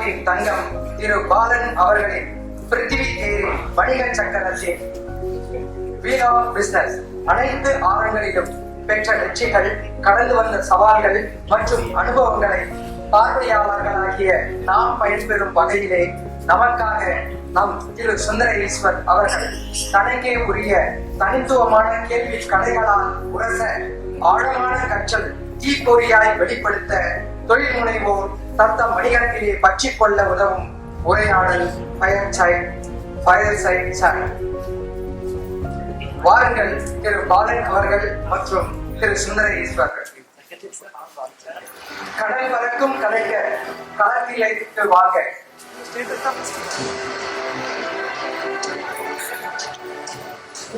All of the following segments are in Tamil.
தமிழ்நாட்டின் தங்கம் திரு பாலன் அவர்களின் பிருத்திவி தேரி வணிக சக்கரத்தில் வீணா பிசினஸ் அனைத்து ஆரங்களிலும் பெற்ற வெற்றிகள், கடந்து வந்த சவால்கள் மற்றும் அனுபவங்களை பார்வையாளர்களாகிய நாம் பயன்பெறும் வகையிலே நமக்காக நம் திரு சுந்தர ஈஸ்வர் அவர்கள் தனக்கே உரிய தனித்துவமான கேள்வி கலைகளால் உரச ஆழமான கற்றல் தீப்பொறியாய் வெளிப்படுத்த தொழில் முனைவோர் தத்தம் வணிகத்திலே பற்றிக் கொள்ள உதவும் உரையாடல் வாருங்கள் திரு பாலன் அவர்கள் மற்றும் திரு சுந்தர ஈஸ்வர்கள். கடல் பறக்கும் கலைஞர் களத்திലേക്ക് வாங்க.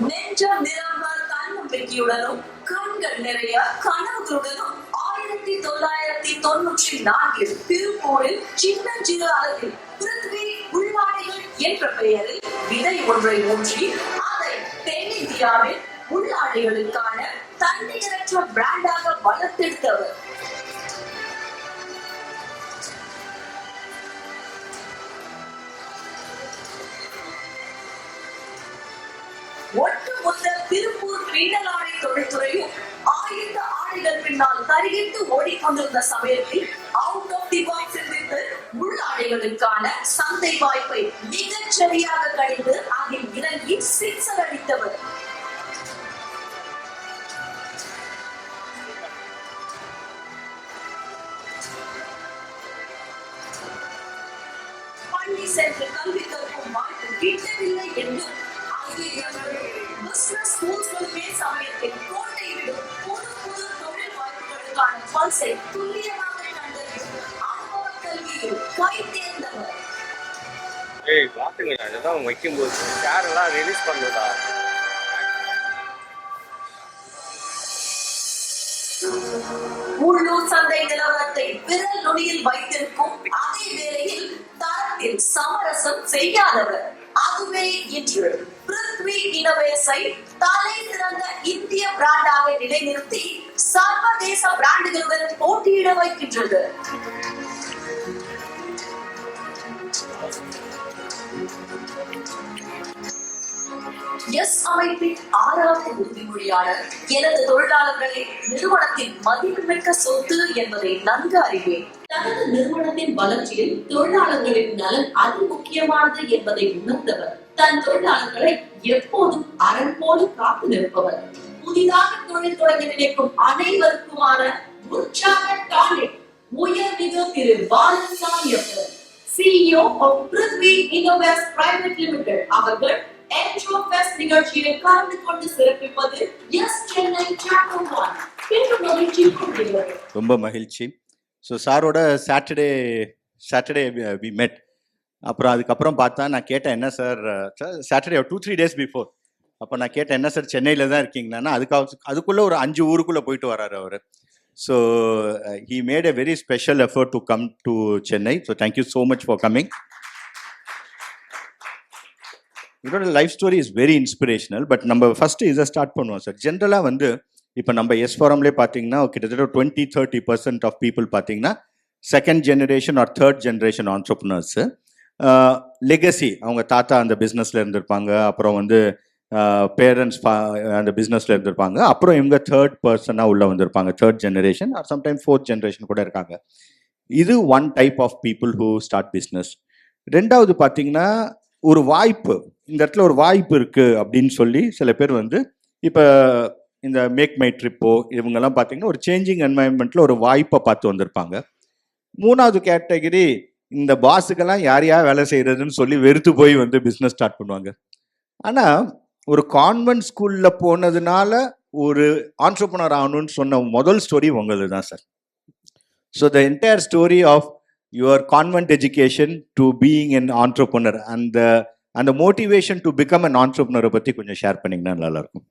நெஞ்சம் நிரம்ப தன்னம்பிக்கையுடனும் கண்கள் நிறைய கனவுகளுடனும் 1994 திருப்பூரில் சின்னஞ்சிறு அளவில் பிருத்வி உள்ளாடைகள் என்ற பெயரில் விதை ஒன்றை ஊன்றி அதை தென்னிந்தியாவில் உள்ளாடைகளுக்கான தன்னிகரற்ற பிராண்டாக வளர்த்தெடுத்தவர். ஒட்டுமொத்த திருப்பூர் பீடலாடை தொழில்துறையும் ஆயுத ஆடைகள் பின்னால் தருகிட்டு ஓடிக்கொண்டிருந்த சமயத்தில் அவுட் ஆஃப் தி பாக்ஸ் சிந்தித்து உள்ளாடைகளுக்கான சந்தை வாய்ப்பை மிகச் சரியாக கணித்து அதில் இறங்கி சிக்ஸர் அடித்தவர். பள்ளி சென்று கல்வி கற்கும் வாய்ப்பு கிட்டவில்லை என்றும் பிசினஸ் ஸ்கூல்களுமே சமயத்தில் கோட்டையிடும் புது புது தொழில் வாய்ப்புகளுக்கான பல்சை துல்லியமாக கண்டறியும் அனுபவ கல்வியில் கை தேர்ந்தவர். உள்ளூர் சந்தை நிலவரத்தை விரல் நுனியில் வைத்திருக்கும் அதே வேளையில் தரத்தில் சமரசம் செய்யாதவர். அதுவே இன்று பிருத்வி இன்னோவேஷனை தலை சிறந்த இந்திய பிராண்டாக நிலைநிறுத்தி சர்வதேச பிராண்டுகளுடன் போட்டியிட வைக்கின்றது. எஸ் அமைப்பின் 6வது உறுதிமொழியாளர், எனது தொழிலாளர்களே நிறுவனத்தின் மதிப்புமிக்க சொத்து என்பதை நன்கு அறிவேன். தனது நிறுவனத்தின் வளர்ச்சியில் தொழிலாளர்களின் நலன் அதி முக்கியமானது என்பதை உணர்ந்தவர். தன் தொழிலாளர்களை எப்போதும் அரண் போல காத்து நிற்பவர். புதிதாக தொழில் தொடங்க நினைக்கும் அனைவருக்குமான உற்சாக டானிக் உயர்மிகு திரு Balan Samiyappan, CEO of Prithvi innovation private limited அவர்கள் என்ட்ரோ ஃபெஸ்ட் நிகழ்ச்சியில் கலந்து கொண்டு சிறப்பிப்பது எஸ் சென்னை சாப்டர் 1. ரொம்ப மகிழ்ச்சி. ஸோ சாரோட சாட்டர்டே வி மெட். அப்புறம் அதுக்கப்புறம் பார்த்தா நான் கேட்டேன், என்ன சார் சாட்டர்டே 2-3 days பிஃபோர். அப்போ நான் கேட்டேன், என்ன சார் சென்னையில் தான் இருக்கீங்களான்னா அதுக்குள்ளே ஒரு 5 ஊருக்குள்ளே போயிட்டு வராரு அவர். So he made a very special effort to come to Chennai. So thank you so much for coming. இதோட life story is very inspirational. But நம்ம ஃபஸ்ட்டு இதை ஸ்டார்ட் பண்ணுவோம் சார். ஜென்ரலாக வந்து இப்போ நம்ம எஸ் ஃபாரம்லேயே பார்த்தீங்கன்னா கிட்டத்தட்ட 20-30% ஆஃப் பீப்புள் பார்த்தீங்கன்னா second generation or third generation entrepreneurs. Legacy, அவங்க தாத்தா அந்த பிஸ்னஸில் இருந்திருப்பாங்க, அப்புறம் வந்து பேரண்ட்ஸ் அந்த பிஸ்னஸில் இருந்திருப்பாங்க, அப்புறம் இவங்க தேர்ட் பர்சனாக உள்ளே வந்திருப்பாங்க, third generation or sometime fourth generation கூட இருக்காங்க. இது one type of people who start business. ரெண்டாவது பார்த்தீங்கன்னா ஒரு வாய்ப்பு, இந்த இடத்துல ஒரு வாய்ப்பு இருக்குது அப்படின்னு சொல்லி சில பேர் வந்து இப்போ இந்த மேக் மை ட்ரிப்போ இவங்கெல்லாம் பார்த்தீங்கன்னா ஒரு சேஞ்சிங் என்வாயன்மெண்ட்டில் ஒரு வாய்ப்பை பார்த்து வந்திருப்பாங்க. மூணாவது கேட்டகரி, இந்த பாஸுக்கெல்லாம் யார் வேலை செய்கிறதுன்னு சொல்லி வெறுத்து போய் வந்து பிஸ்னஸ் ஸ்டார்ட் பண்ணுவாங்க. ஆனால் ஒரு கான்வென்ட் ஸ்கூலில் போனதுனால ஒரு ஆண்டர்ப்ரனர் ஆகணும்னு சொன்ன முதல் ஸ்டோரி உங்களது தான் sir. So the entire story of your convent education to being an entrepreneur, அந்த மோட்டிவேஷன் டு பிகம் அன் ஆண்டர்ப்ரனரை பற்றி கொஞ்சம் ஷேர் பண்ணிங்கன்னா நல்லாயிருக்கும்.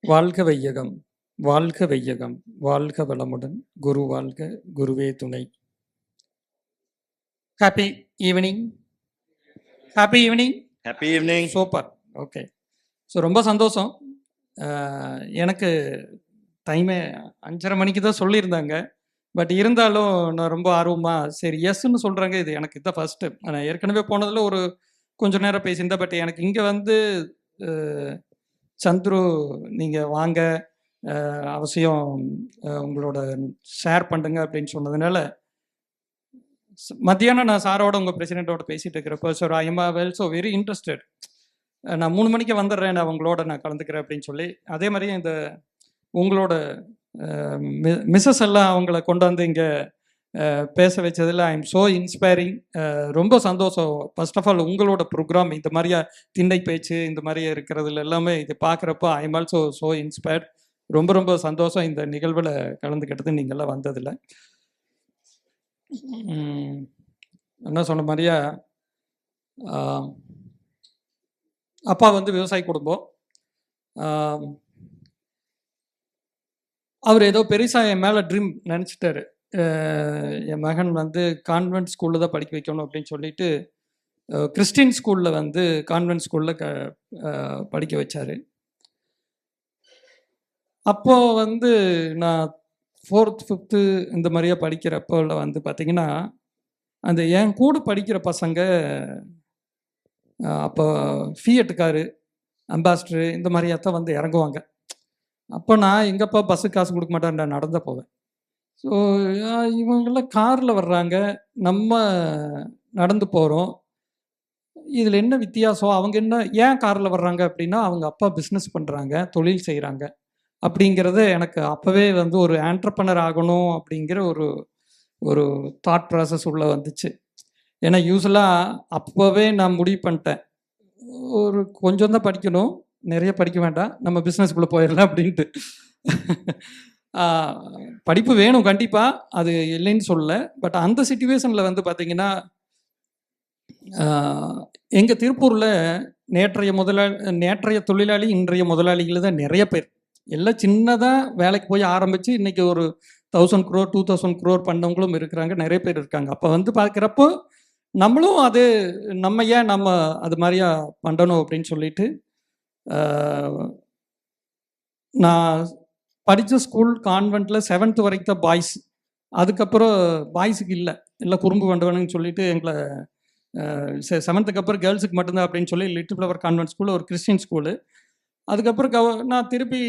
வாழ்க வையகம், வாழ்க வையகம், வாழ்க வளமுடன், குரு வாழ்க, குருவே துணை. Happy evening. Happy evening. Happy evening. Super. Okay. So ரொம்ப சந்தோஷம். எனக்கு டைமே 5:30 மணிக்கு தான் சொல்லியிருந்தாங்க. பட் இருந்தாலும் நான் ரொம்ப ஆர்வமாக சரி எஸ்ன்னு சொல்கிறாங்க, இது எனக்கு இதான் ஃபஸ்ட்டு. நான் ஏற்கனவே போனதில் ஒரு கொஞ்சம் நேரம் பேசியிருந்தேன். பட் எனக்கு இங்கே வந்து சந்துரு நீங்கள் வாங்க, அவசியம் உங்களோட ஷேர் பண்ணுங்க அப்படின்னு சொன்னதுனால மத்தியானம் நான் சாரோட உங்கள் பிரசிடெண்ட்டோட பேசிகிட்டு இருக்கிறப்போ, sir I am also very interested, நான் 3 மணிக்கு வந்துடுறேன், நான் உங்களோட நான் கலந்துக்கிறேன் அப்படின்னு சொல்லி, அதே மாதிரி இந்த உங்களோட மிஸ்ஸஸ் எல்லாம் அவங்கள கொண்டு வந்து இங்கே பேச வச்சதில் ஐ எம் ஸோ இன்ஸ்பைரிங். ரொம்ப சந்தோஷம். ஃபர்ஸ்ட் ஆஃப் ஆல் உங்களோட ப்ரோக்ராம் இந்த மாதிரியா திண்டை பேச்சு இந்த மாதிரியே இருக்கிறதுல எல்லாமே இது பார்க்குறப்போ I am also so inspired. ரொம்ப ரொம்ப சந்தோஷம் இந்த நிகழ்வில் கலந்துக்கிட்டது நீங்கள்லாம் வந்ததில்ல. என்ன சொன்ன மாதிரியா அப்பா வந்து விவசாய குடும்பம். அவர் ஏதோ பெருசாக என் மேலே ட்ரீம் நினச்சிட்டாரு. என் மகன் வந்து கான்வென்ட் ஸ்கூலில் தான் படிக்க வைக்கணும் அப்படின்னு சொல்லிட்டு கிறிஸ்டின் ஸ்கூலில் வந்து கான்வென்ட் ஸ்கூலில் படிக்க வச்சார். அப்போது வந்து நான் 4th 5th இந்த மாதிரியா படிக்கிறப்போ வந்து பார்த்திங்கன்னா, அந்த என் கூட படிக்கிற பசங்க அப்போ ஃபியட்டுக்காரு, அம்பாஸ்டரு இந்த மாதிரியாத்தான் வந்து இறங்குவாங்க. அப்போ நான் எங்கப்பா பஸ்ஸுக்கு காசு கொடுக்க மாட்டேன், நான் நடந்து போவேன். ஸோ இவங்கெல்லாம் காரில் வர்றாங்க, நம்ம நடந்து போகிறோம். இதில் என்ன வித்தியாசம்? அவங்க என்ன ஏன் காரில் வர்றாங்க அப்படின்னா, அவங்க அப்பா பிஸ்னஸ் பண்ணுறாங்க, தொழில் செய்கிறாங்க அப்படிங்கிறது எனக்கு அப்போவே வந்து ஒரு ஆண்டர்ப்ரனர் ஆகணும் அப்படிங்கிற ஒரு தாட் ப்ராசஸ் உள்ளே வந்துச்சு. ஏன்னா யூஸ்வலாக அப்போவே நான் முடிவு பண்ணிட்டேன், ஒரு கொஞ்சம் தான் படிக்கணும், நிறைய படிக்க வேண்டாம், நம்ம பிஸ்னஸ்க்குள்ளே போயிடலாம் அப்படின்ட்டு. படிப்பு வேணும் கண்டிப்பாக, அது இல்லைன்னு சொல்லலை. பட் அந்த சிச்சுவேஷனில் வந்து பார்த்திங்கன்னா, எங்கள் திருப்பூரில் நேற்றைய தொழிலாளி இன்றைய முதலாளிகள் தான் நிறைய பேர். எல்லாம் சின்னதாக வேலைக்கு போய் ஆரம்பித்து இன்றைக்கி ஒரு 1000 crore 2000 crore பண்ணவங்களும் இருக்கிறாங்க, நிறைய பேர் இருக்காங்க. அப்போ வந்து பார்க்குறப்போ நம்மளும் நம்ம ஏன் அது மாதிரியா பண்ணணும் அப்படின்னு சொல்லிட்டு, நான் படித்த ஸ்கூல் கான்வென்ட்டில் 7th வரைக்கும் தான் பாய்ஸ். அதுக்கப்புறம் பாய்ஸுக்கு இல்லை, எல்லாம் குறும்பு வேண்டுவேன்னு சொல்லிட்டு எங்களை 7th அப்புறம் கேர்ள்ஸுக்கு மட்டும்தான் அப்படின்னு சொல்லி லிட்டில் ஃப்ளவர் கான்வென்ட் ஸ்கூல், ஒரு கிறிஸ்டின் ஸ்கூலு. அதுக்கப்புறம் நான் திருப்பி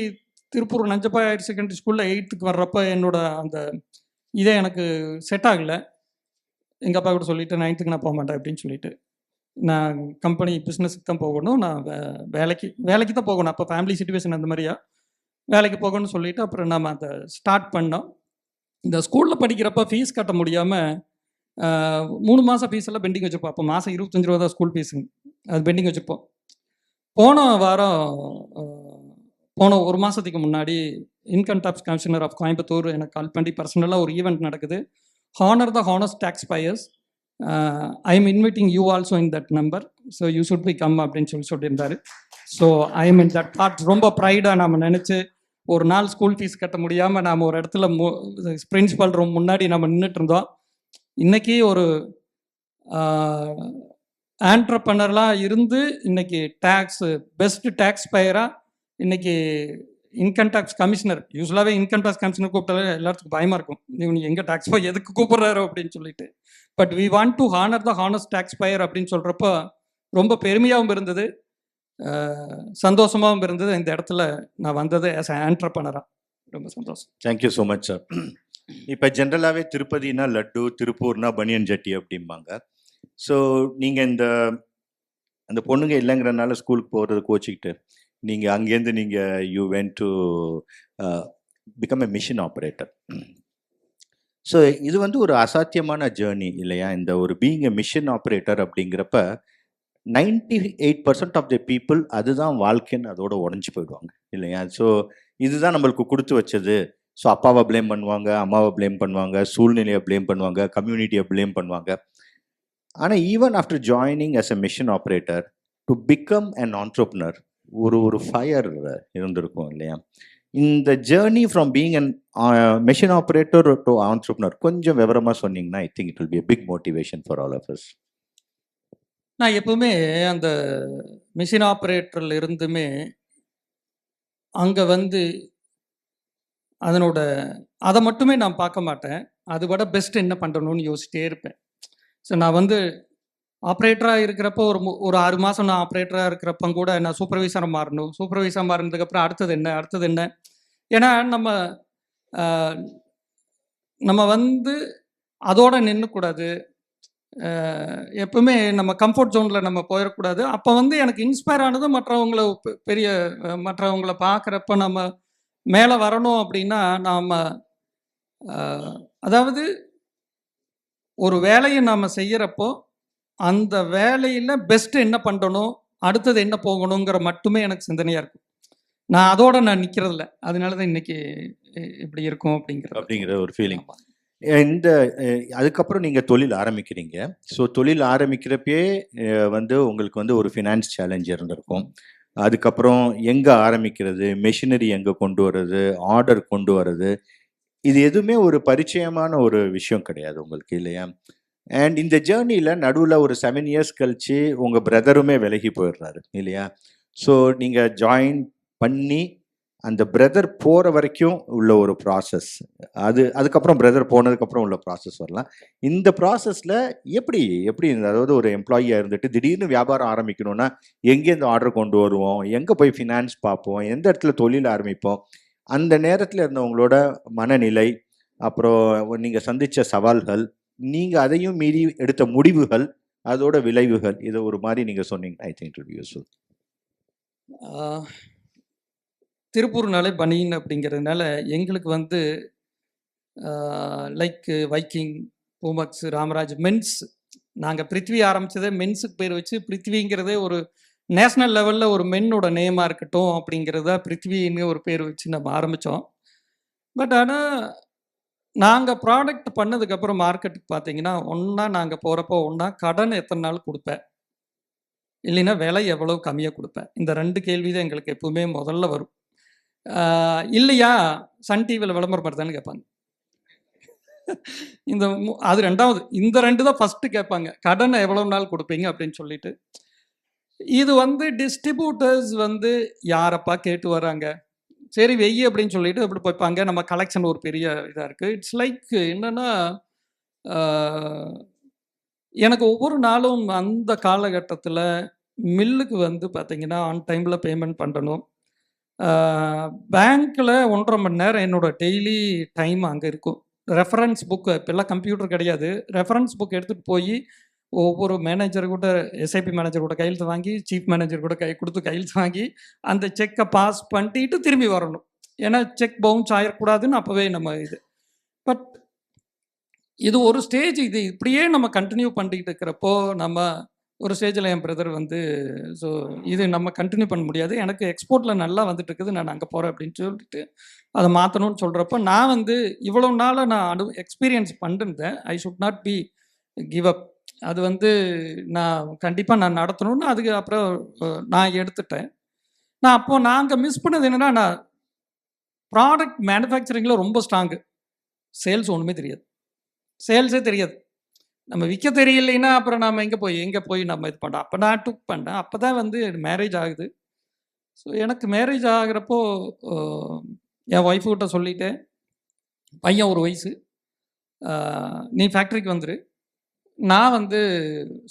திருப்பூர் நஞ்சப்பா ஹையர் செகண்டரி ஸ்கூலில் 8th வர்றப்போ என்னோட அந்த இதே எனக்கு செட் ஆகலை. எங்கள் அப்பா கூட சொல்லிவிட்டு 9th நான் போக மாட்டேன் அப்படின்னு சொல்லிட்டு, நான் கம்பெனி பிஸ்னஸுக்கு தான் போகணும், நான் வேலைக்கு தான் போகணும். அப்போ ஃபேமிலி சிச்சுவேஷன் அந்த மாதிரியா வேலைக்கு போகணும்னு சொல்லிவிட்டு அப்புறம் நம்ம அதை ஸ்டார்ட் பண்ணோம். இந்த ஸ்கூலில் படிக்கிறப்ப ஃபீஸ் கட்ட முடியாமல் 3 மாதம் ஃபீஸ் எல்லாம் பெண்டிங் வச்சுருப்போம். அப்போ மாதம் 25 ரூபா தான் ஸ்கூல் ஃபீஸுங்க, அது பெண்டிங் வச்சுருப்போம். போன 1 மாதத்துக்கு முன்னாடி income tax commissioner of Coimbatore எனக்கு கால் பண்ணி பர்சனலாக ஒரு ஈவெண்ட் நடக்குது, honour the honest tax payers, I am inviting you also in that number, so you should be come அப்படின்னு சொல்லியிருந்தாரு. So I am in that part. ரொம்ப ப்ரைடாக நம்ம நினச்சி ஒரு நாள் ஸ்கூல் ஃபீஸ் கட்ட முடியாமல் நாம் ஒரு இடத்துல பிரின்சிபல் ரூம் முன்னாடி நம்ம நின்றுட்டு இருந்தோம். இன்றைக்கி ஒரு ஆண்டர்ப்ரனர்லாம் இருந்து இன்றைக்கி பெஸ்ட் டேக்ஸ் பேயராக இன்றைக்கி இன்கம் டேக்ஸ் கமிஷனர், யூஸ்வலாகவே இன்கம் டேக்ஸ் கமிஷனர் கூப்பிட்டாலே எல்லாத்துக்கும் பயமாக இருக்கும், இவங்க எங்கே டேக்ஸ் பே எதுக்கு கூப்பிட்றாரு அப்படின்னு சொல்லிட்டு. But we want to honour the honest tax payer அப்படின்னு சொல்கிறப்போ ரொம்ப பெருமையாகவும் இருந்தது, சந்தோஷமாகவும் இருந்தது. இந்த இடத்துல நான் வந்தது ஆஸ் அ ஆண்டர்ப்ரனராக ரொம்ப சந்தோஷம். Thank you so much sir. இப்போ ஜென்ரலாகவே திருப்பதினா லட்டு, திருப்பூர்னா பனியன் ஜட்டி அப்படிம்பாங்க. ஸோ நீங்கள் அந்த பொண்ணுங்க இல்லைங்கிறனால ஸ்கூலுக்கு போகிறது கோச்சிக்கிட்டு நீங்கள் அங்கேருந்து you went to become a machine operator. So இது வந்து ஒரு அசாத்தியமான ஜேர்னி இல்லையா? இந்த ஒரு பீயிங் எ மிஷின் ஆப்ரேட்டர் அப்படிங்கிறப்ப 98% ஆஃப் த பீப்புள் அதுதான் வாழ்க்கைன்னு அதோட உடஞ்சி போயிடுவாங்க இல்லையா? ஸோ இதுதான் நம்மளுக்கு கொடுத்து வச்சது. ஸோ அப்பாவை ப்ளேம் பண்ணுவாங்க, அம்மாவை ப்ளேம் பண்ணுவாங்க, சூழ்நிலையை ப்ளேம் பண்ணுவாங்க, கம்யூனிட்டியை ப்ளேம் பண்ணுவாங்க. ஆனால் even after joining as a machine operator to become an entrepreneur ஒரு ஃபயர் இருந்திருக்கும் இல்லையா? இந்த journey from being an machine operator to entrepreneur கொஞ்சம் விவரமாக சொன்னீங்கன்னா I think it will be a big motivation for all of us. நான் எப்பவுமே அந்த மிஷின் ஆப்ரேட்டரில் இருந்துமே அங்கே வந்து அதை மட்டுமே நான் பார்க்க மாட்டேன். அது விட பெஸ்ட் என்ன பண்ணுறணும்னு யோசிச்சிட்டே இருப்பேன். ஸோ நான் வந்து ஆப்ரேட்டராக இருக்கிறப்போ ஒரு 6 மாதம் நான் ஆப்ரேட்டராக இருக்கிறப்ப கூட நான் சூப்பர்வைசராக மாறணும். சூப்பர்வைசராக மாறினதுக்கப்புறம் அடுத்தது என்ன. ஏன்னா நம்ம வந்து அதோட நின்றுக்கூடாது. எப்பவுமே நம்ம கம்ஃபர்ட் ஜோனில் நம்ம போயிடக்கூடாது. அப்போ வந்து எனக்கு இன்ஸ்பயர் ஆனது மற்றவங்கள பார்க்குறப்ப நம்ம மேலே வரணும் அப்படின்னா நாம் அதாவது ஒரு வேலையை நாம் செய்கிறப்போ அந்த வேலையில் பெஸ்ட்டு என்ன பண்ணணும், அடுத்தது என்ன போகணுங்கிற மட்டுமே எனக்கு சிந்தனையாக இருக்கும். நான் அதோட நான் நிற்கிறதில்ல. அதனால தான் இன்னைக்கு இப்படி இருக்கும் அப்படிங்கிற ஒரு ஃபீலிங். இந்த அதுக்கப்புறம் நீங்கள் தொழில் ஆரம்பிக்கிறீங்க. ஸோ தொழில் ஆரம்பிக்கிறப்பே வந்து உங்களுக்கு வந்து ஒரு ஃபினான்ஸ் சேலஞ்ச் இருந்திருக்கும். அதுக்கப்புறம் எங்கே ஆரம்பிக்கிறது, மெஷினரி எங்கே கொண்டு வர்றது, ஆர்டர் கொண்டு வர்றது, இது எதுவுமே ஒரு பரிச்சயமான ஒரு விஷயம் கிடையாது உங்களுக்கு, இல்லையா? அண்ட் இந்த ஜேர்னியில் நடுவில் ஒரு 7 இயர்ஸ் கழிச்சு உங்கள் பிரதருமே விலகி போயிடுறாரு, இல்லையா? ஸோ நீங்கள் ஜாயின் பண்ணி அந்த பிரதர் போகிற வரைக்கும் உள்ள ஒரு ப்ராசஸ், அதுக்கப்புறம் பிரதர் போனதுக்கப்புறம் உள்ள ப்ராசஸ் வரலாம். இந்த ப்ராசஸில் எப்படி அதாவது ஒரு எம்ப்ளாயியாக இருந்துட்டு திடீர்னு வியாபாரம் ஆரம்பிக்கணும்னா எங்கேருந்து ஆர்டர் கொண்டு வருவோம், எங்கே போய் ஃபினான்ஸ் பார்ப்போம், எந்த இடத்துல தொழில் ஆரம்பிப்போம், அந்த நேரத்தில் இருந்தவங்களோட மனநிலை, அப்புறம் நீங்கள் சந்தித்த சவால்கள், நீங்கள் அதையும் மீறி எடுத்த முடிவுகள், அதோட விளைவுகள், இதை ஒரு மாதிரி நீங்கள் சொன்னீங்கன்னா I think it will be useful. திருப்பூர்னாலே பனியன் அப்படிங்கிறதுனால எங்களுக்கு வந்து like Viking, Poomex, Ramraj, men's, நாங்கள் பிருத்வி ஆரம்பித்ததே மென்ஸுக்கு பேர் வச்சு, பிருத்விங்கிறதே ஒரு நேஷ்னல் லெவலில் ஒரு மென்னோட நேமாக இருக்கட்டும் அப்படிங்கிறத பிருத்வின்னு ஒரு பேர் வச்சு நம்ம ஆரம்பித்தோம். பட் ஆனால் நாங்கள் ப்ராடக்ட் பண்ணதுக்கப்புறம் மார்க்கெட்டுக்கு பார்த்தீங்கன்னா, நாங்கள் போகிறப்போ கடன் எத்தனை நாள் கொடுப்பேன், இல்லைன்னா விலை எவ்வளோ கம்மியாக கொடுப்பேன். இந்த 2 கேள்வி தான் எங்களுக்கு எப்பவுமே முதல்ல வரும். இல்லையா சன் டிவியில் விளம்பரம் படுத்தான்னு கேட்பாங்க. அது 2வது. இந்த 2 தான் ஃபஸ்ட்டு கேட்பாங்க, கடன் எவ்வளோ நாள் கொடுப்பீங்க அப்படின்னு சொல்லிட்டு. இது வந்து டிஸ்ட்ரிபியூட்டர்ஸ் வந்து யாரப்பா கேட்டு வராங்க, சரி வெய்யி அப்படின்னு சொல்லிட்டு அப்படி போய்ப்பாங்க. நம்ம கலெக்ஷன் ஒரு பெரிய இதாக இருக்குது. இட்ஸ் லைக் என்னென்னா, எனக்கு ஒவ்வொரு நாளும் அந்த காலகட்டத்தில் மில்லுக்கு வந்து பார்த்தீங்கன்னா ஆன் டைமில் பேமெண்ட் பண்ணணும். பேங்க்கில் 1.5 மணி நேரம் என்னோட டெய்லி டைம் அங்கே இருக்கும். ரெஃபரன்ஸ் புக்கு, இப்போல்லாம் கம்ப்யூட்டர் கிடையாது, ரெஃபரன்ஸ் புக் எடுத்துகிட்டு போய் ஒவ்வொரு மேனேஜர் கூட, எஸ்ஐபி மேனேஜர் கூட கையெழுத்து வாங்கி, சீஃப் மேனேஜர் கூட கொடுத்து கையெழுத்து வாங்கி அந்த செக்கை பாஸ் பண்ணிட்டு திரும்பி வரணும். ஏன்னா செக் பவுன்ஸ் ஆகிடக்கூடாதுன்னு அப்போவே நம்ம இது. பட் இது ஒரு ஸ்டேஜ், இது இப்படியே நம்ம கண்டினியூ பண்ணிக்கிட்டு இருக்கிறப்போ நம்ம ஒரு ஸ்டேஜில் என் பிரதர் வந்து, ஸோ இது நம்ம கண்டினியூ பண்ண முடியாது, எனக்கு எக்ஸ்போர்ட்டில் நல்லா வந்துட்டு இருக்குது, நான் அங்கே போகிறேன் அப்படின்னு சொல்லிட்டு அதை மாற்றணும்னு சொல்கிறப்ப, நான் வந்து இவ்வளோ நாளாக நான் எக்ஸ்பீரியன்ஸ் பண்ணிருந்தேன். I should not be give up. அது வந்து நான் கண்டிப்பாக நான் நடத்தணும்னு அதுக்கு அப்புறம் நான் எடுத்துட்டேன். நான் அங்கே மிஸ் பண்ணது என்னென்னா, நான் ப்ராடக்ட் மேனுஃபேக்சரிங்கில் ரொம்ப ஸ்ட்ராங்கு, சேல்ஸ் ஒன்றுமே தெரியாது, சேல்ஸே தெரியாது. நம்ம விற்க தெரியலைன்னா அப்புறம் நம்ம எங்கே போய் நம்ம இது பண்ணோம். அப்போ நான் டுக் பண்ணேன். அப்போ தான் வந்து மேரேஜ் ஆகுது. ஸோ எனக்கு மேரேஜ் ஆகிறப்போ என் ஒய்ஃபுக்கிட்ட சொல்லிட்டேன், பையன் 1 வயசு, நீ ஃபேக்ட்ரிக்கு வந்துரு, நான் வந்து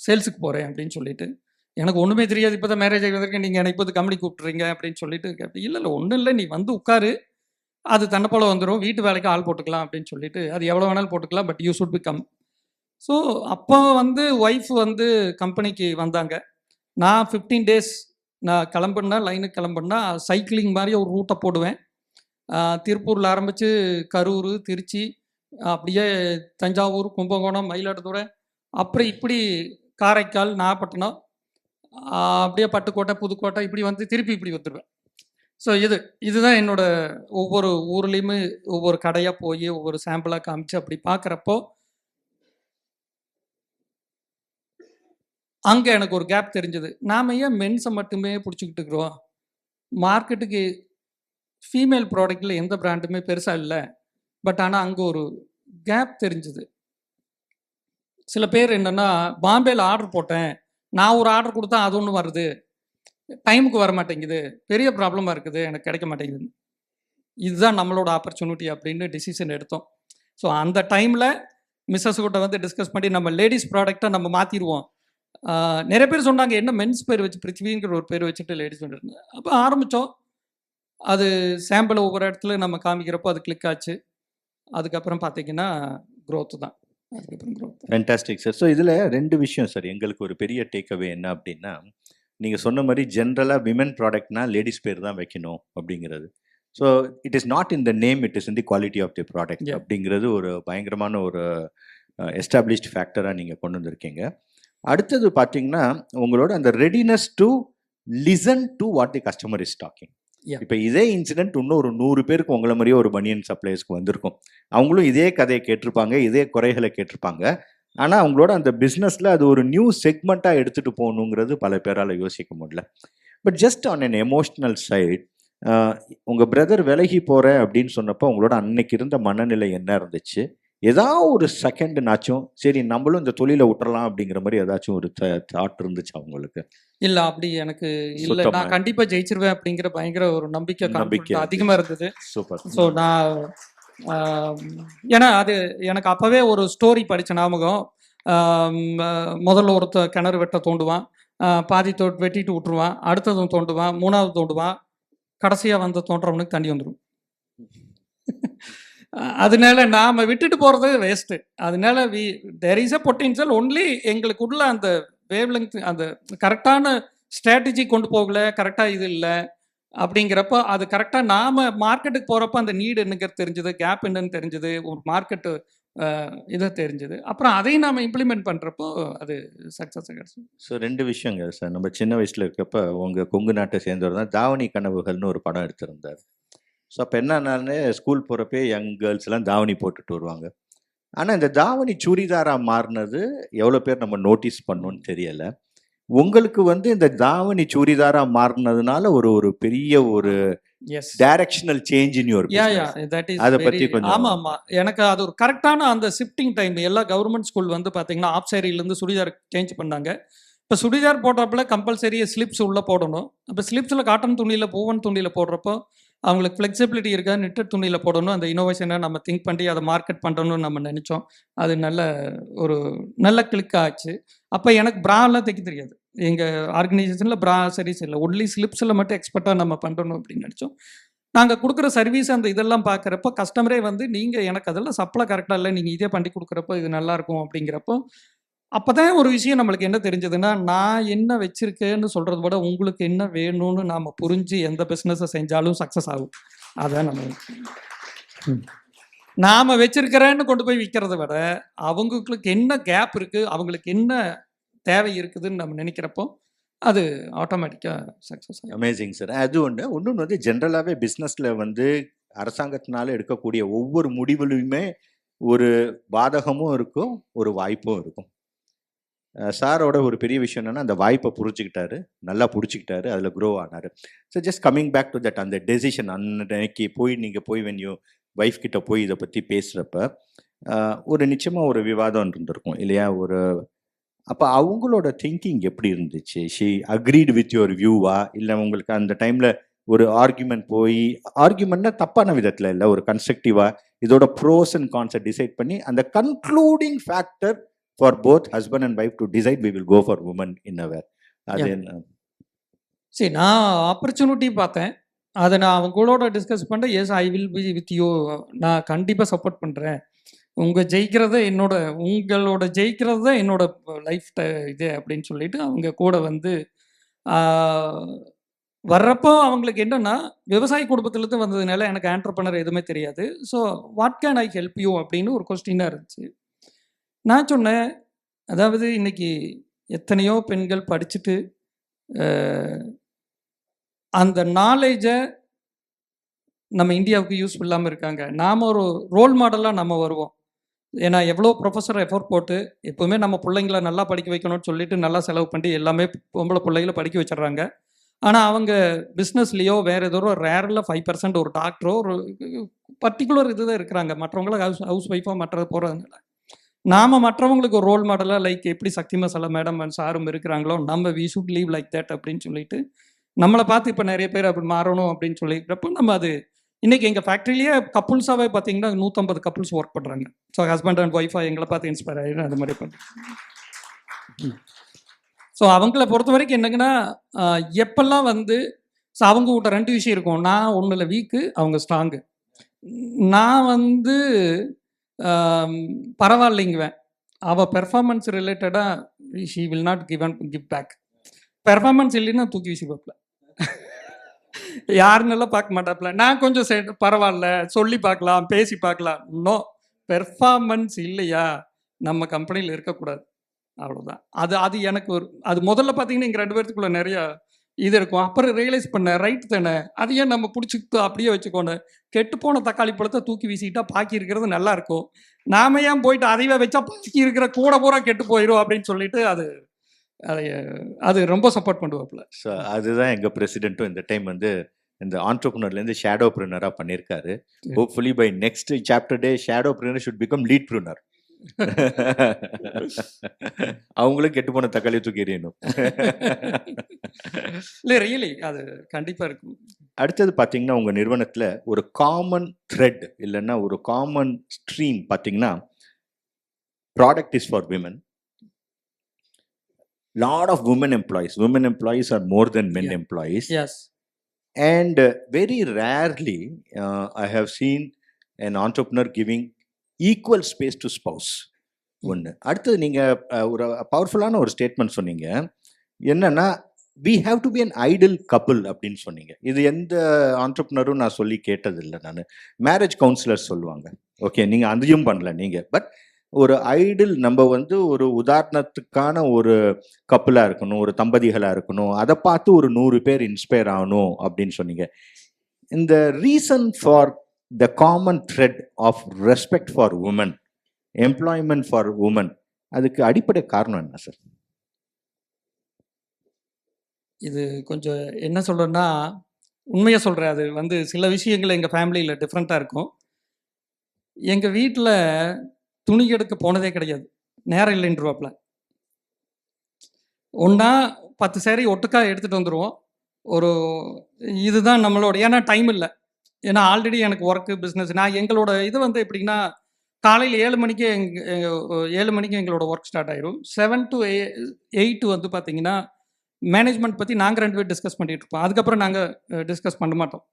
சேல்ஸுக்கு போகிறேன் அப்படின்னு சொல்லிட்டு. எனக்கு ஒன்றுமே தெரியாது, இப்போ தான் மேரேஜ் ஆகிறதுக்கு நீங்கள் எனக்கு இப்போ கம்பெனி கூப்பிட்றீங்க அப்படின்னு சொல்லிட்டு கேட்டேன். இல்லை ஒன்றும் இல்லை, நீ வந்து உட்காரு, அது தன்னை போல் வந்துடும், வீட்டு வேலைக்கு ஆள் போட்டுக்கலாம் அப்படின்னு சொல்லிட்டு. அது எவ்வளோ வேணாலும் போட்டுக்கலாம், but you should be come. So அப்போ வந்து ஒய்ஃப் வந்து கம்பெனிக்கு வந்தாங்க. நான் 15 டேஸ் நான் கிளம்புனா, லைனுக்கு கிளம்புனா சைக்கிளிங் மாதிரி ஒரு ரூட்டை போடுவேன். திருப்பூரில் ஆரம்பித்து கரூர், திருச்சி, அப்படியே தஞ்சாவூர், கும்பகோணம், மயிலாடுதுறை, அப்புறம் இப்படி காரைக்கால், நாகப்பட்டினம், அப்படியே பட்டுக்கோட்டை, புதுக்கோட்டை, இப்படி வந்து திருப்பி இப்படி வந்துடுவேன். ஸோ இதுதான் என்னோட ஒவ்வொரு ஊர்லேயுமே ஒவ்வொரு கடையாக போய் ஒவ்வொரு சாம்பிளாக காமிச்சு அப்படி பார்க்குறப்போ அங்கே எனக்கு ஒரு கேப் தெரிஞ்சது. நாம் ஏன் மென்ஸை மட்டுமே பிடிச்சிக்கிட்டு இருக்கிறோம், மார்க்கெட்டுக்கு ஃபீமேல் ப்ராடக்டில் எந்த பிராண்டுமே பெருசாக இல்லை. பட் ஆனால் அங்கே ஒரு கேப் தெரிஞ்சுது. சில பேர் என்னென்னா, பாம்பேயில் ஆர்டர் போட்டேன், நான் ஒரு ஆர்டர் கொடுத்தா அது ஒன்று வருது, டைமுக்கு வர மாட்டேங்குது, பெரிய ப்ராப்ளமாக இருக்குது, எனக்கு கிடைக்க மாட்டேங்குது. இதுதான் நம்மளோட ஆப்பர்ச்சுனிட்டி அப்படின்னு டிசிஷன் எடுத்தோம். ஸோ அந்த டைமில் மிஸ்ஸஸ் கிட்ட வந்து டிஸ்கஸ் பண்ணி நம்ம லேடிஸ் ப்ராடக்டை நம்ம மாற்றிடுவோம். நிறைய பேர் சொன்னாங்க என்ன மென்ஸ் பேர் வச்சு பிருத்திவிங்கிற ஒரு பேர் வச்சுட்டு லேடிஸ் வந்துருந்தேன். அப்போ ஆரம்பித்தோம். அது சாம்பிள் ஒவ்வொரு இடத்துல நம்ம காமிக்கிறப்போ அது கிளிக் ஆச்சு. அதுக்கப்புறம் பார்த்தீங்கன்னா க்ரோத் தான். அதுக்கப்புறம் க்ரோத். Fantastic sir. ஸோ இதில் 2 விஷயம் சார் எங்களுக்கு ஒரு பெரிய டேக்அவே என்ன அப்படின்னா, நீங்கள் சொன்ன மாதிரி ஜென்ரலாக விமன் ப்ராடக்ட்னா லேடிஸ் பேர் தான் வைக்கணும் அப்படிங்கிறது. So it is not in the name, it is in the quality of the product அப்படிங்கிறது ஒரு பயங்கரமான ஒரு எஸ்டாப்ளிஷ்ட் ஃபேக்டராக நீங்கள் கொண்டு வந்திருக்கீங்க. அடுத்தது பார்த்தீங்கன்னா உங்களோட அந்த readiness to listen to what the customer is talking. இப்போ இதே இன்சிடென்ட் இன்னும் ஒரு 100 பேருக்கு உங்களை மாதிரியே ஒரு பனியன் சப்ளையர்ஸ்க்கு வந்திருக்கும். அவங்களும் இதே கதையை கேட்டிருப்பாங்க, இதே குறைகளை கேட்டிருப்பாங்க. ஆனால் அவங்களோட அந்த பிஸ்னஸில் அது ஒரு நியூ செக்மெண்ட்டாக எடுத்துகிட்டு போகணுங்கிறது பல பேரால் யோசிக்க முடியல. But just on an emotional side, உங்கள் பிரதர் விலகி போகிறேன் அப்படின்னு சொன்னப்போ உங்களோட அன்னைக்கு இருந்த மனநிலை என்ன இருந்துச்சு? ஏதாவது ஒரு செகண்ட்னாச்சும் சரி நம்மளும் இந்த தொழிலை விட்டுறலாம் அப்படிங்கிற மாதிரி ஏதாச்சும் ஒரு தாட் இருந்துச்சு அவங்களுக்கு? இல்லை, அப்படி எனக்கு இல்லை. நான் கண்டிப்பாக ஜெயிச்சிருவேன் அப்படிங்கிற பயங்கர ஒரு நம்பிக்கை அதிகமாக இருந்தது. சூப்பர். ஸோ நான் ஏன்னா அது எனக்கு அப்போவே ஒரு ஸ்டோரி படித்த ஞாபகம். முதல்ல ஒருத்த கிணறு வெட்ட தோண்டுவான், பாதி வெட்டிட்டு விட்டுருவான், அடுத்ததும் தோண்டுவான், 3வது தோண்டுவான், கடைசியாக வந்து தோன்றவனுக்கு தண்ணி வந்துடும். அதனால நாம் விட்டுட்டு போகிறது வேஸ்ட்டு. அதனால there is a potential only. எங்களுக்குள்ள அந்த வேவ்லெங்த் அந்த கரெக்டான ஸ்ட்ராட்டஜி கொண்டு போகல, கரெக்டாக இது இல்லை அப்படிங்கிறப்போ அது கரெக்டாக நாம் மார்க்கெட்டுக்கு போகிறப்போ அந்த நீடு என்னங்கிறது தெரிஞ்சுது, கேப் என்னன்னு தெரிஞ்சுது, ஒரு மார்க்கெட்டு இதை தெரிஞ்சுது. அப்புறம் அதையும் நாம் இம்ப்ளிமெண்ட் பண்ணுறப்போ அது சக்ஸஸ் ஆகிடுச்சு. ஸோ 2 விஷயங்க சார். நம்ம சின்ன வயசில் இருக்கப்போ உங்கள் கொங்கு நாட்டை சேர்ந்தவர் தான் தாவணி கனவுகள்னு ஒரு படம் எடுத்திருந்தார். ஸோ அப்போ என்னன்னாலே ஸ்கூல் போகிறப்பே யங் கேர்ள்ஸ்லாம் தாவணி போட்டுட்டு வருவாங்க. ஆனால் இந்த தாவணி சுடிதாராக மாறினது எவ்வளோ பேர் நம்ம நோட்டீஸ் பண்ணோன்னு தெரியலை. உங்களுக்கு வந்து இந்த தாவணி சுடிதாராக மாறினதுனால ஒரு பெரிய ஒரு directional change in your business. அதை பற்றி கொஞ்சம். ஆமாம், எனக்கு அது ஒரு கரெக்டான அந்த ஷிஃப்டிங் டைம். எல்லா கவர்மெண்ட் ஸ்கூல் வந்து பார்த்தீங்கன்னா ஆஃப் சாரியிலேருந்து சுடிதார் சேஞ்ச் பண்ணாங்க. இப்போ சுடிதார் போடுறப்பல கம்பல்சரி ஸ்லிப்ஸ் உள்ளே போடணும். அப்போ ஸ்லிப்ஸில் காட்டன் துணியில் பூவன் துணியில் போடுறப்போ அவங்களுக்கு ஃப்ளெக்சிபிலிட்டி இருக்கா, நிட்டட் துணியில் போடணும். அந்த இனோவேஷனை நம்ம திங்க் பண்ணி அதை மார்க்கெட் பண்ணுறோன்னு நம்ம நினச்சோம். அது நல்ல கிளிக் ஆச்சு. அப்போ எனக்கு ப்ராலாம் தைக்க தெரியாது. எங்கள் ஆர்கனைசேஷனில் ப்ரா சர்வீஸ் இல்லை, ஒன்லி ஸ்லிப்ஸில் மட்டும் எக்ஸ்பர்ட்டாக நம்ம பண்ணுறணும் அப்படின்னு நினச்சோம். நாங்கள் கொடுக்குற சர்வீஸ் அந்த இதெல்லாம் பார்க்குறப்போ கஸ்டமரே வந்து நீங்கள் எனக்கு அதெல்லாம் சப்ளை கரெக்டாக இல்லை, நீங்கள் இதே பண்ணி கொடுக்குறப்போ இது நல்லாயிருக்கும் அப்படிங்கிறப்போ அப்போ தான் ஒரு விஷயம் நம்மளுக்கு என்ன தெரிஞ்சதுன்னா, நான் என்ன வச்சுருக்கேன்னு சொல்கிறத விட உங்களுக்கு என்ன வேணும்னு நாம் புரிஞ்சு எந்த பிஸ்னஸை செஞ்சாலும் சக்ஸஸ் ஆகும். அதான் நாம் வச்சிருக்கிறேன்னு கொண்டு போய் விற்கிறத விட அவங்களுக்கு என்ன கேப் இருக்குது, அவங்களுக்கு என்ன தேவை இருக்குதுன்னு நம்ம நினைக்கிறப்போ அது ஆட்டோமேட்டிக்காக சக்ஸஸ் ஆகும். Amazing sir. அது இன்னொன்று வந்து ஜென்ரலாகவே பிஸ்னஸில் வந்து அரசாங்கத்தினால எடுக்கக்கூடிய ஒவ்வொரு முடிவுலையுமே ஒரு பாதகமும் இருக்கும், ஒரு வாய்ப்பும் இருக்கும். சாரோட ஒரு பெரிய விஷயம் என்னென்னா அந்த வாய்ப்பை புரிஞ்சுக்கிட்டாரு, நல்லா பிடிச்சிக்கிட்டாரு, அதில் க்ரோ ஆனார். So just coming back to that, அந்த டெசிஷன் அன்னைக்கு நீங்கள் போய் வென் யூ ஒய்ஃப் கிட்ட போய் இதை பற்றி பேசுகிறப்ப ஒரு நிச்சயமாக ஒரு விவாதம் இருந்திருக்கும் இல்லையா? அப்போ அவங்களோட திங்கிங் எப்படி இருந்துச்சு? ஷி அக்ரீட் வித் யுவர் வியூவா, இல்லை உங்களுக்கு அந்த டைமில் ஒரு ஆர்கியூமெண்ட்னா தப்பான விதத்தில் இல்லை, ஒரு கன்ஸ்ட்ரக்டிவாக இதோட ப்ரோஸ் அண்ட் கான்ஸை டிசைட் பண்ணி அந்த concluding factor for both husband and wife to decide we will go for women innerwear. அது என்ன? சரி, நான் ஆப்பர்ச்சுனிட்டி பார்த்தேன். அதை நான் அவங்களோட டிஸ்கஸ் பண்ணேன். Yes, I will be with you, நான் கண்டிப்பாக சப்போர்ட் பண்ணுறேன். உங்களோட ஜெயிக்கிறது தான் என்னோட லைஃப் இது அப்படின்னு சொல்லிட்டு அவங்க கூட வந்து வர்றப்போ அவங்களுக்கு என்னென்னா விவசாய குடும்பத்துலேருந்து வந்ததுனால எனக்கு ஆண்டர்ப்ரனர் எதுவுமே தெரியாது. So what can I help you அப்படின்னு ஒரு கொஸ்டினாக இருந்துச்சு. நான் சொன்னேன், அதாவது இன்றைக்கி எத்தனையோ பெண்கள் படிச்சுட்டு அந்த நாலேஜை நம்ம இந்தியாவுக்கு யூஸ் இல்லாமல் இருக்காங்க. நாம் ஒரு ரோல் மாடலாக நம்ம வருவோம். ஏன்னா எவ்வளோ ப்ரொஃபஸர் எஃபோர்ட் போட்டு எப்போவுமே நம்ம பிள்ளைங்கள நல்லா படிக்க வைக்கணும்னு சொல்லிட்டு நல்லா செலவு பண்ணி எல்லாமே பொம்பளை பிள்ளைகளை படிக்க வச்சிட்றாங்க. ஆனால் அவங்க பிஸ்னஸ்லேயோ வேறு ஏதோ ரேரில் 5% ஒரு டாக்டரோ ஒரு பர்டிகுலர் இது தான் இருக்கிறாங்க. மற்றவங்கள ஹவுஸ் ஒய்ஃபாக மற்றது போகிறதுனால நாம் மற்றவங்களுக்கு ஒரு ரோல் மாடலாக லைக் எப்படி சக்தி மசாலா மேடம் அண்ட் சாரும் இருக்கிறாங்களோ நம்ம we should leave like that அப்படின்னு சொல்லிட்டு நம்மளை பார்த்து இப்போ நிறைய பேர் அப்படி மாறணும் அப்படின்னு சொல்லிக்கிறப்போ நம்ம அது இன்றைக்கி எங்கள் ஃபேக்ட்ரிலேயே கப்புள்ஸாகவே பார்த்தீங்கன்னா 150 கப்புள்ஸ் ஒர்க் பண்ணுறாங்க. ஸோ ஹஸ்பண்ட் அண்ட் ஒய்ஃபாக எங்களை பார்த்து இன்ஸ்பயர் ஆகிடும் அது மாதிரி பண்ணுறேன். ஸோ அவங்கள பொறுத்த வரைக்கும் என்னங்கன்னா எப்பெல்லாம் வந்து ஸோ அவங்க கிட்ட 2 விஷயம் இருக்கும். நான் ஒன்றில் வீக்கு, அவங்க ஸ்ட்ராங்கு. நான் வந்து பரவாயில்லைங்குவேன். அவள் பெர்ஃபார்மன்ஸ் ரிலேட்டடாக she will not give back. Performance இல்லைன்னா தூக்கி வீசி பார்ப்பல, யாருன்னெல்லாம் பார்க்க மாட்டாப்புல. நான் கொஞ்சம் பரவாயில்ல, சொல்லி பார்க்கலாம், பேசி பார்க்கலாம். நோ, பெர்ஃபார்மன்ஸ் இல்லையா நம்ம கம்பெனியில் இருக்கக்கூடாது, அவ்வளோதான். அது எனக்கு ஒரு அது முதல்ல பார்த்தீங்கன்னா எங்கள் 2 பேர்த்துக்குள்ள நிறையா இது இருக்கும். அப்புறம் ரியலைஸ் பண்ணேன், ரைட் தானே, அது ஏன் நம்ம பிடிச்சிட்டு அப்படியே வச்சுக்கோணும். கெட்டுப்போன தக்காளி பழத்தை தூக்கி வீசிக்கிட்டா பாக்கி இருக்கிறது நல்லா இருக்கும். நாம ஏன் போயிட்டு அதைவே வச்சா பாக்கி இருக்கிற கூட பூரா கெட்டு போயிடும் அப்படின்னு சொல்லிட்டு அது ரொம்ப சப்போர்ட் பண்ணுவாப்புல. ஸோ அதுதான் எங்கள் பிரசிடென்ட்டும் இந்த டைம் வந்து இந்த ஆண்டர்ப்ரனர்லேருந்து ஷேடோ ப்ரினராக பண்ணியிருக்காரு. Hopefully by next chapter they shadowpreneur should become leadpreneur. அவங்களும் கெட்டு போன தக்காளி தூக்கி எறியணும். இல்லை, ரியலி அது கண்டிப்பாக இருக்கும். அடுத்தது பார்த்தீங்கன்னா உங்கள் நிறுவனத்தில் ஒரு காமன் த்ரெட் இல்லைன்னா ஒரு காமன் ஸ்ட்ரீம் பார்த்தீங்கன்னா product is for women. Lot of women employees are more than men employees. Yes. And very rarely I have seen an entrepreneur giving equal space to spouse. ஒன்று. அடுத்தது நீங்கள் ஒரு பவர்ஃபுல்லான ஒரு ஸ்டேட்மெண்ட் சொன்னீங்க, என்னன்னா we have to be an ideal couple அப்படின்னு சொன்னீங்க. இது எந்த ஆண்டர்ப்ரனரும் நான் சொல்லி கேட்டதில்லை. நான் மேரேஜ் கவுன்சிலர் சொல்லுவாங்க, ஓகே நீங்கள் அதையும் பண்ணல நீங்கள், பட் ஒரு ஐடில் நம்ம வந்து ஒரு உதாரணத்துக்கான ஒரு கப்பலாக இருக்கணும், ஒரு தம்பதிகளாக இருக்கணும், அதை பார்த்து ஒரு 100 பேர் இன்ஸ்பயர் ஆகணும் அப்படின்னு சொன்னீங்க. இந்த reason for the common thread of respect for women, employment for women, அதுக்கு அடிப்படை காரணம் என்ன சார்? இது கொஞ்சம் என்ன சொல்கிறேன்னா, உண்மையாக சொல்கிறேன், அது வந்து சில விஷயங்கள் எங்கள் ஃபேமிலியில் டிஃப்ரெண்ட்டாக இருக்கும். எங்கள் வீட்டில் துணி எடுக்க போனதே கிடையாது, நேரம் இல்லைன்றுவாப்புல. ஒன்றா 10 சேரீ ஒட்டுக்கா எடுத்துகிட்டு வந்துடுவோம். ஒரு இதுதான் நம்மளோட, ஏன்னா டைம் இல்லை, ஏன்னா ஆல்ரெடி எனக்கு ஒர்க்கு பிஸ்னஸ். நான் எங்களோட இது வந்து எப்படின்னா காலையில் 7 மணிக்கு 7 மணிக்கு எங்களோட ஒர்க் ஸ்டார்ட் ஆயிரும். 7 to 8 வந்து பார்த்தீங்கன்னா மேனேஜ்மெண்ட் பற்றி நாங்கள் 2 பேர் டிஸ்கஸ் பண்ணிகிட்டு இருப்போம். அதுக்கப்புறம் நாங்கள் டிஸ்கஸ் பண்ண மாட்டோம்.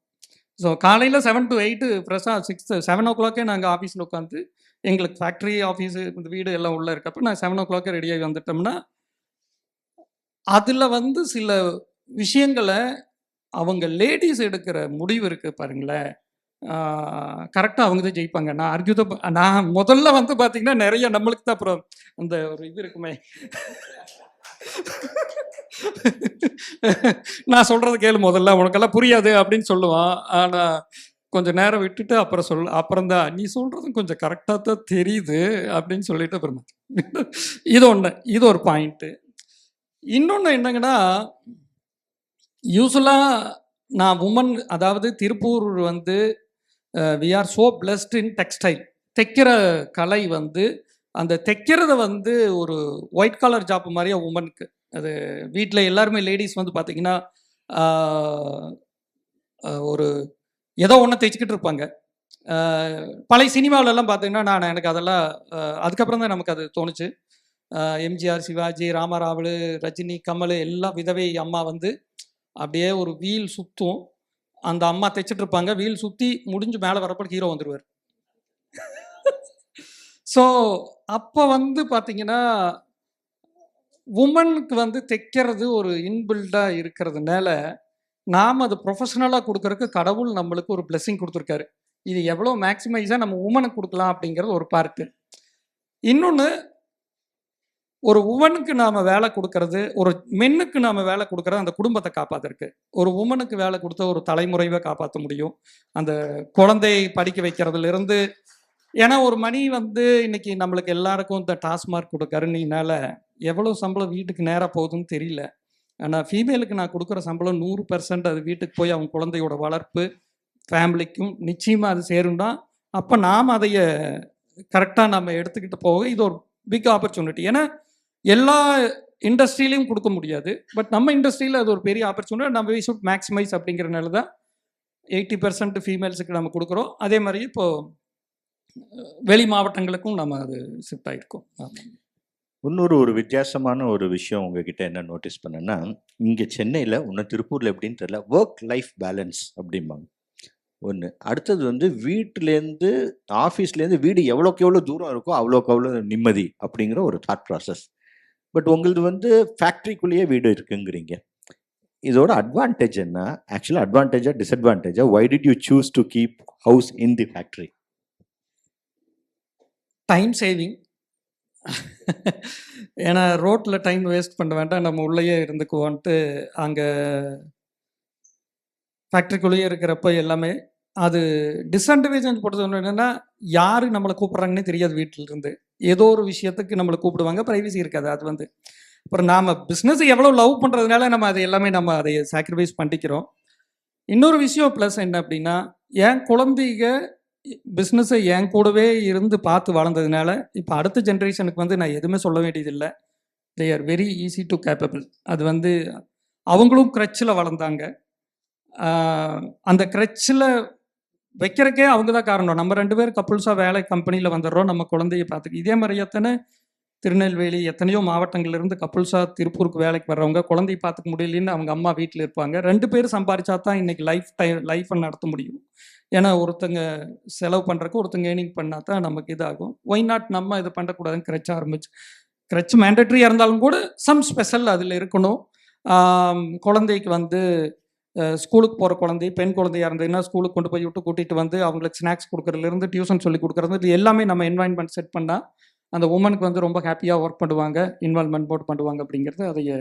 ஸோ காலையில் 7 to 8 ஃப்ரெஷ்ஷாக 7 o'clock நாங்கள் ஆஃபீஸில் உட்காந்து, எங்களுக்கு ஃபேக்ட்ரி ஆஃபீஸு இந்த வீடு எல்லாம் உள்ளே இருக்கப்போ நான் 7 o'clock ரெடியாகி வந்துட்டோம்னா, அதில் வந்து சில விஷயங்களை அவங்க லேடிஸ் எடுக்கிற முடிவு இருக்குது பாருங்களேன், கரெக்டாக அவங்க தான் ஜெயிப்பாங்க. நான் முதல்ல வந்து பார்த்தீங்கன்னா நிறைய நம்மளுக்கு தான் அப்புறம் அந்த ஒரு இது இருக்குமே, நான் சொல்கிறது கேளு முதல்ல, உனக்கெல்லாம் புரியாது அப்படின்னு சொல்லுவான். ஆனால் கொஞ்சம் நேரம் விட்டுட்டு அப்புறம் தான் நீ சொல்கிறதும் கொஞ்சம் கரெக்டாக தான் தெரியுது அப்படின்னு சொல்லிட்டு அப்புறமா இது ஒன்று, இது ஒரு பாயிண்ட்டு. இன்னொன்று என்னங்கன்னா, யூஸ்வலாக நான் உமன், அதாவது திருப்பூர் வந்து we are so blessed in textile. தைக்கிற கலை வந்து அந்த தைக்கிறத வந்து ஒரு ஒயிட் காலர் ஜாப் மாதிரியே உமனுக்கு. அது வீட்டில் எல்லாருமே லேடிஸ் வந்து பார்த்திங்கன்னா ஒரு ஏதோ ஒன்று தைச்சிக்கிட்டு இருப்பாங்க. பழைய சினிமாவிலெல்லாம் பார்த்தீங்கன்னா எனக்கு அதெல்லாம் அதுக்கப்புறம் தான் நமக்கு அது தோணுச்சு. எம்ஜிஆர், சிவாஜி, ராமராவலு, ரஜினி, கமல் எல்லாம் விதவை அம்மா வந்து அப்படியே ஒரு வீல் சுற்றும், அந்த அம்மா தைச்சிட்டு இருப்பாங்க, வீல் சுற்றி முடிஞ்சு மேலே வரப்போ ஹீரோ வந்துடுவார். ஸோ அப்போ வந்து பார்த்தீங்கன்னா உமனுக்கு வந்து தைக்கிறது ஒரு இன்பில்டாக இருக்கிறதுனால நாம் அது ப்ரொஃபஷனலாக கொடுக்கறதுக்கு கடவுள் நம்மளுக்கு ஒரு பிளெஸிங் கொடுத்துருக்காரு. இது எவ்வளோ மேக்ஸிமைஸாக நம்ம உமனுக்கு கொடுக்கலாம் அப்படிங்கிறது ஒரு பார்ட்டு. இன்னொன்று, ஒரு உமனுக்கு நாம் வேலை கொடுக்கறது, ஒரு மென்னுக்கு நாம் வேலை கொடுக்கறது அந்த குடும்பத்தை காப்பாற்றுருக்கு. ஒரு உமனுக்கு வேலை கொடுத்த ஒரு தலைமுறைவை காப்பாற்ற முடியும், அந்த குழந்தையை படிக்க வைக்கிறதுலேருந்து. ஏன்னா ஒரு மணி வந்து இன்னைக்கு நம்மளுக்கு எல்லாருக்கும் இந்த டாஸ்மார்க் கொடுக்கறனால எவ்வளோ சம்பளம் வீட்டுக்கு நேராக போகுதுன்னு தெரியல. ஆனால் ஃபீமேலுக்கு நான் கொடுக்குற சம்பளம் 100% அது வீட்டுக்கு போய் அவங்க குழந்தையோட வளர்ப்பு, ஃபேமிலிக்கும் நிச்சயமாக அது சேரும்னா, அப்போ நாம் அதைய கரெக்டாக நம்ம எடுத்துக்கிட்டு போக இது ஒரு பிக் ஆப்பர்ச்சுனிட்டி. ஏன்னா எல்லா இண்டஸ்ட்ரியிலையும் கொடுக்க முடியாது, பட் நம்ம இண்டஸ்ட்ரியில் அது ஒரு பெரிய ஆப்பர்ச்சுனிட்டி. நம்ம வி ஷுட் மேக்ஸிமைஸ் அப்படிங்கிறனால தான் 80% ஃபீமேல்ஸுக்கு நம்ம கொடுக்குறோம். அதே மாதிரி இப்போது வெளி மாவட்டங்களுக்கும் நம்ம அது ஷிஃப்ட் ஆகிருக்கோம். இன்னொரு ஒரு வித்தியாசமான ஒரு விஷயம் உங்ககிட்ட என்ன நோட்டீஸ் பண்ணேன்னா, இங்கே சென்னையில் இன்னும் திருப்பூரில் எப்படின்னு தெரியல, ஒர்க் லைஃப் பேலன்ஸ் அப்படிம்பாங்க ஒன்று. அடுத்தது வந்து வீட்டிலேருந்து ஆஃபீஸ்லேருந்து வீடு எவ்வளோக்கு எவ்வளோ தூரம் இருக்கோ அவ்வளோக்கு அவ்வளோ நிம்மதி அப்படிங்கிற ஒரு தாட் ப்ராசஸ். பட் உங்களது வந்து ஃபேக்ட்ரிக்குள்ளேயே வீடு இருக்குங்கிறீங்க. இதோட அட்வான்டேஜ் என்ன? ஆக்சுவலாக அட்வான்டேஜா டிஸ்அட்வான்டேஜா? Why did you choose to keep house in the factory? Time saving. ஏன்னா ரோட்டில் டைம் வேஸ்ட் பண்ண வேண்டாம், நம்ம உள்ளேயே இருந்துக்குவோன்ட்டு அங்கே ஃபேக்ட்ரிக்குள்ளேயே இருக்கிறப்ப எல்லாமே. அது டிஸ்அட்வான்டேஜ் பொறுத்த என்னென்னா, யார் நம்மளை கூப்பிட்றாங்கன்னே தெரியாது. வீட்டில் இருந்து ஏதோ ஒரு விஷயத்துக்கு நம்மளை கூப்பிடுவாங்க, ப்ரைவசி இருக்காது. அது வந்து அப்புறம் நாம் பிஸ்னஸ் எவ்வளோ லவ் பண்ணுறதுனால நம்ம அது எல்லாமே நம்ம அதை சாக்ரிஃபைஸ் பண்ணிக்கிறோம். இன்னொரு விஷயம் ப்ளஸ் என்ன அப்படின்னா, என் குழந்தைங்க பிஸ்னஸை என் கூடவே இருந்து பார்த்து வளர்ந்ததுனால இப்போ அடுத்த ஜென்ரேஷனுக்கு வந்து நான் எதுவுமே சொல்ல வேண்டியதில்லை. They are very easy to capable. அது வந்து அவங்களும் க்ரட்சில் வளர்ந்தாங்க. அந்த க்ரட்சில் வைக்கிறக்கே அவங்க தான் காரணம். நம்ம 2 பேர் கப்புள்ஸாக வேலை கம்பெனியில் வந்துடுறோம், நம்ம குழந்தைய பார்த்துக்கு. இதே மாதிரி எத்தனை திருநெல்வேலி எத்தனையோ மாவட்டங்கள்லேருந்து கப்புள்ஸாக திருப்பூருக்கு வேலைக்கு வர்றவங்க குழந்தைய பார்த்துக்க முடியலன்னு அவங்க அம்மா வீட்டில் இருப்பாங்க. 2 பேர் சம்பாரிச்சா தான் இன்றைக்கி லைஃப்பை நடத்த முடியும். ஏன்னா ஒருத்தங்க செலவு பண்ணுறக்கு ஒருத்தங்க ஏர்னிங் பண்ணால் தான் நமக்கு இதாகும். ஒய் நாட் நம்ம இது பண்ணக்கூடாதுன்னு க்ரட்ச ஆரம்பிச்சு. க்ரட்ச் மேண்டட்ரியாக இருந்தாலும் கூட சம் ஸ்பெஷல் அதில் இருக்கணும். குழந்தைக்கு வந்து ஸ்கூலுக்கு போகிற குழந்தை, பெண் குழந்தையாக இருந்ததுன்னா ஸ்கூலுக்கு கொண்டு போய் விட்டு கூட்டிகிட்டு வந்து அவங்களுக்கு ஸ்நாக்ஸ் கொடுக்குறதுலேருந்து டியூஷன் சொல்லி கொடுக்குறது, இது எல்லாமே நம்ம என்வாயன்மெண்ட் செட் பண்ணால் அந்த உமனுக்கு வந்து ரொம்ப ஹாப்பியாக ஒர்க் பண்ணுவாங்க, இன்வால்மெண்ட் போட்டு பண்ணுவாங்க. அப்படிங்கிறது அதைய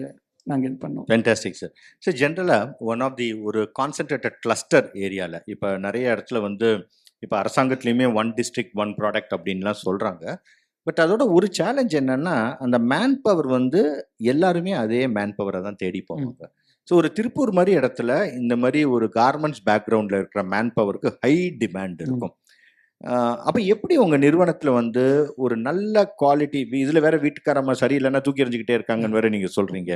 நாங்கள் இது பண்ணோம். Fantastic sir. ஸோ ஜென்ரலாக ஒன் ஆஃப் தி ஒரு கான்சன்ட்ரேட்டட் கிளஸ்டர் ஏரியாவில் இப்போ நிறைய இடத்துல வந்து இப்போ அரசாங்கத்துலேயுமே 1 district 1 ப்ராடக்ட் அப்படின்லாம் சொல்கிறாங்க. பட் அதோட ஒரு சேலஞ்ச் என்னென்னா, அந்த மேன் பவர் வந்து எல்லாருமே அதே மேன் பவரை தான் தேடி போவாங்க. ஸோ ஒரு திருப்பூர் மாதிரி இடத்துல இந்த மாதிரி ஒரு கார்மெண்ட்ஸ் பேக்ரவுண்டில் இருக்கிற மேன் பவருக்கு ஹை டிமாண்ட் இருக்கும். அப்போ எப்படி உங்கள் நிறுவனத்தில் வந்து ஒரு நல்ல குவாலிட்டி, இதில் வேற வீட்டுக்காரம்மா சரியில்லைன்னா தூக்கி எறிஞ்சிக்கிட்டே இருக்காங்கன்னு வேற நீங்கள் சொல்கிறீங்க.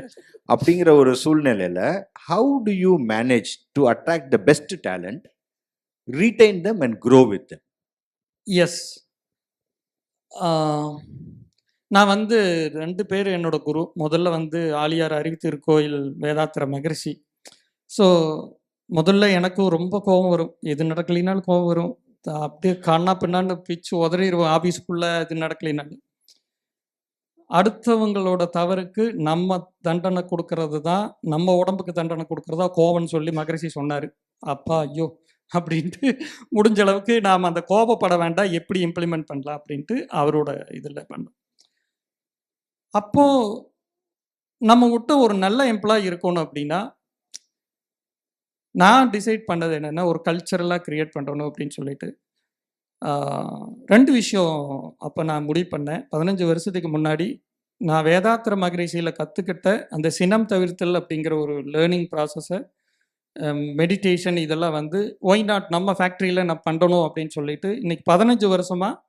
அப்படிங்கிற ஒரு சூழ்நிலையில் how do you manage to attract the best talent, retain them and grow with them? Yes, நான் வந்து 2 பேர் என்னோட குரு. முதல்ல வந்து ஆலியார் அறிவித்திருக்கோயில் வேதாத்திர மகரிஷி. ஸோ முதல்ல எனக்கும் ரொம்ப கோபம் வரும், எது நடக்கலைனாலும் கோபம் வரும். அப்படியே கண்ணா பின்னான்னு பிச்சு உதறிடுவோம் ஆஃபீஸுக்குள்ளே இது நடக்கலைனாலும். அடுத்தவங்களோட தவறுக்கு நம்ம தண்டனை கொடுக்கறது தான், நம்ம உடம்புக்கு தண்டனை கொடுக்கறதா கோபம்னு சொல்லி மகரிஷி சொன்னார். அப்பா ஐயோ அப்படின்ட்டு முடிஞ்ச அளவுக்கு நாம் அந்த கோபப்பட வேண்டாம், எப்படி இம்ப்ளிமெண்ட் பண்ணலாம் அப்படின்ட்டு அவரோட இதில் பண்ணோம். அப்போது நம்ம விட்டு ஒரு நல்ல எம்ப்ளாயி இருக்கணும் அப்படின்னா, நான் டிசைட் பண்ணது என்னென்னா, ஒரு கல்ச்சரலாக க்ரியேட் பண்ணணும் அப்படின்னு சொல்லிட்டு 2 விஷயம் அப்போ நான் முடிவு பண்ணேன். 15 வருஷத்துக்கு முன்னாடி நான் வேதாத்திர மகரிஷியில் கற்றுக்கிட்ட அந்த சினம் தவிர்த்தல் அப்படிங்கிற ஒரு லேர்னிங் ப்ராசஸை, மெடிடேஷன், இதெல்லாம் வந்து ஒய் நாட் நம்ம ஃபேக்ட்ரியில் நான் பண்ணணும் அப்படின்னு சொல்லிட்டு இன்றைக்கி 15 வருஷமாக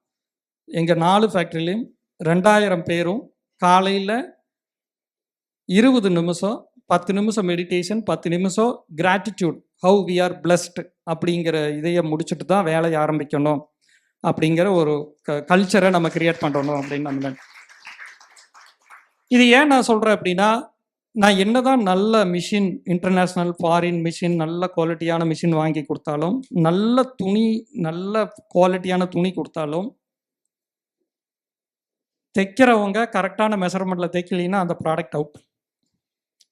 எங்கள் 4 ஃபேக்ட்ரிலையும் 2000 பேரும் காலையில் 20 நிமிஷம் 10 நிமிஷம் மெடிடேஷன், 10 நிமிஷம் gratitude, how we are blessed அப்படிங்கிற இதையை முடிச்சுட்டு தான் வேலையை ஆரம்பிக்கணும் அப்படிங்கிற ஒரு கல்ச்சரை நம்ம கிரியேட் பண்ணணும் அப்படின்னு நம்ம. இது ஏன் நான் சொல்கிறேன் அப்படின்னா, நான் என்னதான் நல்ல மிஷின், இன்டர்நேஷ்னல் ஃபாரின் மிஷின், நல்ல குவாலிட்டியான மிஷின் வாங்கி கொடுத்தாலும், நல்ல துணி, நல்ல குவாலிட்டியான துணி கொடுத்தாலும், தைக்கிறவங்க கரெக்டான மெஷர்மெண்ட்டில் தைக்கலைன்னா அந்த ப்ராடக்ட் அவுட்.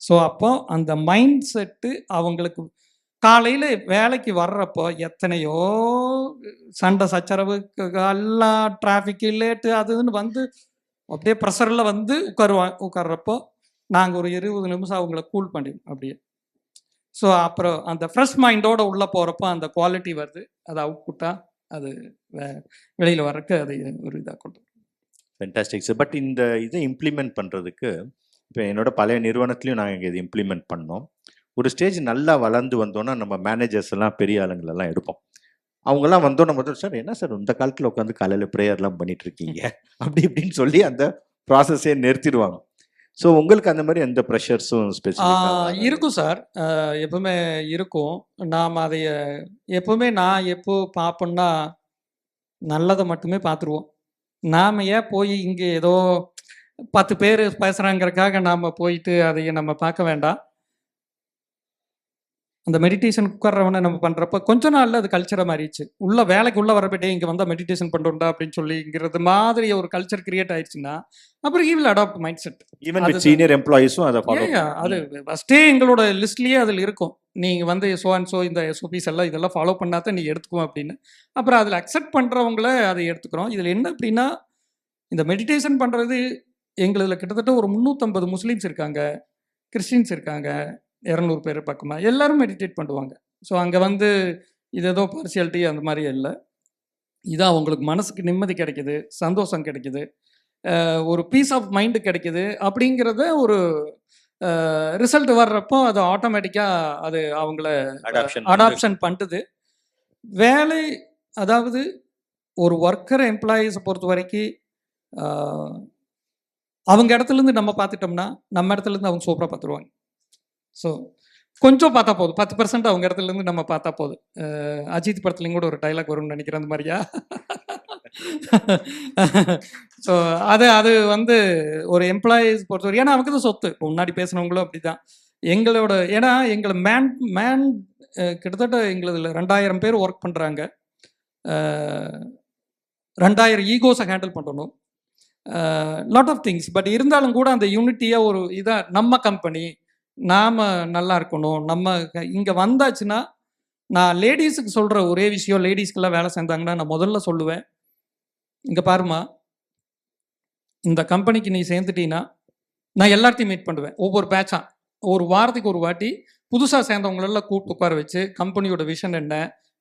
ஸோ அப்போ அந்த மைண்ட் செட்டு அவங்களுக்கு காலையில் வேலைக்கு வர்றப்போ எத்தனையோ சண்டை சச்சரவு, எல்லாம் டிராஃபிக்கு லேட்டு அதுன்னு வந்து அப்படியே ப்ரெஷரில் வந்து உட்கார்றப்போ நாங்கள் ஒரு 20 நிமிஷம் அவங்கள கூல் பண்ணிடுவோம் அப்படியே. ஸோ அப்புறம் அந்த ஃப்ரெஷ் மைண்டோடு உள்ளே போகிறப்போ அந்த குவாலிட்டி வருது, அது அவுட்புட்டாக அது வெளியில் வர்றதுக்கு அது ஒரு இதாக கொண்டு. Fantastic sir. பட் இந்த இதை இம்ப்ளிமெண்ட் பண்ணுறதுக்கு இப்போ என்னோட பழைய நிறுவனத்துலையும் நாங்கள் இது இம்ப்ளிமெண்ட் பண்ணோம். ஒரு ஸ்டேஜ் நல்லா வளர்ந்து வந்தோன்னா நம்ம மேனேஜர்ஸ் எல்லாம் பெரிய ஆளுங்களெல்லாம் எடுப்போம். அவங்கெல்லாம் வந்தோன்னா முதல், சார் என்ன சார் இந்த காலத்தில் உட்காந்து காலையில் ப்ரேயர்லாம் பண்ணிட்டு இருக்கீங்க அப்படி இப்படின்னு சொல்லி அந்த ப்ராசஸே நிறுத்திடுவாங்க. ஸோ உங்களுக்கு அந்த மாதிரி எந்த ப்ரெஷர்ஸும் ஸ்பெசிஃபிக்காக இருக்கும் சார். எப்பவுமே இருக்கும். நாம் அதை எப்பவுமே நான் எப்போ பார்ப்பேன்னா, நல்லதை மட்டுமே பார்த்துருவோம். நாம் ஏன் போய் இங்கே ஏதோ 10 பேர் பேசுகிறாங்கிறதுக்காக நாம் போயிட்டு அதை நம்ம பார்க்க வேண்டாம். அந்த மெடிடேஷன் உட்கார்றவனை நம்ம பண்ணுறப்ப கொஞ்ச நாளில் அது கல்ச்சரை மாறிடுச்சு. உள்ள வேலைக்கு உள்ள வரப்பட்டே இங்கே வந்தால் மெடிடேஷன் பண்ணுறோம்டா அப்படின்னு சொல்லிங்கிறது மாதிரி ஒரு கல்ச்சர் கிரியேட் ஆயிடுச்சுன்னா அப்புறம் he will adapt mind set. Even with senior எம்ப்ளாயிஸும் அதை ஃபாலோ அது ஃபஸ்ட்டே எங்களோட லிஸ்ட்லேயே அதில் இருக்கும். நீங்கள் வந்து ஸோ இந்த எஸ்ஓபிஸ் எல்லாம் இதெல்லாம் ஃபாலோ பண்ணாதான் நீ எடுத்துக்குவோம் அப்படின்னு. அப்புறம் அதில் அக்செப்ட் பண்ணுறவங்கள அதை எடுத்துக்கிறோம். இதில் என்ன அப்படின்னா, இந்த மெடிடேஷன் பண்ணுறது எங்களுதில் கிட்டத்தட்ட ஒரு 350 முஸ்லீம்ஸ் இருக்காங்க, கிறிஸ்டின்ஸ் இருக்காங்க, 200 பேர் பக்கமாக எல்லாரும் மெடிடேட் பண்ணுவாங்க. ஸோ அங்கே வந்து இது ஏதோ பார்சியாலிட்டி அந்த மாதிரி இல்லை. இதான் அவங்களுக்கு மனசுக்கு நிம்மதி கிடைக்குது, சந்தோஷம் கிடைக்குது, ஒரு பீஸ் ஆஃப் மைண்டு கிடைக்குது. அப்படிங்கிறத ஒரு ரிசல்ட் வர்றப்போ அது ஆட்டோமேட்டிக்காக அது அவங்கள அடாப்ஷன் பண்ணுது. வேலை அதாவது ஒரு ஒர்க்கர் எம்ப்ளாயீஸை பொறுத்த வரைக்கும் அவங்க இடத்துலேருந்து நம்ம பார்த்துட்டோம்னா நம்ம இடத்துலேருந்து அவங்க சூப்பராக பார்த்துருவாங்க. ஸோ கொஞ்சம் பார்த்தா போதும், 10% அவங்க இடத்துலேருந்து நம்ம பார்த்தா போதும். அஜித் படத்துலையும் கூட ஒரு டைலாக் வரும்னு நினைக்கிறேன் அந்த மாதிரியா. ஸோ அது வந்து ஒரு எம்ப்ளாயீஸ் பொறுத்தவரை, ஏன்னா அவங்களுக்கு தான் சொத்து. இப்போ முன்னாடி பேசுனவங்களும் அப்படி தான் எங்களோட. ஏன்னா எங்களை மேன் கிட்டத்தட்ட எங்களதில் 2000 பேர் ஒர்க் பண்ணுறாங்க. 2000 ஈகோஸை ஹேண்டில் பண்ணணும், லாட் ஆஃப் திங்ஸ். பட் இருந்தாலும் கூட அந்த யூனிட்டியாக ஒரு இதாக நம்ம கம்பெனி நாம் நல்லா இருக்கணும். நம்ம இங்கே வந்தாச்சுன்னா, நான் லேடிஸுக்கு சொல்கிற ஒரே விஷயம், லேடிஸ்க்கெல்லாம் வேலை செஞ்சாங்கன்னா நான் முதல்ல சொல்லுவேன், இங்கே பாருமா, இந்த கம்பெனிக்கு நீ சேர்ந்துட்டீங்கன்னா நான் எல்லாத்தையும் மீட் பண்ணுவேன். ஒவ்வொரு பேட்சாக ஒரு வாரத்துக்கு ஒரு வாட்டி புதுசாக சேர்ந்தவங்களெல்லாம் கூப்பிட்டு உட்கார வச்சு கம்பெனியோட விஷன் என்ன,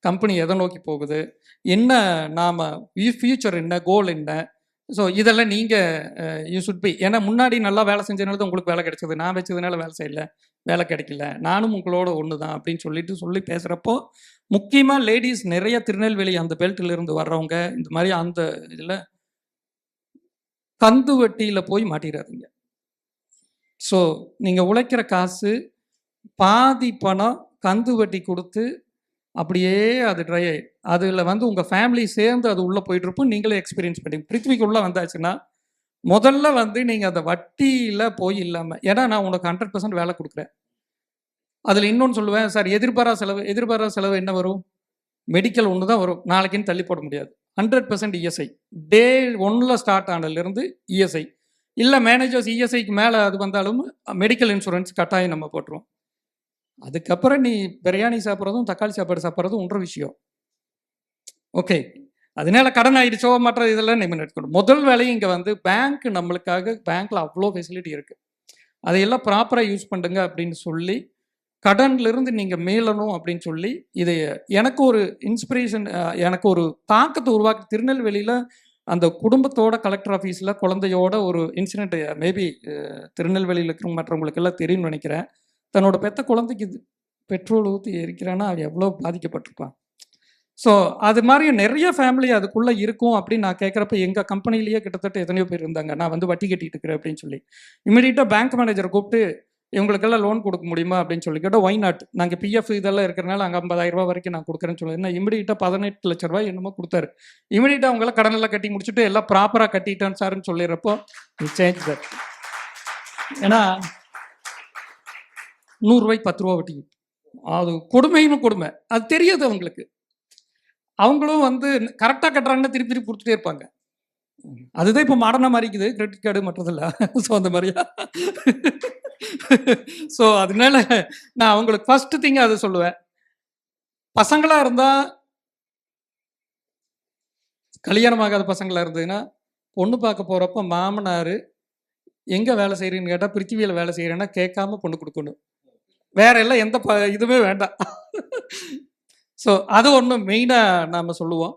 கம்பெனி எதை நோக்கி போகுது, என்ன நாம் ஃபியூச்சர் என்ன, கோல் என்ன. ஸோ இதெல்லாம் நீங்கள் யூ சுட் பி. ஏன்னா முன்னாடி நல்லா வேலை செஞ்சதுனால தான் உங்களுக்கு வேலை கிடைச்சது, நான் வச்சதுனால வேலை செய்யலை, வேலை கிடைக்கல, நானும் உங்களோட ஒன்று தான் அப்படின்னு சொல்லி பேசுகிறப்போ, முக்கியமாக லேடிஸ் நிறைய திருநெல்வேலி அந்த பெல்ட்டிலிருந்து வர்றவங்க இந்த மாதிரி அந்த இதில் கந்து வட்டியில் போய் மாட்டிடாதீங்க. ஸோ நீங்கள் உழைக்கிற காசு பாதி பணம் கந்து வட்டி கொடுத்து அப்படியே அது ட்ரை ஆகி அதில் வந்து உங்கள் ஃபேமிலி சேர்ந்து அது உள்ளே போயிட்டுருப்போம். நீங்களே எக்ஸ்பீரியன்ஸ் பண்ணி பிருத்திவிக்கு உள்ளே வந்தாச்சுன்னா முதல்ல வந்து நீங்கள் அந்த வட்டியில் போய் இல்லாமல், ஏன்னா நான் உனக்கு 100% வேலை கொடுக்குறேன். அதில் இன்னொன்று சொல்லுவேன் சார், எதிர்பாரா செலவு என்ன வரும்? மெடிக்கல் ஒன்று தான் வரும், நாளைக்குன்னு தள்ளி போட முடியாது. 100% இஎஸ்ஐ டே 1 ஸ்டார்ட் ஆனதுலேருந்து இஎஸ்ஐ இல்லை, மேனேஜர்ஸ் இஎஸ்ஐக்கு மேலே அது வந்தாலும் மெடிக்கல் இன்சூரன்ஸ் கட்டாயம் நம்ம போட்டுருவோம். அதுக்கப்புறம் நீ பிரியாணி சாப்பிட்றதும் தக்காளி சாப்பாடு சாப்பிட்றதும் ஒன்ற விஷயம். ஓகே, அதனால கடன் ஆகிடுச்சோ மற்ற இதெல்லாம் நம்ம எடுத்துக்கணும். முதல் வேலையும் இங்கே வந்து பேங்க் நம்மளுக்காக, பேங்க்கில் அவ்வளோ ஃபெசிலிட்டி இருக்குது, அதையெல்லாம் ப்ராப்பராக யூஸ் பண்ணுங்க அப்படின்னு சொல்லி, கடன்லேருந்து நீங்கள் மீளணும் அப்படின்னு சொல்லி, இதை எனக்கு ஒரு இன்ஸ்பிரேஷன், எனக்கு ஒரு தாக்கத்தை உருவாக்கி திருநெல்வேலியில் அந்த குடும்பத்தோட கலெக்டர் ஆஃபீஸில் குழந்தையோட ஒரு இன்சிடென்ட், மேபி திருநெல்வேலியில் இருக்கிற மற்றவங்களுக்கெல்லாம் தெரியும்னு நினைக்கிறேன். தன்னோட பெத்த குழந்தைக்கு பெட்ரோல் ஊற்றி எரிக்கிறான்னா அவன் எவ்வளோ பாதிக்கப்பட்டிருப்பான். ஸோ அது மாதிரி நிறைய ஃபேமிலி அதுக்குள்ளே இருக்கும் அப்படின்னு நான் கேட்குறப்ப, எங்கள் கம்பெனிலேயே கிட்டத்தட்ட எத்தனையோ பேர் இருந்தாங்க, நான் வந்து வட்டி கட்டிட்டு இருக்கிறேன் அப்படின்னு சொல்லி. இமீடியட்டாக பேங்க் மேனேஜரை கூப்பிட்டு இவங்களுக்கெல்லாம் லோன் கொடுக்க முடியுமா அப்படின்னு சொல்லி கேட்டால், ஒய் நாட், நாங்கள் பிஎஃப் இதெல்லாம் இருக்கிறனால அங்கே 50,000 ரூபா வரைக்கும் நான் கொடுக்குறேன்னு சொல்லி, என்ன இமீடியட்டாக 18 லட்ச ரூபாய் என்னமோ கொடுத்தாரு. இமீடியட்டாக அவங்களாம் கடனெல்லாம் கட்டி முடிச்சுட்டு எல்லாம் ப்ராப்பராக கட்டிட்டேன் சார்ன்னு சொல்லிடுறப்போ சேஞ்ச் சார். ஏன்னா 100 ரூபாய்க்கு 10 ரூபா வட்டி, அது கொடுமைன்னு கொடுமை, அது தெரியாது அவங்களுக்கு. அவங்களும் வந்து கரெக்டாக கட்டுறாங்கன்னா திருப்பி கொடுத்துட்டே இருப்பாங்க. அதுதான் இப்போ மாடர்னாக மாறிக்குது, கிரெடிட் கார்டு மற்றதில்ல. ஸோ அந்த மாதிரியா. ஸோ அதனால நான் அவங்களுக்கு ஃபர்ஸ்ட் திங் அதை சொல்லுவேன். பசங்களாக இருந்தால், கல்யாணமாகாத பசங்களாக இருந்ததுன்னா, பொண்ணு பார்க்க போகிறப்ப மாமனார் எங்கே வேலை செய்கிறீன்னு கேட்டால் பிருத்திவியில் வேலை செய்கிறேன்னா கேட்காம பொண்ணு கொடுக்கணும். வேற எல்லாம் எந்த இதுவுமே வேண்டாம். ஸோ அது ஒன்று மெயினாக நாம் சொல்லுவோம்.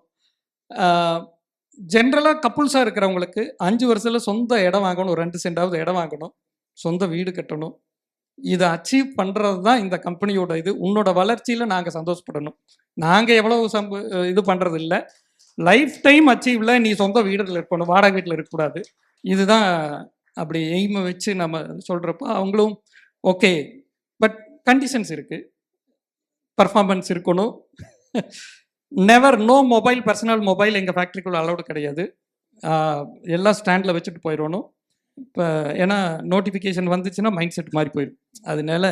ஜென்ரலாக கப்புள்ஸாக இருக்கிறவங்களுக்கு 5 வருஷத்தில் சொந்த இடம் வாங்கணும், 2 சென்டாவது இடம் வாங்கணும், சொந்த வீடு கட்டணும். இதை அச்சீவ் பண்ணுறது தான் இந்த கம்பெனியோட இது. உன்னோட வளர்ச்சியில் நாங்கள் சந்தோஷப்படணும். நாங்கள் எவ்வளோ இது பண்ணுறது இல்லை, லைஃப் டைம் அச்சீவில் நீ சொந்த வீட்டில் இருக்கணும், வாடகை வீட்டில் இருக்கக்கூடாது. இதுதான் அப்படி எய்மை வச்சு நம்ம சொல்கிறப்போ அவங்களும் ஓகே, பட் கண்டிஷன்ஸ் இருக்குது, பர்ஃபார்மன்ஸ் இருக்கணும். Never know mobile, personal mobile எங்கள் ஃபேக்ட்ரிக்குள்ள அலௌடு கிடையாது. எல்லாம் ஸ்டாண்டில் வச்சுட்டு போயிடணும். இப்போ ஏன்னா நோட்டிஃபிகேஷன் வந்துச்சுன்னா மைண்ட் செட் மாதிரி போயிடும். அதனால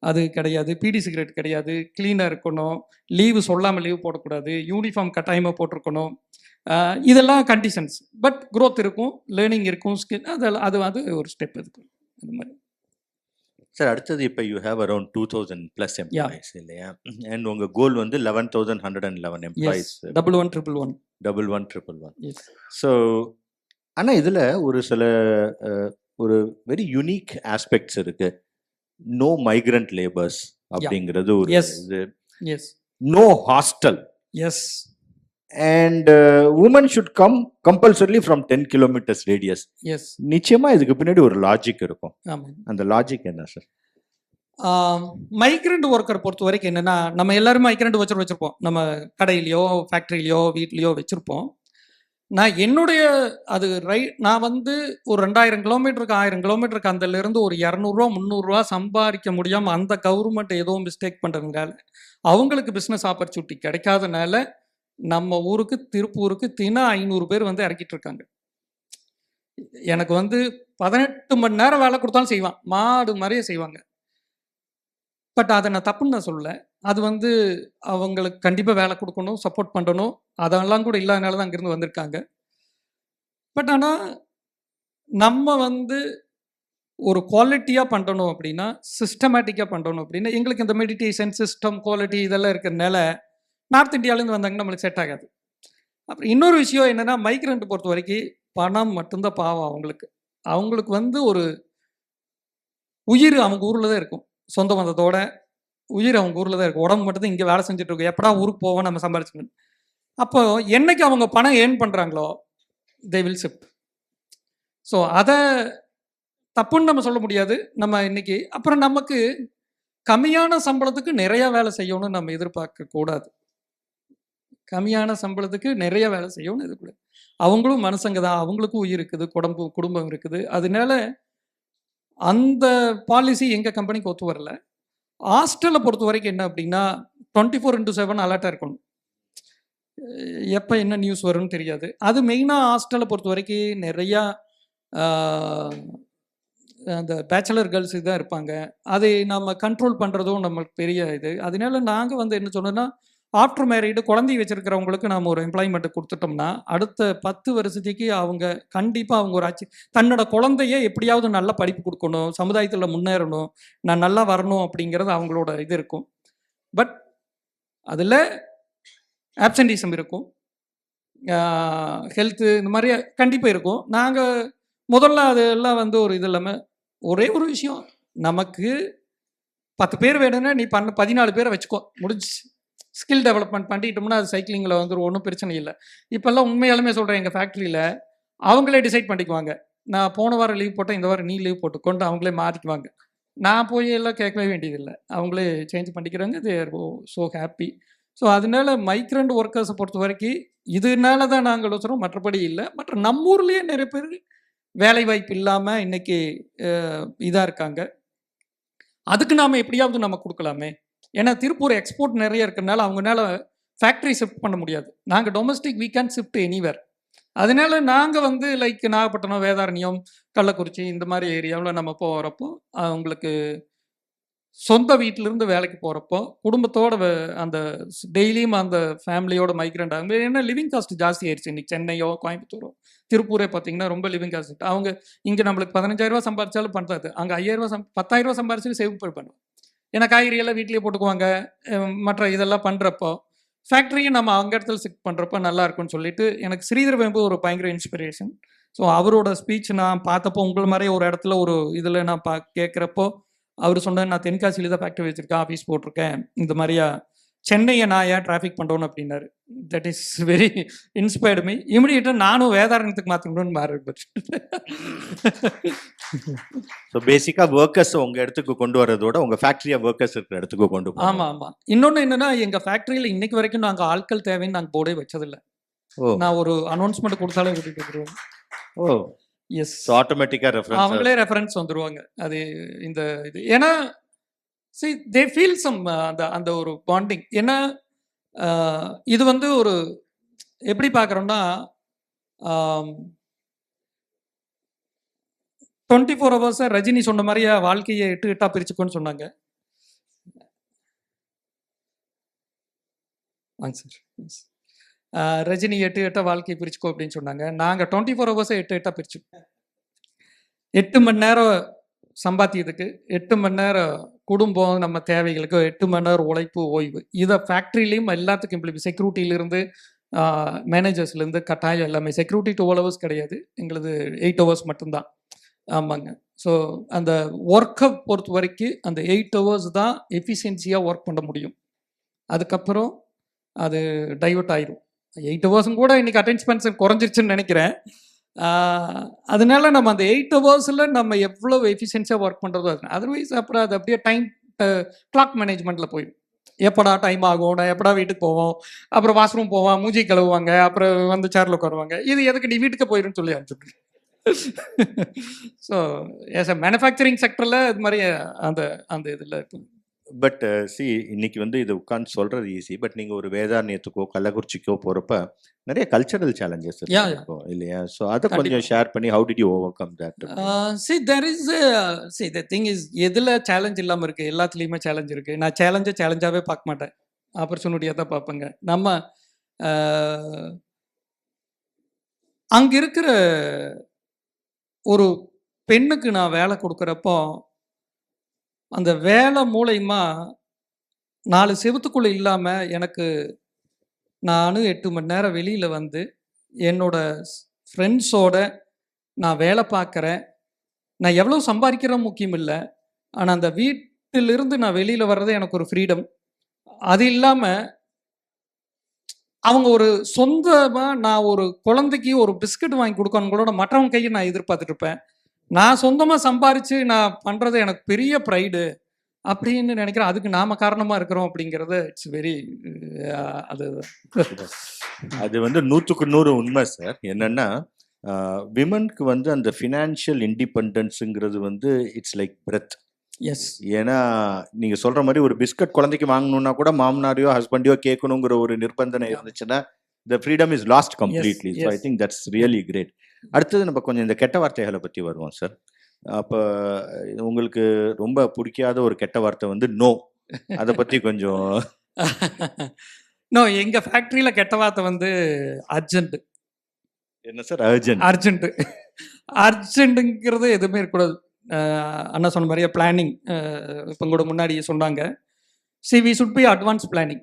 அது கிடையாது. பிடி சிகரெட் கிடையாது, க்ளீனாக இருக்கணும், லீவு சொல்லாமல் லீவ் போடக்கூடாது, யூனிஃபார்ம் கட்டாயமாக போட்டிருக்கணும். இதெல்லாம் கண்டிஷன்ஸ். பட் growth இருக்கும், லேர்னிங் இருக்கும், ஸ்கில் அதெல்லாம் அது அது ஒரு ஸ்டெப் இருக்குது. அது மாதிரி சார் அடுத்தது இப்போ யூ ஹேவ் அரௌண்ட் 2000+ எம்ப்ளாயிஸ் இல்லையா? அண்ட் உங்க கோல் வந்து 11,111 எம்ப்ளாயிஸ். 11,111. 11,111. எஸ். ஸோ ஆனால் இதில் ஒரு சில ஒரு வெரி யூனிக் ஆஸ்பெக்ட்ஸ் இருக்கு. நோ மைக்ரண்ட் லேபர்ஸ் அப்படிங்கிறது ஒரு Yes. இது. Yes. No hostel yes. And women should come compulsorily from 10 kilometres radius. Yes. நிச்சயமா இதுக்கு பின்னாடி ஒரு லாஜிக் இருக்கும். ஆமாம். அந்த லாஜிக் என்ன சார்? மைக்ரண்ட் ஒர்க்கர் பொறுத்த வரைக்கும் என்னென்னா, நம்ம எல்லாரும் மைக்ரண்ட் வச்சுருப்போம். நம்ம கடையிலையோ ஃபேக்ட்ரியிலையோ வீட்லேயோ வச்சுருப்போம். நான் என்னுடைய அது நான் வந்து ஒரு 2000 கிலோமீட்டருக்கு 1000 கிலோமீட்டருக்கு அந்தலேருந்து ஒரு 200 300 சம்பாதிக்க முடியாமல் அந்த கவர்மெண்ட் ஏதோ மிஸ்டேக் பண்ணுறதுனால, அவங்களுக்கு பிஸ்னஸ் ஆப்பர்ச்சுனிட்டி கிடைக்காதனால நம்ம ஊருக்கு திருப்பூருக்கு 500 பேர் வந்து இறக்கிட்டு இருக்காங்க. எனக்கு வந்து 18 மணி நேரம் வேலை கொடுத்தாலும் செய்வான், மாடு மாதிரியே செய்வாங்க. பட் அதை நான் தப்புன்னு நான் சொல்லலை. அது வந்து அவங்களுக்கு கண்டிப்பாக வேலை கொடுக்கணும், சப்போர்ட் பண்ணணும். அதெல்லாம் கூட இல்லாதனால தான் அங்கேருந்து வந்திருக்காங்க. பட் ஆனால் நம்ம வந்து ஒரு குவாலிட்டியாக பண்ணணும் அப்படின்னா, சிஸ்டமேட்டிக்காக பண்ணணும் அப்படின்னா, எங்களுக்கு இந்த மெடிடேஷன் சிஸ்டம் குவாலிட்டி இதெல்லாம் இருக்கிறதுனால நார்த் இந்தியாவிலேருந்து வந்தாங்கன்னா நம்மளுக்கு செட் ஆகாது. அப்புறம் இன்னொரு விஷயம் என்னென்னா, மைக்ரண்ட் பொறுத்த வரைக்கும் பணம் மட்டும்தான் பாவம் அவங்களுக்கு. அவங்களுக்கு வந்து ஒரு உயிர் அவங்க ஊரில் தான் இருக்கும், சொந்த பந்தத்தோட உயிர் அவங்க ஊரில் தான் இருக்கும். உடம்பு மட்டும் தான் இங்கே வேலை செஞ்சுட்டு இருக்கும். எப்படா ஊருக்கு போவோம் நம்ம சம்பாரிச்சுக்கணும். அப்போ என்னைக்கு அவங்க பணம் ஏர்ன் பண்ணுறாங்களோ தே வில் ஷிஃப்ட். ஸோ அதை தப்புன்னு நம்ம சொல்ல முடியாது நம்ம இன்னைக்கு. அப்புறம் நமக்கு கம்மியான சம்பளத்துக்கு நிறையா வேலை செய்யணும்னு நம்ம எதிர்பார்க்க கூடாது. கம்மியான சம்பளத்துக்கு நிறைய வேலை செய்யணும்னு எதிர்க்கூடாது. அவங்களும் மனுஷங்க தான், அவங்களுக்கும் உயிர் இருக்குது, குடும்பம் இருக்குது. அதனால அந்த பாலிசி எங்கள் கம்பெனிக்கு ஒத்து வரல. ஹாஸ்டலை பொறுத்த வரைக்கும் என்ன அப்படின்னா, 24/7 அலர்ட்டாக இருக்கணும். எப்போ என்ன நியூஸ் வரும்னு தெரியாது. அது மெயினாக ஹாஸ்டலை பொறுத்த வரைக்கும் நிறையா அந்த பேச்சுலர் கேர்ள்ஸ் தான் இருப்பாங்க. அதை நம்ம கண்ட்ரோல் பண்ணுறதும் நம்மளுக்கு பெரிய இது. அதனால நாங்கள் வந்து என்ன சொன்னோன்னா, ஆஃப்டர் மேரீடு குழந்தை வச்சிருக்கிறவங்களுக்கு நம்ம ஒரு எம்ப்ளாய்மெண்ட் கொடுத்துட்டோம்னா, அடுத்த 10 வருஷத்துக்கு அவங்க கண்டிப்பாக அவங்க ஒரு தன்னோட குழந்தைய எப்படியாவது நல்ல படிப்பு கொடுக்கணும், சமுதாயத்தில் முன்னேறணும், நான் நல்லா வரணும் அப்படிங்கிறது அவங்களோட இது இருக்கும். பட் அதில் ஆப்சன்டிசம் இருக்கும், ஹெல்த்து இந்த மாதிரி கண்டிப்பாக இருக்கும். நாங்கள் முதல்ல அதெல்லாம் வந்து ஒரு இது இல்லாமல், ஒரே ஒரு விஷயம், நமக்கு 10 பேர் வேணும்னா நீ 14 பேரை வச்சுக்கோ, முடிஞ்சு. ஸ்கில் டெவலப்மெண்ட் பண்ணிட்டோம்னா அது சைக்கிளிங்கில் வந்துடும், ஒன்றும் பிரச்சனை இல்லை. இப்போல்லாம் உண்மையாலுமே சொல்கிறேன், எங்கள் ஃபேக்ட்ரியில் அவங்களே டிசைட் பண்ணிக்குவாங்க. நான் போன வாரம் லீவ் போட்டேன், இந்த வாரம் நீ லீவ் போட்டு கொண்டு அவங்களே மாற்றிக்குவாங்க. நான் போய் எல்லாம் கேட்கவே வேண்டியதில்லை, அவங்களே சேஞ்ச் பண்ணிக்கிறாங்க. They are so happy. So அதனால மைக்ரண்ட் ஒர்க்கர்ஸை பொறுத்த வரைக்கும் இதனால தான் நாங்கள் சொல்கிறோம், மற்றபடி இல்லை. மற்ற நம்ம ஊர்லேயே நிறைய பேர் வேலை வாய்ப்பு இல்லாமல் இன்னைக்கு இதாக இருக்காங்க. அதுக்கு நாம் எப்படியாவது நம்ம கொடுக்கலாமே. ஏன்னா திருப்பூர் எக்ஸ்போர்ட் நிறைய இருக்கிறதுனால அவங்களால ஃபேக்ட்ரி ஷிஃப்ட் பண்ண முடியாது. நாங்கள் domestic we can shift anywhere. அதனால நாங்கள் வந்து லைக் நாகப்பட்டினம், வேதாரண்யம், கள்ளக்குறிச்சி இந்த மாதிரி ஏரியாவில் நம்ம போகிறப்போ, அவங்களுக்கு சொந்த வீட்டிலேருந்து வேலைக்கு போகிறப்போ குடும்பத்தோட அந்த டெய்லியும் அந்த ஃபேமிலியோட மைக்ரண்ட் ஆகும். ஏன்னா லிவிங் காஸ்ட் ஜாஸ்தி ஆயிடுச்சு. இன்னைக்கு சென்னையோ கோயம்புத்தூரோ திருப்பூரே பார்த்தீங்கன்னா ரொம்ப லிவிங் காஸ்ட். அவங்க இங்கே நம்மளுக்கு 15,000 சம்பாரிச்சாலும் பண்ணுறது, அங்கே 5,000 10,000 சம்பாரிச்சாலும் சேவ் பண்ணுவோம். ஏன்னா காய்கறியெல்லாம் வீட்லேயே போட்டுக்குவாங்க. மற்ற இதெல்லாம் பண்ணுறப்போ ஃபேக்ட்ரியும் நம்ம அங்கே இடத்துல ஷிஃப்ட் பண்ணுறப்போ நல்லா இருக்கும்னு சொல்லிட்டு எனக்கு ஸ்ரீதர் வேம்பு ஒரு பயங்கர இன்ஸ்பிரேஷன். ஸோ அவரோட ஸ்பீச் நான் பார்த்தப்போ, உங்களை மாதிரியே ஒரு இடத்துல ஒரு இதில் நான் கேட்குறப்போ அவர் சொன்னேன், நான் தென்காசியில் தான் ஃபேக்ட்ரி வச்சுருக்கேன், ஆஃபீஸ் போட்டிருக்கேன், இந்த மாதிரியா சென்னையை நான் ஏன் டிராஃபிக் பண்ணுறோன்னு அப்படின்னாரு. That is very inspired me. இமிடியேட்டாக நானும் வேதாரணத்துக்கு மாற்றிக்கணும்னு மாறிடுச்சு. ஸோ பேசிக்காக ஒர்க்கர்ஸ் உங்கள் இடத்துக்கு கொண்டு வரதோட உங்கள் ஃபேக்ட்ரியை ஒர்க்கர்ஸ் இருக்கிற இடத்துக்கு கொண்டு போகணும். ஆமாம் ஆமாம். இன்னொன்று என்னென்னா, எங்கள் ஃபேக்ட்ரியில் இன்னைக்கு வரைக்கும் நாங்கள் ஆட்கள் தேவைன்னு நாங்கள் போர்டே வச்சதில்லை. நான் ஒரு அனௌன்ஸ்மெண்ட் கொடுத்தாலே விட்டுட்டு. ஓ, எஸ், ஸோ ஆட்டோமேட்டிக்காக ரெஃபரன்ஸ். அவங்களே ரெஃபரன்ஸ் வந்துருவாங்க. அது இந்த இது ஏன்னா தே ஃபீல் சம் அந்த அந்த ஒரு பாண்டிங். ஏன்னா இது வந்து ஒரு எப்படி பார்க்குறோம்னா 24 ஹவர்ஸை ரஜினி சொன்ன மாதிரியே வாழ்க்கையை 8 8 பிரிச்சுக்கோன்னு சொன்னாங்க. வாங்க சார். ரஜினி 8 8 வாழ்க்கையை பிரிச்சுக்கோ அப்படின்னு சொன்னாங்க. நாங்கள் 24 ஹவர்ஸை 8 8 பிரிச்சு 8 மணி நேரம் சம்பாத்தியத்துக்கு, 8 மணி நேரம் குடும்பம் நம்ம தேவைகளுக்கு, 8 மணி நேரம் உழைப்பு ஓய்வு. இதை ஃபேக்ட்ரிலையும் எல்லாத்துக்கும் இம்ப்ளிமெண்ட், செக்யூரிட்டியிலேருந்து மேனேஜர்ஸ்லேருந்து கட்டாயம் எல்லாமே. செக்யூரிட்டி 12 ஹவர்ஸ் கிடையாது, எங்களது 8 ஹவர்ஸ் மட்டும்தான். ஆமாங்க. ஸோ அந்த ஒர்க்கை பொறுத்த வரைக்கும் அந்த 8 ஹவர்ஸ் தான் எஃபிஷியன்சியாக ஒர்க் பண்ண முடியும். அதுக்கப்புறம் அது டைவர்ட் ஆயிடும். 8 ஹவர்ஸும் கூட இன்றைக்கி அட்டென்ஷன் குறைஞ்சிருச்சுன்னு நினைக்கிறேன். அதனால நம்ம அந்த 8 ஹவர்ஸில் நம்ம எவ்வளோ எஃபிஷியன்சியாக ஒர்க் பண்ணுறதோ அது. அதர்வைஸ் அப்புறம் அது அப்படியே டைம் கிளாக் மேனேஜ்மெண்ட்டில் போயிடும். எப்படா டைம் ஆகும், நான் எப்படா வீட்டுக்கு போவோம், அப்புறம் வாஷ்ரூம் போவான், மூஞ்சி கழுவுவாங்க, அப்புறம் வந்து சேரில் உட்காருவாங்க. இது எதுக்கு நீ வீட்டுக்கு போயிடுன்னு சொல்லி அனுப்பிச்சுட்டு. ஸோ ஏஸ் அ மேனுஃபேக்சரிங் செக்டரில் இது மாதிரி அந்த அந்த இதில் இருக்கும். பட் சி இன்னைக்கு வந்து இது உட்காந்து சொல்றது ஈஸி. பட் நீங்க ஒரு வேதாரண்யத்துக்கோ கள்ளக்குறிச்சிக்கோ போறப்ப நிறைய கல்ச்சரல் சேலஞ்சஸ் இருக்கும் இல்லையா? ஸோ அதை கொஞ்சம் ஷேர் பண்ணி how did you over come that? The thing is எதில் சேலஞ்ச் இல்லாமல் இருக்குது, எல்லாத்துலேயுமே சேலஞ்ச் இருக்குது. நான் சேலஞ்சாகவே பார்க்க மாட்டேன், ஆப்பர்ச்சுனிட்டியாக தான் பார்ப்பேங்க. நம்ம அங்கே இருக்கிற ஒரு பெண்ணுக்கு நான் வேலை கொடுக்குறப்போ அந்த வேலை மூலயமா 4 செவத்துக்குள்ளே இல்லாமல் எனக்கு நான் 8 மணி நேரம் வெளியில் வந்து என்னோட ஃப்ரெண்ட்ஸோட நான் வேலை பார்க்குறேன். நான் எவ்வளோ சம்பாதிக்கிறேன் முக்கியம் இல்லை, ஆனால் அந்த வீட்டிலிருந்து நான் வெளியில் வர்றது எனக்கு ஒரு ஃப்ரீடம். அது இல்லாமல் அவங்க ஒரு சொந்தமாக நான் ஒரு குழந்தைக்கு ஒரு பிஸ்கட் வாங்கி கொடுக்கணும் கூட மற்றவங்க கையை நான் எதிர்பார்த்துட்டு இருப்பேன். நான் சொந்தமாக சம்பாரித்து நான் பண்ணுறது எனக்கு பெரிய ப்ரைடு அப்படின்னு நினைக்கிறேன். அதுக்கு நாம காரணமாக இருக்கிறோம் அப்படிங்கிறது இட்ஸ் வெரி அது அது வந்து 100க்கு 100 உண்மை சார். என்னன்னா விமனுக்கு வந்து அந்த ஃபினான்ஷியல் இண்டிபெண்டன்ஸுங்கிறது வந்து இட்ஸ் லைக் பிரெத். எஸ், ஏன்னா நீங்க சொல்ற மாதிரி ஒரு பிஸ்கட் குழந்தைக்கு வாங்கணும்னா கூட மாமனாரையோ ஹஸ்பண்டையோ கேட்கணுங்கிற ஒரு நிர்பந்தனை இருந்துச்சுன்னா the freedom is lost completely. So I think that's really great. அடுத்தது நம்ம கொஞ்சம் இந்த கெட்ட வார்த்தைகளை பற்றி வருவோம் சார். அப்போ உங்களுக்கு ரொம்ப பிடிக்காத ஒரு கெட்ட வார்த்தை வந்து நோ, அதை பற்றி கொஞ்சம். நோ, எங்கள் ஃபேக்ட்ரியில் கெட்ட வார்த்தை வந்து அர்ஜென்ட். என்ன சார் அர்ஜென்ட்? அர்ஜென்ட்டுங்கிறது எதுவுமே இருக்கக்கூடாது. அண்ணா சொன்ன மாதிரியே பிளானிங் இப்போ கூட முன்னாடியே சொன்னாங்க. We should be advance planning.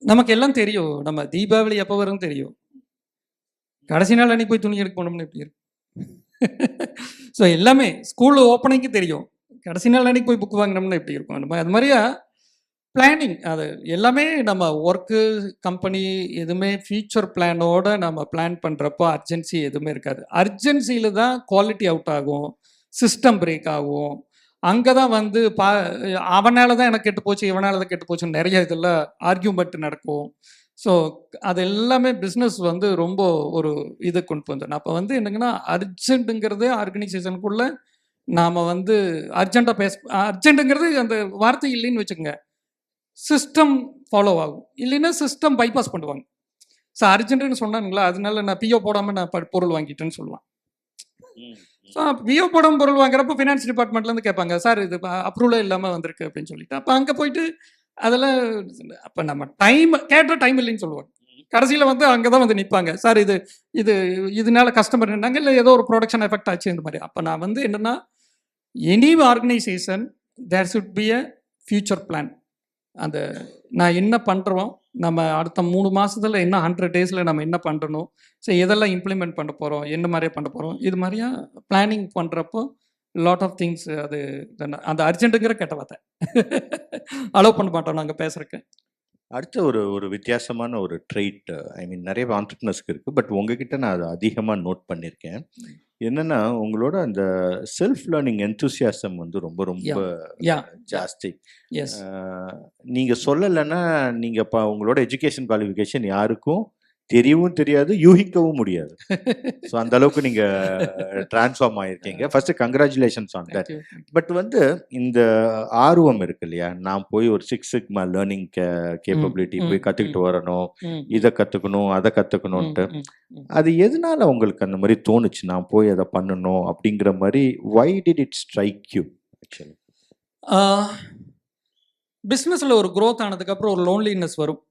நமக்கு எல்லாம் தெரியும், நம்ம தீபாவளி எப்போ வரும்னு தெரியும், கடைசி நாள் அன்னைக்கு போய் துணி எடுக்க போனோம்னு எப்படி இருக்கும். ஸோ எல்லாமே ஸ்கூல் ஓப்பனிங்க்கு தெரியும், கடைசி நாள் அன்னைக்கு போய் புக் வாங்கினோம்னு எப்படி இருக்கும். நம்ம அது மாதிரியா பிளானிங், அது எல்லாமே நம்ம ஒர்க்கு கம்பெனி எதுவுமே ஃபியூச்சர் பிளானோட நம்ம பிளான் பண்ணுறப்போ அர்ஜென்சி எதுவுமே இருக்காது. அர்ஜென்சியில் தான் குவாலிட்டி அவுட் ஆகும், சிஸ்டம் பிரேக் ஆகும். அங்கே தான் வந்து அவனால தான் எனக்கு கெட்டு போச்சு, இவனால தான் கெட்டு போச்சுன்னு நிறைய இதில் ஆர்கியூமெண்ட் நடக்கும். ஸோ அது எல்லாமே பிஸ்னஸ் வந்து ரொம்ப ஒரு இதை கொண்டு வந்துடும். அப்போ வந்து என்னங்கன்னா அர்ஜென்ட்டுங்கிறது ஆர்கனைசேஷனுக்குள்ளே நாம் வந்து அர்ஜென்ட்டாக அர்ஜென்ட்டுங்கிறது அந்த வார்த்தை இல்லைன்னு வச்சுக்கோங்க, சிஸ்டம் ஃபாலோ ஆகும், இல்லைன்னா சிஸ்டம் பைபாஸ் பண்ணுவாங்க. ஸோ அர்ஜென்ட்டுன்னு சொன்னானுங்களா, அதனால நான் பிஓ போடாமல் நான் பொருள் வாங்கிட்டேன்னு சொல்லலாம். ஸோ பிஓ போடாமல் பொருள் வாங்குறப்போ ஃபினான்ஸ் டிபார்ட்மெண்ட்லேருந்து கேட்பாங்க, சார் இது அப்ரூவலே இல்லாமல் வந்திருக்கு அப்படின்னு சொல்லிட்டு. அப்போ அங்கே போயிட்டு அதெல்லாம் அப்போ நம்ம டைம் கேட்ட டைம் இல்லைன்னு சொல்லுவாங்க. கடைசியில் வந்து அங்கே தான் வந்து நிற்பாங்க, சார் இது இது இதனால கஸ்டமர் இருந்தாங்க, இல்லை ஏதோ ஒரு ப்ரொடக்ஷன் எஃபெக்ட் ஆச்சு இந்த மாதிரி. அப்போ நான் வந்து என்னென்னா, any organisation there should be a future plan. அந்த நான் என்ன பண்ணுறோம், நம்ம அடுத்த 3 மாதத்தில் என்ன 100 டேஸில் நம்ம என்ன பண்ணணும், ஸோ எதெல்லாம் இம்ப்ளிமெண்ட் பண்ண போகிறோம், என்ன மாதிரியே பண்ண போகிறோம், இது மாதிரியா பிளானிங் பண்ணுறப்போ லாட் ஆஃப் திங்ஸ். அது அந்த அர்ஜென்ட்டுங்கிற கெட்ட வார்த்தை அலோவ் பண்ண மாட்டோம் நாங்கள் பேசுகிறக்கு. அடுத்த ஒரு வித்தியாசமான ஒரு ட்ரெயிட், ஐ மீன் நிறைய ஆண்டர்ப்ரனர்ஸ்க்கு இருக்குது, பட் உங்ககிட்ட நான் அதை அதிகமாக நோட் பண்ணியிருக்கேன். என்னென்னா உங்களோட அந்த செல்ஃப் லேர்னிங் என்தூசியாசம் வந்து ரொம்ப ரொம்ப ஜாஸ்தி. நீங்கள் சொல்லலைன்னா நீங்கள் உங்களோட எஜுகேஷன் குவாலிஃபிகேஷன் யாருக்கும் தெரியவும் தெரியாது, யூகிக்கவும் முடியாது. ஸோ அந்த அளவுக்கு நீங்க டிரான்ஸ்ஃபார்ம் ஆயிருக்கீங்க. First congratulations on that. But வந்து இந்த ஆர்வம் இருக்கு இல்லையா, நான் போய் ஒரு 6 சிக்மா லேர்னிங் கேப்பபிலிட்டி போய் கத்துக்கிட்டு வரணும், இதை கத்துக்கணும் அதை கத்துக்கணும்ட்டு, அது எதனால உங்களுக்கு அந்த மாதிரி தோணுச்சு நான் போய் அதை பண்ணணும் அப்படிங்கிற மாதிரி? Why did it strike you actually? பிஸ்னஸில் ஒரு growth ஆனதுக்கப்புறம் ஒரு லோன்லினஸ் வரும்.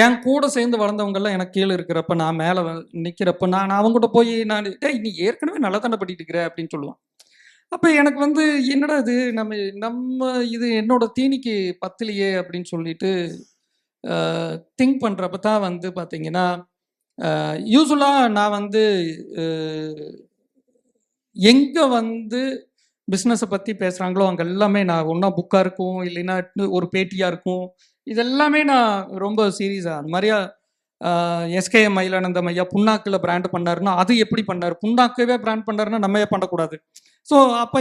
என் கூட சேர்ந்து வளர்ந்தவங்கெல்லாம் எனக்கு கீழே இருக்கிறப்ப, நான் மேலே நிற்கிறப்ப, நான் அவங்ககிட்ட போய் நான் டேய் நீ ஏற்கனவே நல்லா தானே பண்ணிட்டு இருக்கிற அப்படின்னு சொல்லுவான். அப்போ எனக்கு வந்து என்னடா இது நம்ம இது என்னோட தீனிக்கு பத்தலையே அப்படின்னு சொல்லிட்டு திங்க் பண்ணுறப்ப தான் வந்து பார்த்தீங்கன்னா, யூஸ்வலாக நான் வந்து எங்கே வந்து பிஸ்னஸை பற்றி பேசுகிறாங்களோ அங்கே எல்லாமே நான் ஒன்றா புக்காக இருக்கும், இல்லைன்னா ஒரு பேட்டியாக இருக்கும், இதெல்லாமே நான் ரொம்ப சீரியஸாக அந்த மாதிரியா எஸ்கேஎம் மயிலானந்தம் ஐயா புண்ணாக்கில் பிராண்ட் பண்ணாருன்னா அது எப்படி பண்ணார், புண்ணாக்கவே பிராண்ட் பண்ணாருன்னா நம்ம ஏன் பண்ணக்கூடாது? ஸோ அப்போ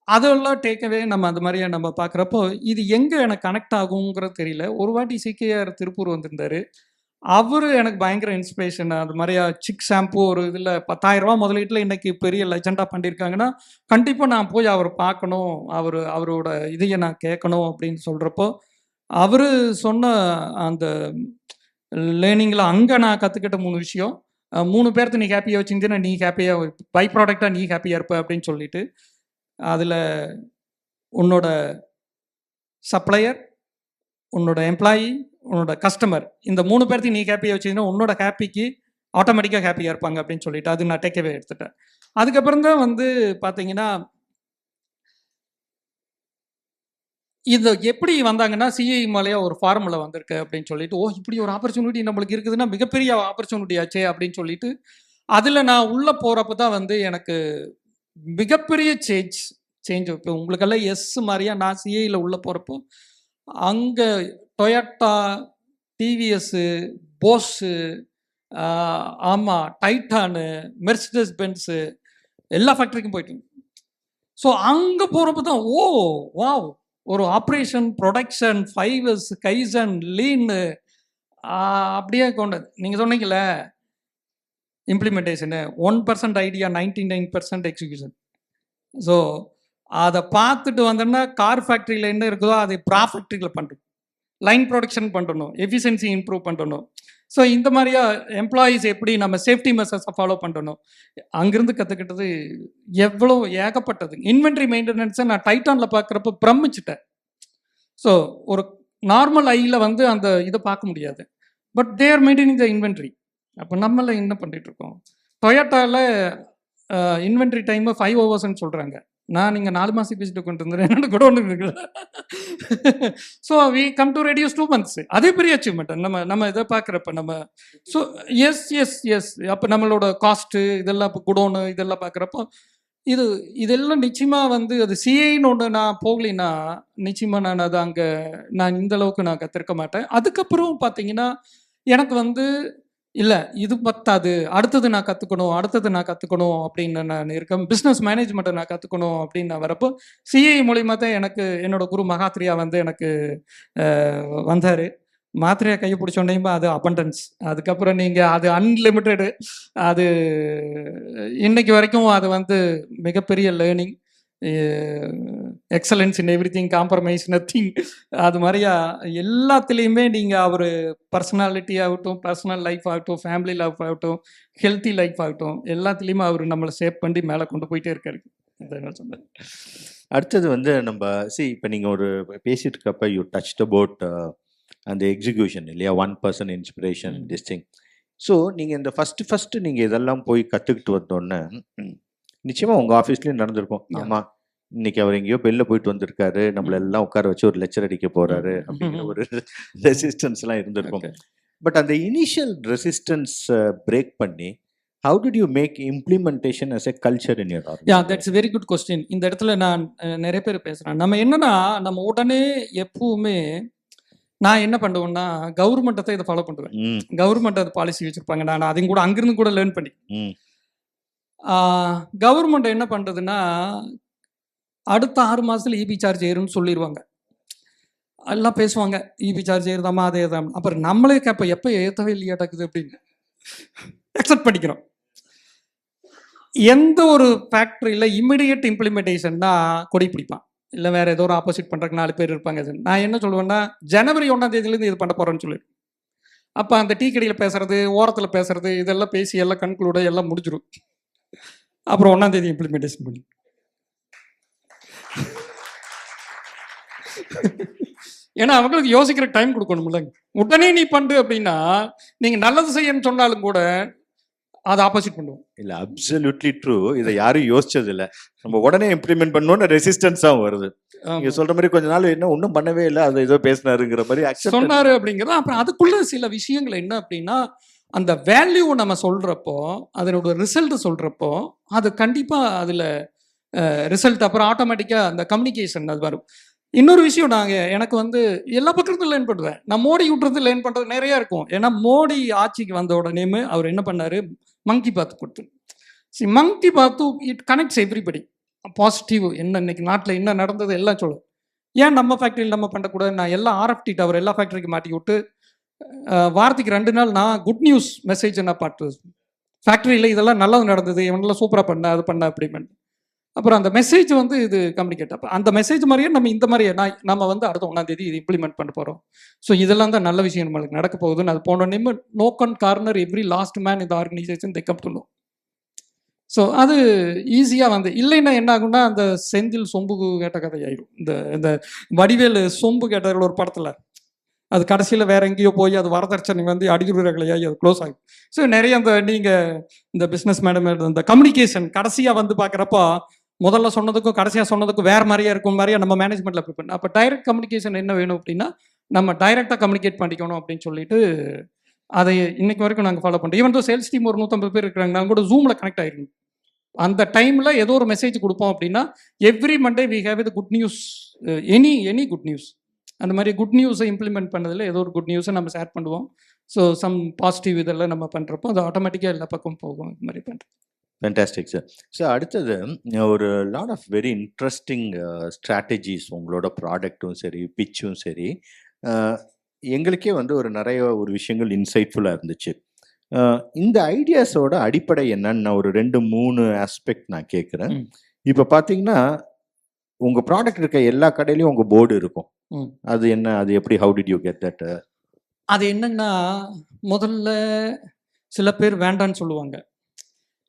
அதெல்லாம் டேக்கவே நம்ம அந்த மாதிரியா நம்ம பார்க்குறப்போ இது எங்கே எனக்கு கனெக்ட் ஆகுங்கிறது தெரியல. ஒரு வாட்டி சிகேஆர் திருப்பூர் வந்திருந்தார். அவர் எனக்கு பயங்கர இன்ஸ்பிரேஷன். அது மாதிரியா சிக் ஷாம்பு ஒரு இதில் 10,000 ரூபா முதலீட்டில் இன்னைக்கு பெரிய லெஜெண்டாக பண்ணியிருக்காங்கன்னா கண்டிப்பாக நான் போய் அவர் பார்க்கணும், அவரோட இதையை நான் கேட்கணும் அப்படின்னு சொல்கிறப்போ, அவர் சொன்ன அந்த லேர்னிங்கில் அங்கே நான் கற்றுக்கிட்ட 3 விஷயம். 3 பேர்த்து நீ ஹாப்பியாக வச்சுருந்தீங்கன்னா நீ ஹாப்பியாக, பை ப்ராடக்டாக நீ ஹாப்பியாக இருப்ப அப்படின்னு சொல்லிட்டு, அதில் உன்னோட சப்ளையர், உன்னோட எம்ப்ளாயி, உன்னோட கஸ்டமர், இந்த 3 பேர்த்தையும் நீ ஹாப்பியாக வச்சுருந்தீங்கன்னா உன்னோட ஹாப்பிக்கு ஆட்டோமேட்டிக்காக ஹாப்பியாக இருப்பாங்க அப்படின்னு சொல்லிட்டு அது நான் டேக்கவே எடுத்துட்டேன். அதுக்கப்புறம் தான் வந்து பார்த்தீங்கன்னா இது எப்படி வந்தாங்கன்னா, சிஐ மலையா ஒரு ஃபார்முலா வந்திருக்கு அப்படின்னு சொல்லிட்டு, ஓ இப்படி ஒரு ஆப்பர்ச்சுனிட்டி நம்மளுக்கு இருக்குதுன்னா மிகப்பெரிய ஆப்பர்ச்சுனிட்டி ஆச்சே அப்படின்னு சொல்லிட்டு, அதில் நான் உள்ளே போகிறப்ப தான் வந்து எனக்கு மிகப்பெரிய சேஞ்ச். இப்போ உங்களுக்கெல்லாம் எஸ் மாதிரியா நான் சிஐயில் உள்ளே போகிறப்போ அங்கே டொயோட்டா, டிவிஎஸ்ஸு, போஸ்ஸு, ஆமாம் டைட்டானு, மெர்சிடஸ் பென்ஸு எல்லா ஃபேக்ட்ரிக்கும் போயிட்டு. ஸோ அங்கே போகிறப்ப தான் ஓ வாவ், ஒரு operation, production, 5S, kaizen, Lean அப்படியே கொண்டது. நீங்கள் சொன்னீங்களே இம்ப்ளிமெண்டேஷனு 1% ஐடியா, 99% எக்ஸிக்யூஷன். ஸோ அதை பார்த்துட்டு வந்தோன்னா கார் ஃபேக்ட்ரியில் என்ன இருக்குதோ அதை ப்ராஃபேக்ட்ரியில் பண்ணுறோம், லைன் ப்ரொடக்ஷன் பண்ணணும், எஃபிஷியன்சி இம்ப்ரூவ் பண்ணணும். ஸோ இந்த மாதிரியா எம்ப்ளாயீஸ் எப்படி நம்ம சேஃப்டி மெஷர்ஸை ஃபாலோ பண்ணணும், அங்கேருந்து கற்றுக்கிட்டது எவ்வளோ ஏகப்பட்டது. இன்வென்ட்ரி மெயின்டெனன்ஸை நான் டைட்டானில் பார்க்குறப்ப பிரமிச்சிட்டேன். ஸோ ஒரு நார்மல் ஐயில் வந்து அந்த இதை பார்க்க முடியாது, but there maintaining the inventory. அப்போ நம்மள என்ன பண்ணிட்டு இருக்கோம்? டொயோட்டாவில் இன்வென்ட்ரி டைமு 5 ஹவர்ஸ்ன்னு சொல்கிறாங்க. நான் நீங்கள் 4 மாதத்துக்கு வச்சுட்டு கொண்டு வந்துடுறேன், என்னோட கூட ஒன்று இருக்குல்ல. So we come to reduce 2 months. அதே பெரிய அச்சீவ்மெண்ட் நம்ம இதை பார்க்குறப்ப நம்ம. ஸோ எஸ் அப்போ நம்மளோட காஸ்ட்டு இதெல்லாம் இப்போ குடோனு இதெல்லாம் பார்க்குறப்போ இதெல்லாம் நிச்சயமாக வந்து அது சிஐன்னு ஒன்று நான் போகலின்னா நிச்சயமாக நான் அது அங்கே நான் இந்த அளவுக்கு நான் கற்றுருக்க மாட்டேன். அதுக்கப்புறம் பார்த்தீங்கன்னா எனக்கு வந்து இல்லை இது பத்தாது, அடுத்தது நான் கற்றுக்கணும் அப்படின்னு நான் இருக்கேன். பிஸ்னஸ் மேனேஜ்மெண்ட்டை நான் கற்றுக்கணும் அப்படின்னு நான் வரப்போ சிஐ மூலிமா தான் எனக்கு என்னோட குரு மகாத்ரியா வந்து எனக்கு வந்தார். மாத்திரையை கையை பிடிச்சோன்னேயுமா அது அபண்டன்ஸ். அதுக்கப்புறம் நீங்கள் அது அன்லிமிட்டெடு, அது இன்னைக்கு வரைக்கும் அது வந்து மிகப்பெரிய learning. Excellence in every thing, compromise nothing. அது மாதிரியா எல்லாத்துலேயுமே நீங்கள் அவர் பர்சனாலிட்டி ஆகட்டும், பர்சனல் லைஃப் ஆகட்டும், ஃபேமிலி லைஃப் ஆகட்டும், ஹெல்த்தி லைஃப் ஆகட்டும், எல்லாத்துலேயுமே அவர் நம்மளை சேவ் பண்ணி மேலே கொண்டு போயிட்டே இருக்காரு. என்ன சொன்னேன். அடுத்தது வந்து நம்ம இப்போ நீங்கள் ஒரு பேசிட்டு இருக்கப்ப யூ டச்ட் அபவுட் அந்த எக்ஸிக்யூஷன் இல்லையா, 1% இன்ஸ்பிரேஷன் திஸ் திங். ஸோ நீங்கள் இந்த ஃபஸ்ட்டு நீங்கள் இதெல்லாம் போய் கற்றுக்கிட்டு வந்தோடனே நிச்சயமாக உங்கள் ஆஃபீஸ்லேயும் நடந்திருக்கும், ஆமாம் இன்னைக்கு அவர் எங்கேயோ வெளில போயிட்டு வந்திருக்காரு, நம்மள எல்லாம் உட்கார வச்சு ஒரு லெக்சர் அடிக்க போறாரு அப்படிங்கிற ஒரு ரெசிஸ்டன்ஸ்லாம் இருந்திருக்கும். பட் அந்த இனிஷியல் ரெசிஸ்டன்ஸ் பிரேக் பண்ணி how did you make implementation as a culture in your organization? Yeah, that's a very good question. இந்த இடத்துல நான் நிறைய பேர் பேசுகிறேன். நம்ம என்னன்னா நம்ம உடனே எப்பவுமே நான் என்ன பண்ணுவேன்னா கவர்மெண்ட்டை இதை ஃபாலோ பண்ணுவேன். கவர்மெண்ட் அது பாலிசி வச்சுருப்பாங்க, நான் அதையும் கூட அங்கிருந்து கூட லேர்ன் பண்ணி. கவர்மெண்ட் என்ன பண்ணுறதுன்னா அடுத்த 6 மாதத்துல இபி சார்ஜ் ஏறும்னு சொல்லிடுவாங்க. எல்லாம் பேசுவாங்க, இபி சார்ஜ் ஏறுதாமா அதே தான். அப்புறம் நம்மளே கேட்போம், எப்போ ஏற்றவே இல்லையாட்டக்குது அப்படின்னு அக்செப்ட் பண்ணிக்கிறோம். எந்த ஒரு ஃபேக்ட்ரியில் இமிடியேட் இம்ப்ளிமெண்டேஷன்னா கொடி பிடிப்பான், இல்லை வேறு ஏதோ ஒரு ஆப்போசிட் பண்ணுறதுக்கு 4 பேர் இருப்பாங்க. நான் என்ன சொல்லுவேன்னா, ஜனவரி 1ஆம் தேதியிலேருந்து இது பண்ண போகிறேன்னு சொல்லி, அப்போ அந்த டீ கடையில் பேசுறது, ஓரத்தில் பேசுறது, இதெல்லாம் பேசி எல்லாம் கண்க்ளூட எல்லாம் முடிஞ்சிடும். அப்புறம் 1ஆம் தேதி இம்ப்ளிமெண்டேஷன் பண்ணி ஏன்னா அவங்களுக்கு யோசிக்கிற டைம் கொடுக்கணும்ல. உடனே நீ பண்ணு அப்படின்னா நீங்கள் நல்லது செய்யணும்னு சொன்னாலும் கூட அதை ஆப்போசிட் பண்ணுவோம். இல்லை, அப்சல்யூட்லி ட்ரூ. இதை யாரும் யோசிச்சது இல்லை. நம்ம உடனே இம்ப்ளிமெண்ட் பண்ணணும்னு ரெசிஸ்டன்ஸாக வருது. நீங்க சொல்ற மாதிரி கொஞ்ச நாள் என்ன ஒன்றும் பண்ணவே இல்லை, அதை ஏதோ பேசினாருங்கிற மாதிரி சொன்னாரு அப்படிங்கிறது. அப்புறம் அதுக்குள்ள சில விஷயங்கள் என்ன அப்படின்னா, அந்த வேல்யூ நம்ம சொல்றப்போ, அதனோட ரிசல்ட் சொல்றப்போ, அது கண்டிப்பா அதுல ரிசல்ட் அப்புறம் ஆட்டோமேட்டிக்கா அந்த கம்யூனிகேஷன் அது வரும். இன்னொரு விஷயம், எனக்கு வந்து எல்லா பக்கத்தும் லேர்ன் பண்ணுவேன். நான் மோடி விட்டுறது லேர்ன் பண்றது நிறைய இருக்கும். ஏன்னா மோடி ஆட்சிக்கு வந்த உடனே அவர் என்ன பண்ணாரு, மங்கி பாத் கொடுத்து. மங்கி பாத்து இட் கனெக்ட்ஸ் எவ்ரிபடி. பாசிட்டிவ் என்ன இன்னைக்கு நாட்டில் என்ன நடந்தது எல்லாம் சொல்லும். ஏன் நம்ம ஃபேக்ட்ரியில் நம்ம பண்ணக்கூடாது? நான் எல்லாம் RFT டவர் எல்லா ஃபேக்ட்ரிக்கு மாட்டி விட்டு வாரத்துக்கு 2 நாள் நான் குட் நியூஸ் மெசேஜ் நான் பாட்டு ஃபேக்ட்ரியில் இதெல்லாம் நல்லது நடந்தது, இவனெல்லாம் சூப்பராக பண்ண அது பண்ண அப்படின்னு. அப்புறம் அந்த மெசேஜ் வந்து இது கம்யூனிகேட். அப்போ அந்த மெசேஜ் மாதிரியே நம்ம இந்த மாதிரியே நம்ம வந்து அடுத்த 1ஆம் தேதி இது இம்ப்ளிமெண்ட் பண்ண போகிறோம். ஸோ இதெல்லாம் தான் நல்ல விஷயம் நம்மளுக்கு நடக்க போகுதுன்னு அது போன name nook and corner every last man இந்த organisation they come to know. So அது ஈஸியாக வந்து இல்லைன்னா என்ன ஆகும்னா, அந்த செந்தில் சொம்பு கேட்ட கதை ஆயிடும். இந்த வடிவேலு சொம்பு கேட்டதில் ஒரு படத்தில் அது கடைசியில் வேற எங்கேயோ போய் அது வரதட்சணை வந்து அடியுறுகளையாகி அது க்ளோஸ் ஆகும். ஸோ நிறைய நீங்கள் இந்த பிஸ்னஸ் மேடம் இந்த கம்யூனிகேஷன் கடைசியாக வந்து பார்க்குறப்போ முதல்ல சொன்னதுக்கும் கடைசியாக சொன்னதுக்கும் வேறு மாதிரியா இருக்கும் மாதிரியா நம்ம மேனேஜ்மெண்ட்டில் ப்ரிப்பேர் பண்ண. அப்போ டைரக்ட் கம்யூனிகேஷன் என்ன வேணும் அப்படின்னா, நம்ம டைரெக்டாக கம்யூனிகேட் பண்ணிக்கணும் அப்படின்னு சொல்லிட்டு அதை இன்னைக்கு வரைக்கும் நாங்கள் ஃபாலோ பண்ணுறோம். ஈவன் தோ சேல்ஸ் டீம் ஒரு 150 பேர் இருக்கிறாங்க, நாங்கள் கூட ஜூமில் கனெக்ட் ஆகிருக்கோம். அந்த டைமில் ஏதோ ஒரு மெசேஜ் கொடுப்போம் அப்படின்னா, எவ்ரி மண்டே வி ஹேவ் இது good news, any good news. அந்த மாதிரி குட் நியூஸை இம்ப்ளிமெண்ட் பண்ணதில் ஏதோ ஒரு குட் நியூஸை நம்ம ஷேர் பண்ணுவோம். ஸோ சம் பாசிட்டிவ் இதெல்லாம் நம்ம பண்ணுறப்போ அது ஆட்டோமேட்டிக்காக எல்லா பக்கம் போகும். இது மாதிரி பண்ணுறோம். Fantastic sir. ஸோ அடுத்தது ஒரு lot of very interesting strategies உங்களோட ப்ராடக்ட்டும் சரி, பிச்சும் சரி, எங்களுக்கே வந்து நிறைய விஷயங்கள் இன்சைட்ஃபுல்லாக இருந்துச்சு. இந்த ஐடியாஸோட அடிப்படை என்னன்னு நான் ஒரு 2-3 ஆஸ்பெக்ட் நான் கேட்குறேன். இப்போ பார்த்தீங்கன்னா உங்கள் ப்ராடக்ட் இருக்க எல்லா கடையிலையும் உங்கள் போர்டு இருக்கும். அது என்ன, அது எப்படி, how did you get that? அது என்னன்னா, முதல்ல சில பேர் வேண்டான்னு சொல்லுவாங்க.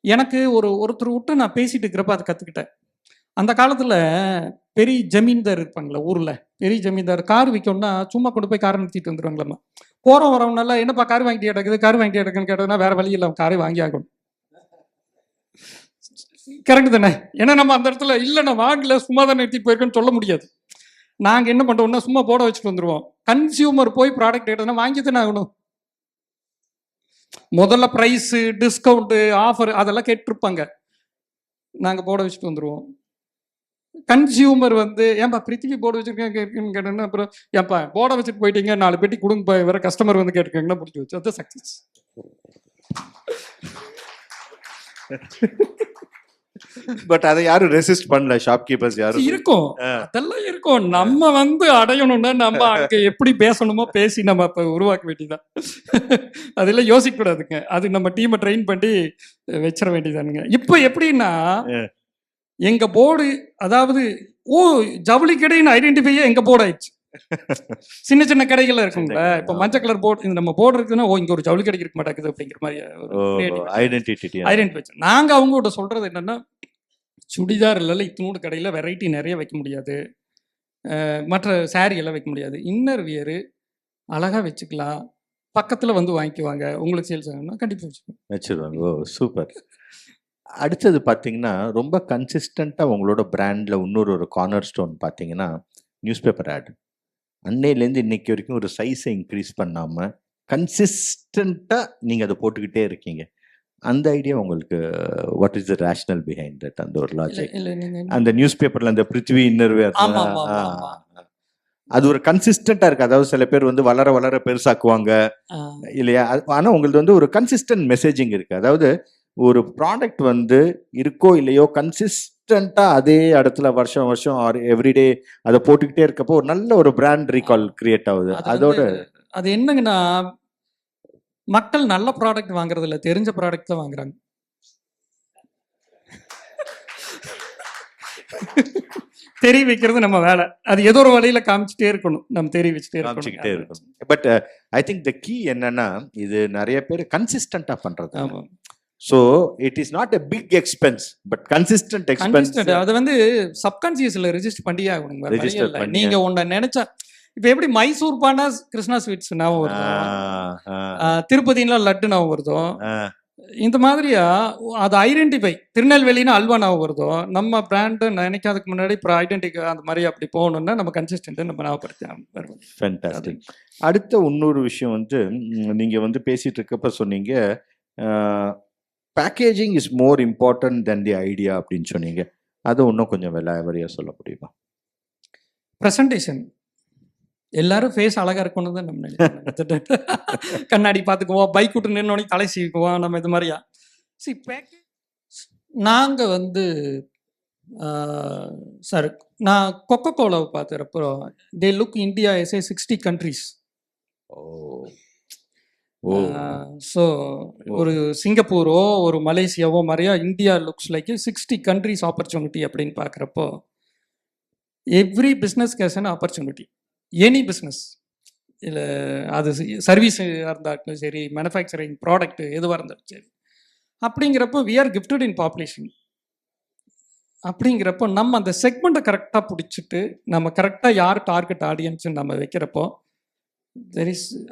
எனக்கு ஒருத்தர் விட்டு நான் பேசிட்டு இருக்கிறப்ப அதை கற்றுக்கிட்டேன். அந்த காலத்தில் பெரிய ஜமீன்தார் இருப்பாங்களே ஊரில், பெரிய ஜமீன்தார் கார் விற்கணும்னா சும்மா கொண்டு போய் காரை நிறுத்திட்டு வந்துடுவாங்களம்மா. போகிறோம் வரவனால என்னப்பா கார் வாங்கிட்டு கிடக்குது, கார் வாங்கிட்டு கிடக்குன்னு கேட்டதுன்னா வேறு வழி இல்லை, காரை வாங்கி ஆகணும். கரெக்டு தானே? ஏன்னா நம்ம அந்த இடத்துல இல்லை நான் வாங்கல சும்மா தான் நிறுத்திட்டு போயிருக்கேன்னு சொல்ல முடியாது. நாங்கள் என்ன பண்ணுறோம்னா சும்மா போட வச்சுட்டு வந்துடுவோம். கன்சியூமர் போய் ப்ராடக்ட் கேட்டதுன்னா வாங்கி தானே ஆகணும். முதல்ல ப்ரைஸு, டிஸ்கவுண்ட்டு, ஆஃபர் அதெல்லாம் கேட்டுருப்பாங்க. நாங்கள் போட வச்சுட்டு வந்துடுவோம். கன்சியூமர் வந்து ஏன்பா பிருத்திவி போர்டு வச்சுருக்கேன்னு கேட்டேன்னா, அப்புறம் ஏன்பா போர்டை வச்சுட்டு போயிட்டீங்க, 4 பெட்டி கொடுங்க, வேற கஸ்டமர் வந்து கேட்டுருக்காங்கன்னா பிடிச்சி வச்சு. அதுதான் சக்ஸஸ். பட் அதை யாரும் ரெசிஸ்ட் பண்ணல, ஷாப்கீப்பர்ஸ் யாரும். இருக்கும், அதெல்லாம் இருக்கும். நம்ம வந்து அடையணும்னா நம்ம அங்கே எப்படி பேசணுமோ பேசி நம்ம இப்போ உருவாக்க வேண்டியதான். அதெல்லாம் யோசிக்க கூடாதுங்க. அது நம்ம டீமை ட்ரெயின் பண்ணி வச்சிட வேண்டியதானுங்க. இப்போ எப்படின்னா எங்க போர்டு, அதாவது ஜவுளி கடைன்னு ஐடென்டிஃபையே எங்க போர்டு ஆயிடுச்சு. சின்ன சின்ன கடைகள்ல இருக்குங்களா, இப்போ மஞ்சள் கலர் போர்டு, இந்த நம்ம போர்டு இருக்குன்னா இங்க ஒரு ஜவுளி கடைக்கு இருக்க மாட்டேங்குது அப்படிங்கிற மாதிரி ஐடென்டிட்டி. நாங்க அவங்ககிட்ட சொல்றது என்னன்னா, சுடிதார் இல்லைல்ல இத்தனோடு கடையில் வெரைட்டி நிறைய வைக்க முடியாது, மற்ற சாரீ எல்லாம் வைக்க முடியாது, இன்னர் வியரு அழகாக வச்சுக்கலாம், பக்கத்தில் வந்து வாங்கிக்குவாங்க, உங்களுக்கு சேல்ஸ் ஆகணும்னா கண்டிப்பாக வச்சுருவாங்க. ஓ சூப்பர். அடுத்தது பார்த்தீங்கன்னா ரொம்ப கன்சிஸ்டண்ட்டாக உங்களோட பிராண்டில் இன்னொரு கார்னர் ஸ்டோன் பார்த்தீங்கன்னா நியூஸ் பேப்பர் ஆட். அன்னையிலேருந்து இன்னைக்கு வரைக்கும் ஒரு சைஸை இன்க்ரீஸ் பண்ணாமல் கன்சிஸ்டண்ட்டாக நீங்கள் அதை போட்டுக்கிட்டே இருக்கீங்க. அந்த ஐடியா உங்களுக்கு what is the rational behind that? அந்த ஒரு லாஜிக் அந்த நியூஸ் பேப்பர்ல அந்த பிருத்திவி இன்னர்வேர் அது ஒரு கன்சிஸ்டண்டா இருக்கு. அதாவது சில பேர் வந்து வளர வளர பெருசாக்குவாங்க இல்லையா, ஆனா உங்களுக்கு வந்து ஒரு கன்சிஸ்டன்ட் மெசேஜிங் இருக்கு. அதாவது ஒரு ப்ராடக்ட் வந்து இருக்கோ இல்லையோ கன்சிஸ்டன்ட் கன்சிஸ்டண்டா அதே இடத்துல வருஷம் வருஷம் ஆர் எவ்ரிடே அதை போட்டுக்கிட்டே இருக்கப்போ ஒரு நல்ல ஒரு பிராண்ட் ரீகால் கிரியேட் ஆகுது. அது அதோட வந்து அது என்னங்கன்னா, மக்கள் நல்ல ப்ராடக்ட் வாங்குறது இல்ல, தெரிஞ்ச ப்ராடக்ட் தான் வாங்குறாங்க. தெரிய வைக்கிறது நம்ம வேலை. அது ஏதோ ஒரு வழியில காமிச்சிட்டே இருக்கணும், நம்ம தெரிய வச்சுட்டே காமிச்சுக்கிட்டே இருக்கணும். இருக்கும். But I think the key என்னன்னா, இது நிறைய பேர் கன்சிஸ்டண்டா பண்றது. ஆமா. So it is not a big expense but consistent expense. Consistent. அது வந்து சப்கான்சியஸ்ல ரெஜிஸ்டர் பண்ணியே ஆகணும். வேற வழி Register இல்ல. பண்ணியே. நீங்க ஒன்ன நினைச்சா இப்ப எப்படி மைசூர் பானா கிருஷ்ணா ஸ்வீட்ஸ் ஞாபகம் வருதோ, திருப்பதினா லட்டு ஞாபகம் வருதோ, இந்த மாதிரியா அது ஐடென்டிஃபை, திருநெல்வேலினா அல்வா ஞாபகம் வருதோ, நம்ம பிராண்ட் நினைக்காததுக்கு முன்னாடி இப்போ ஐடென்டிஃபை அந்த மாதிரி அப்படி போகணும்னா நம்ம கன்சிஸ்டன்ட் நம்ம ஞாபகப்படுத்தி. ஃபேண்டாஸ்டிக். அடுத்த இன்னொரு விஷயம் வந்து நீங்க வந்து பேசிட்டு இருக்கப்ப சொன்னீங்க, packaging is more important then the idea அப்படின்னு சொன்னீங்க. அது இன்னும் கொஞ்சம் விலாவரியா சொல்ல முடியுமா? ப்ரெசன்டேஷன். எல்லாரும் ஃபேஸ் அழகா இருக்கணும் தான் நம்ம நினைக்கிறோம். கண்ணாடி பார்த்துக்குவோம், பைக் விட்டு நின்னோடனே தலை சீவிக்குவோம், நம்ம இது மாதிரியா. சி பேக்கேஜ் நாங்கள் வந்து சார், நான் கொக்கோ கோலாவை பார்த்துறப்போ they look India as a 60 countries. So ஒரு சிங்கப்பூரோ ஒரு மலேசியாவோ மாதிரியா India looks like 60 countries opportunity அப்படின்னு பார்க்குறப்போ every business case an opportunity. Any business, இல்லை அது சர்வீஸ் இருந்தாலும் சரி, மேனுஃபேக்சரிங் ப்ராடக்ட் எதுவாக இருந்தாலும் சரி. அப்படிங்கிறப்போ we are gifted in population. அப்படிங்கிறப்போ நம்ம அந்த செக்மெண்ட்டை கரெக்டாக பிடிச்சிட்டு நம்ம கரெக்டாக யார் டார்கெட் ஆடியன்ஸ்ன்னு நம்ம வைக்கிறப்போ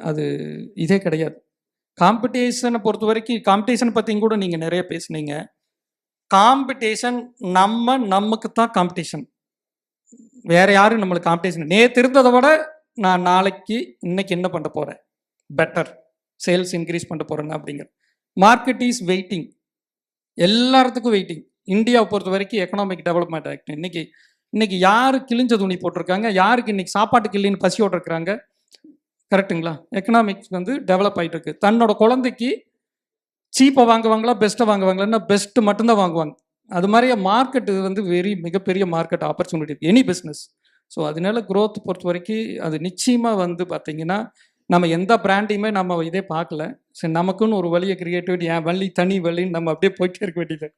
அது இதே கிடையாது. காம்படிஷனை பொறுத்த வரைக்கும், காம்படிஷன் பற்றியும் கூட நீங்கள் நிறைய பேசுனீங்க. காம்படிஷன் நமக்கு தான் காம்படிஷன், வேற யாரும் நம்மளுக்கு காம்படிஷன். நேற்று இருந்ததை விட நான் நாளைக்கு இன்னைக்கு என்ன பண்ண போகிறேன், பெட்டர் சேல்ஸ் இன்க்ரீஸ் பண்ண போகிறேன்னா அப்படிங்கிற மார்க்கெட் இஸ் வெயிட்டிங், எல்லாத்துக்கும் வெயிட்டிங். இந்தியாவை பொறுத்த வரைக்கும் எக்கனாமிக் டெவலப்மெண்ட் ஆக்ட் இன்னைக்கு யாரு கிழிஞ்ச துணி போட்டிருக்காங்க, யாருக்கு இன்னைக்கு சாப்பாட்டுக்கு இல்லைன்னு பசியோடு இருக்கிறாங்க, கரெக்டுங்களா? எக்கனாமிக்ஸ் வந்து டெவலப் ஆகிட்டு இருக்கு. தன்னோட குழந்தைக்கு சீப்பை வாங்குவாங்களா பெஸ்ட்டை வாங்குவாங்களான்னா பெஸ்ட்டு மட்டும்தான் வாங்குவாங்க. அது மாதிரியே மார்க்கெட்டு வந்து மிகப்பெரிய market opportunity any business. So அதனால க்ரோத் பொறுத்த வரைக்கும் அது நிச்சயமாக வந்து பார்த்தீங்கன்னா, நம்ம எந்த பிராண்டையுமே நம்ம இதே பார்க்கல. சரி, நமக்குன்னு ஒரு வழியை கிரியேட்டிவிட்டி, என் வழி தனி வழின்னு நம்ம அப்படியே போயிட்டே இருக்க வேண்டியது.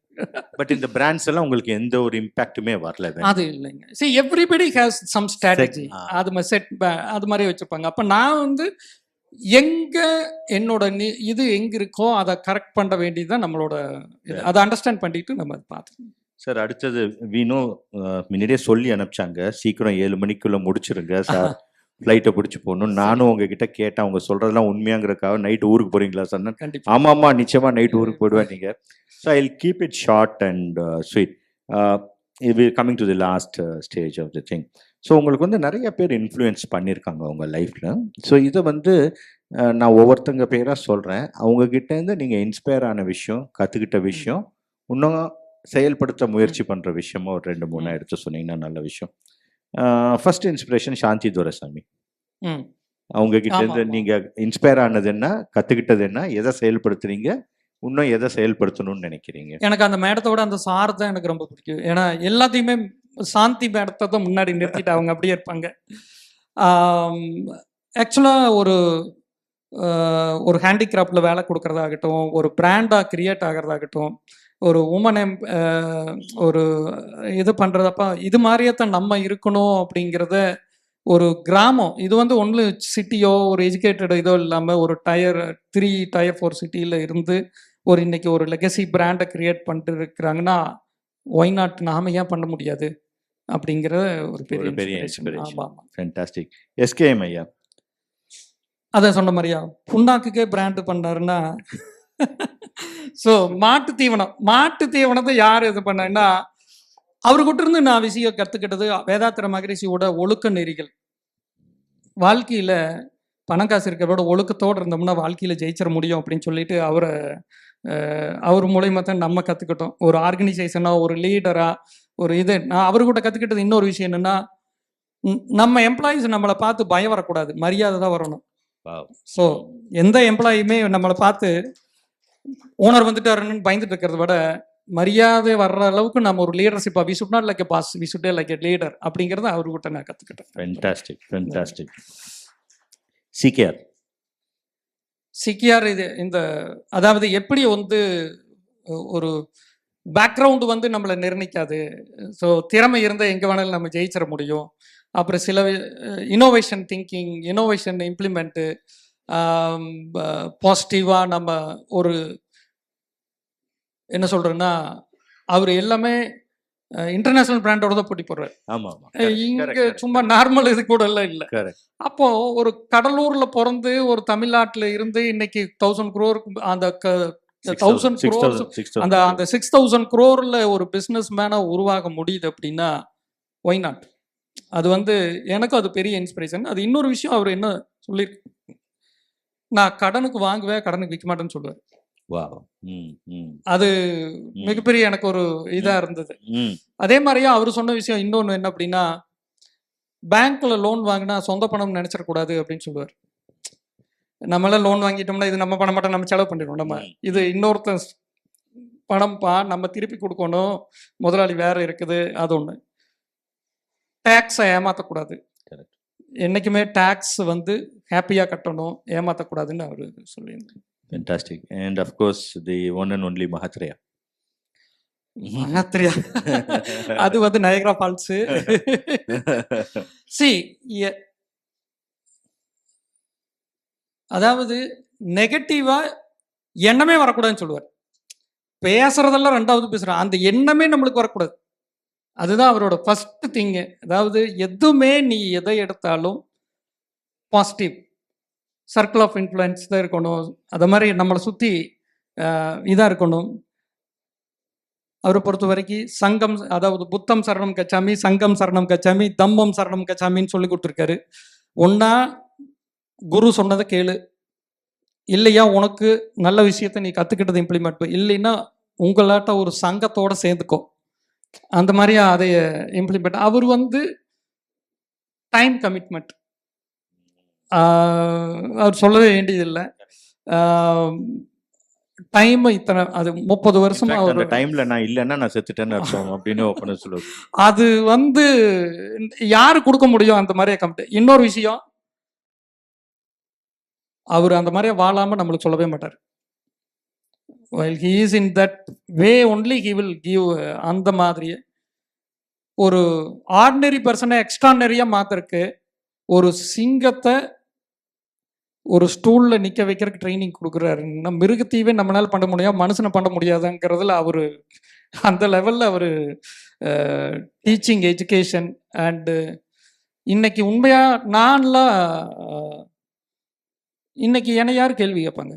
பட் இந்த பிராண்ட்ஸ் எல்லாம் உங்களுக்கு எந்த ஒரு இம்பாக்ட்டுமே வரல. அது இல்லைங்க. சரி, எவ்ரிபடி ஹேஸ் சம் ஸ்ட்ராட்டஜி. அது மாதிரி வச்சுருப்பாங்க. அப்போ நான் வந்து என்னோட இது எங்கே இருக்கோ அதை கரெக்ட் பண்ண வேண்டியது தான் நம்மளோட இது. அதை அண்டர்ஸ்டாண்ட் பண்ணிட்டு நம்ம அதை பார்த்துக்கணும். சார், அடுத்தது வீணோ முன்னாடியே சொல்லி அனுப்பிச்சாங்க, சீக்கிரம் 7 மணிக்குள்ளே முடிச்சிருங்க சார், ஃப்ளைட்டை பிடிச்சி போகணும். நானும் உங்ககிட்ட கேட்டேன், அவங்க சொல்கிறதெல்லாம் உண்மையாங்கிறதுக்காக நைட்டு ஊருக்கு போகிறீங்களா சார்? கண்டிப்பாக. ஆமாம்மா, நிச்சயமாக நைட்டு ஊருக்கு போயிடுவேன் நீங்கள். So I will keep it short and sweet. இது coming to the last stage of the thing. So உங்களுக்கு வந்து நிறைய பேர் இன்ஃப்ளூயன்ஸ் பண்ணியிருக்காங்க உங்கள் லைஃப்பில். ஸோ இதை வந்து நான் ஒவ்வொருத்தங்க பேராக சொல்கிறேன். அவங்கக்கிட்டேருந்து நீங்கள் இன்ஸ்பயர் ஆன விஷயம், கற்றுக்கிட்ட விஷயம், இன்னும் செயல்படுத்த முயற்சி பண்ணுற விஷயமா ஒரு 2-3 எடுத்து சொன்னீங்கன்னா நல்ல விஷயம். ஃபர்ஸ்ட் இன்ஸ்பிரேஷன் சாந்தி துரைசாமி. அவங்க கிட்டேருந்து நீங்கள் இன்ஸ்பயர் ஆனது என்ன, கற்றுக்கிட்டது என்ன, எதை செயல்படுத்துறீங்க, இன்னும் எதை செயல்படுத்தணும்னு நினைக்கிறீங்க? எனக்கு அந்த மேடத்தோட அந்த சார் தான் எனக்கு ரொம்ப பிடிக்கும். ஏன்னா எல்லாத்தையுமே சாந்தி மேடத்தை தான் முன்னாடி நிறுத்திட்டு அவங்க அப்படியே இருப்பாங்க. ஆக்சுவலாக ஒரு ஹேண்டிகிராஃப்டில் வேலை கொடுக்குறதாகட்டும், ஒரு பிராண்டாக கிரியேட் ஆகிறதாகட்டும், ஒரு உமனை ஒரு இது பண்ணுறதப்ப இது மாதிரியே தான் நம்ம இருக்கணும் அப்படிங்கிறத ஒரு கிராமம், இது வந்து ஒன்று சிட்டியோ ஒரு எஜுகேட்டட் இதோ இல்லாமல் ஒரு Tier 3 Tier 4 சிட்டியில் இருந்து இன்னைக்கு ஒரு லெகசி பிராண்டை கிரியேட் பண்ணிட்டு இருக்கிறாங்கன்னா, ஒய் நாட் நாம ஏன் பண்ண முடியாது அப்படிங்கிற ஒரு பெரிய இன்ஸ்பிரேஷன். ஆமாம், ஃபேண்டாஸ்டிக். எஸ்கேஎம் ஐயா அதை சொன்ன மாதிரியா புண்ணாக்குக்கே பிராண்டு பண்ணாருன்னா ஸோ மாட்டு தீவனத்தை யார் இது பண்ணாங்கன்னா, அவர்கிட்ட இருந்து நான் விஷயம் கற்றுக்கிட்டது வேதாத்திர மகரிஷியோட ஒழுக்க நெறிகள். வாழ்க்கையில் பணம் காசு இருக்கிறதோட ஒழுக்கத்தோடு இருந்தோம்னா வாழ்க்கையில் ஜெயிச்சிட முடியும் அப்படின்னு சொல்லிட்டு அவர் மூலயமா தான் நம்ம கற்றுக்கிட்டோம். ஒரு ஆர்கனைசேஷனாக, ஒரு லீடராக, ஒரு இது நான் அவர்கிட்ட கற்றுக்கிட்டது. இன்னொரு விஷயம் என்னென்னா, நம்ம எம்ப்ளாயீஸ் நம்மளை பார்த்து பயம் வரக்கூடாது, மரியாதை தான் வரணும். ஸோ எந்த எம்ப்ளாயுமே நம்மளை பார்த்து ஓனர் வந்துட்டாருன்னு பயந்துட்டு இருக்கிறத விட மரியாதை வர்ற அளவுக்கு நம்ம ஒரு leadership we should not like a boss, we should like a leader அப்படிங்கிறத அவர்கிட்ட நான் கற்றுக்கிட்டேன். ஃபென்டாஸ்டிக். சிகேஆர் சிக்கியார் இது இந்த அதாவது எப்படி வந்து ஒரு பேக்ரவுண்டு வந்து நம்மளை நிர்ணயிக்காது. ஸோ திறமை இருந்தால் எங்கே வேணாலும் நம்ம ஜெயிச்சிட முடியும். அப்புறம் சில இனோவேஷன் திங்கிங், இனோவேஷன் இம்ப்ளிமெண்ட்டு, பாசிட்டிவாக நம்ம ஒரு என்ன சொல்கிறேன்னா அவர் எல்லாமே இன்டர்நேஷனல் பிராண்டோட தான் போட்டி போடுறாரு. இங்கே சும்மா நார்மல் இது கூட எல்லாம் இல்லை. அப்போ ஒரு கடலூர்ல பிறந்து ஒரு தமிழ்நாட்டில் இருந்து இன்னைக்கு 1000 crore அந்த 1000 crore அந்த 6000 crore ஒரு பிஸ்னஸ் மேனா உருவாக முடியுது அப்படின்னா ஒய் நாட்? அது வந்து எனக்கும் அது பெரிய இன்ஸ்பிரேஷன். அது இன்னொரு விஷயம் அவர் என்ன சொல்லியிருக்கு, நான் கடனுக்கு வாங்குவேன், கடனுக்கு விற்க மாட்டேன்னு சொல்லுவார். அது மிகப்பெரிய எனக்கு ஒரு இதா இருந்தது. அதே மாதிரியே அவர் சொன்ன விஷயம் இன்னொன்னு என்ன அப்படின்னா, பேங்க்ல லோன் வாங்கினா சொந்த பணம் நினைச்சிடக்கூடாது அப்படின்னு சொல்லுவார். நம்மளாம் லோன் வாங்கிட்டோம்னா இது நம்ம பண்ண மாட்டோம், நம்ம செலவு பண்ணிடுவோம். நம்ம இது இன்னொருத்தன் பணம்ப்பா, நம்ம திருப்பி கொடுக்கணும், முதலாளி வேற இருக்குது, அது ஒன்று. டேக்ஸை ஏமாற்றக்கூடாது, என்னைக்குமே டேக்ஸ் வந்து ஹாப்பியாக கட்டணும், ஏமாற்றக்கூடாதுன்னு அவர் சொல்லியிருந்தார். Fantastic. And of course, the one and only Mahathrea. Mahathrea. அது வந்து நயகரா ஃபால்ஸ். அதாவது நெகட்டிவா எண்ணமே வரக்கூடாதுன்னு சொல்லுவார். பேசுறதெல்லாம் ரெண்டாவது பேசுறான், அந்த எண்ணமே நம்மளுக்கு வரக்கூடாது. அதுதான் அவரோட ஃபர்ஸ்ட் திங்கு. அதாவது எதுவுமே நீ எதை எடுத்தாலும் பாசிட்டிவ் சர்க்கிள் ஆஃப் இன்ஃப்ளூயன்ஸ் தான் இருக்கணும். அதை மாதிரி நம்மளை சுற்றி இதாக இருக்கணும். அவரை பொறுத்த வரைக்கும் சங்கம், அதாவது புத்தம் சரணம் கச்சாமி, சங்கம் சரணம் கச்சாமி, தம்மம் சரணம் கச்சாமின்னு சொல்லி கொடுத்துருக்காரு. ஒன்றா குரு சொன்னதை கேளு, இல்லையா உனக்கு நல்ல விஷயத்த நீ கற்றுக்கிட்டதை இம்ப்ளிமெண்ட், இல்லைன்னா உங்களாட்ட ஒரு சங்கத்தோடு சேர்ந்துக்கோ, அந்த மாதிரி அதை இம்ப்ளிமெண்ட். அவர் வந்து டைம் கமிட்மெண்ட் அவர் சொல்லவே வேண்டியதில்லை. டைம் இத்தனை, அது 30 வருஷமா அந்த டைம்ல நான் இல்லைன்னா நான் செத்துட்டேன்னு அர்த்தம் அப்படின்னு ஓப்பனா சொல்லுவாங்க. அது வந்து யாரு கொடுக்க முடியும் அந்த மாதிரியே கமிட். இன்னொரு விஷயம், அவர் அந்த மாதிரியே வாழாம நம்மளுக்கு சொல்லவே மாட்டார். while he is in that way only he will give. அந்த மாதிரியே ஒரு ஆர்டினரி பர்சனை எக்ஸ்ட்ரானரியா மாத்திருக்கு. ஒரு சிங்கத்தை ஒரு ஸ்டூல்ல நிக்க வைக்கிறதுக்கு ட்ரைனிங் கொடுக்குறாருன்னா, மிருகத்தீவே நம்மளால பண்ண முடியாது, மனுஷனை பண்ண முடியாதுங்கிறதுல அவரு அந்த லெவல்ல அவரு டீச்சிங் எஜுகேஷன். அண்டு இன்னைக்கு உண்மையா நான்லாம் இன்னைக்கு என்னை யார் கேள்வி கேட்பாங்க?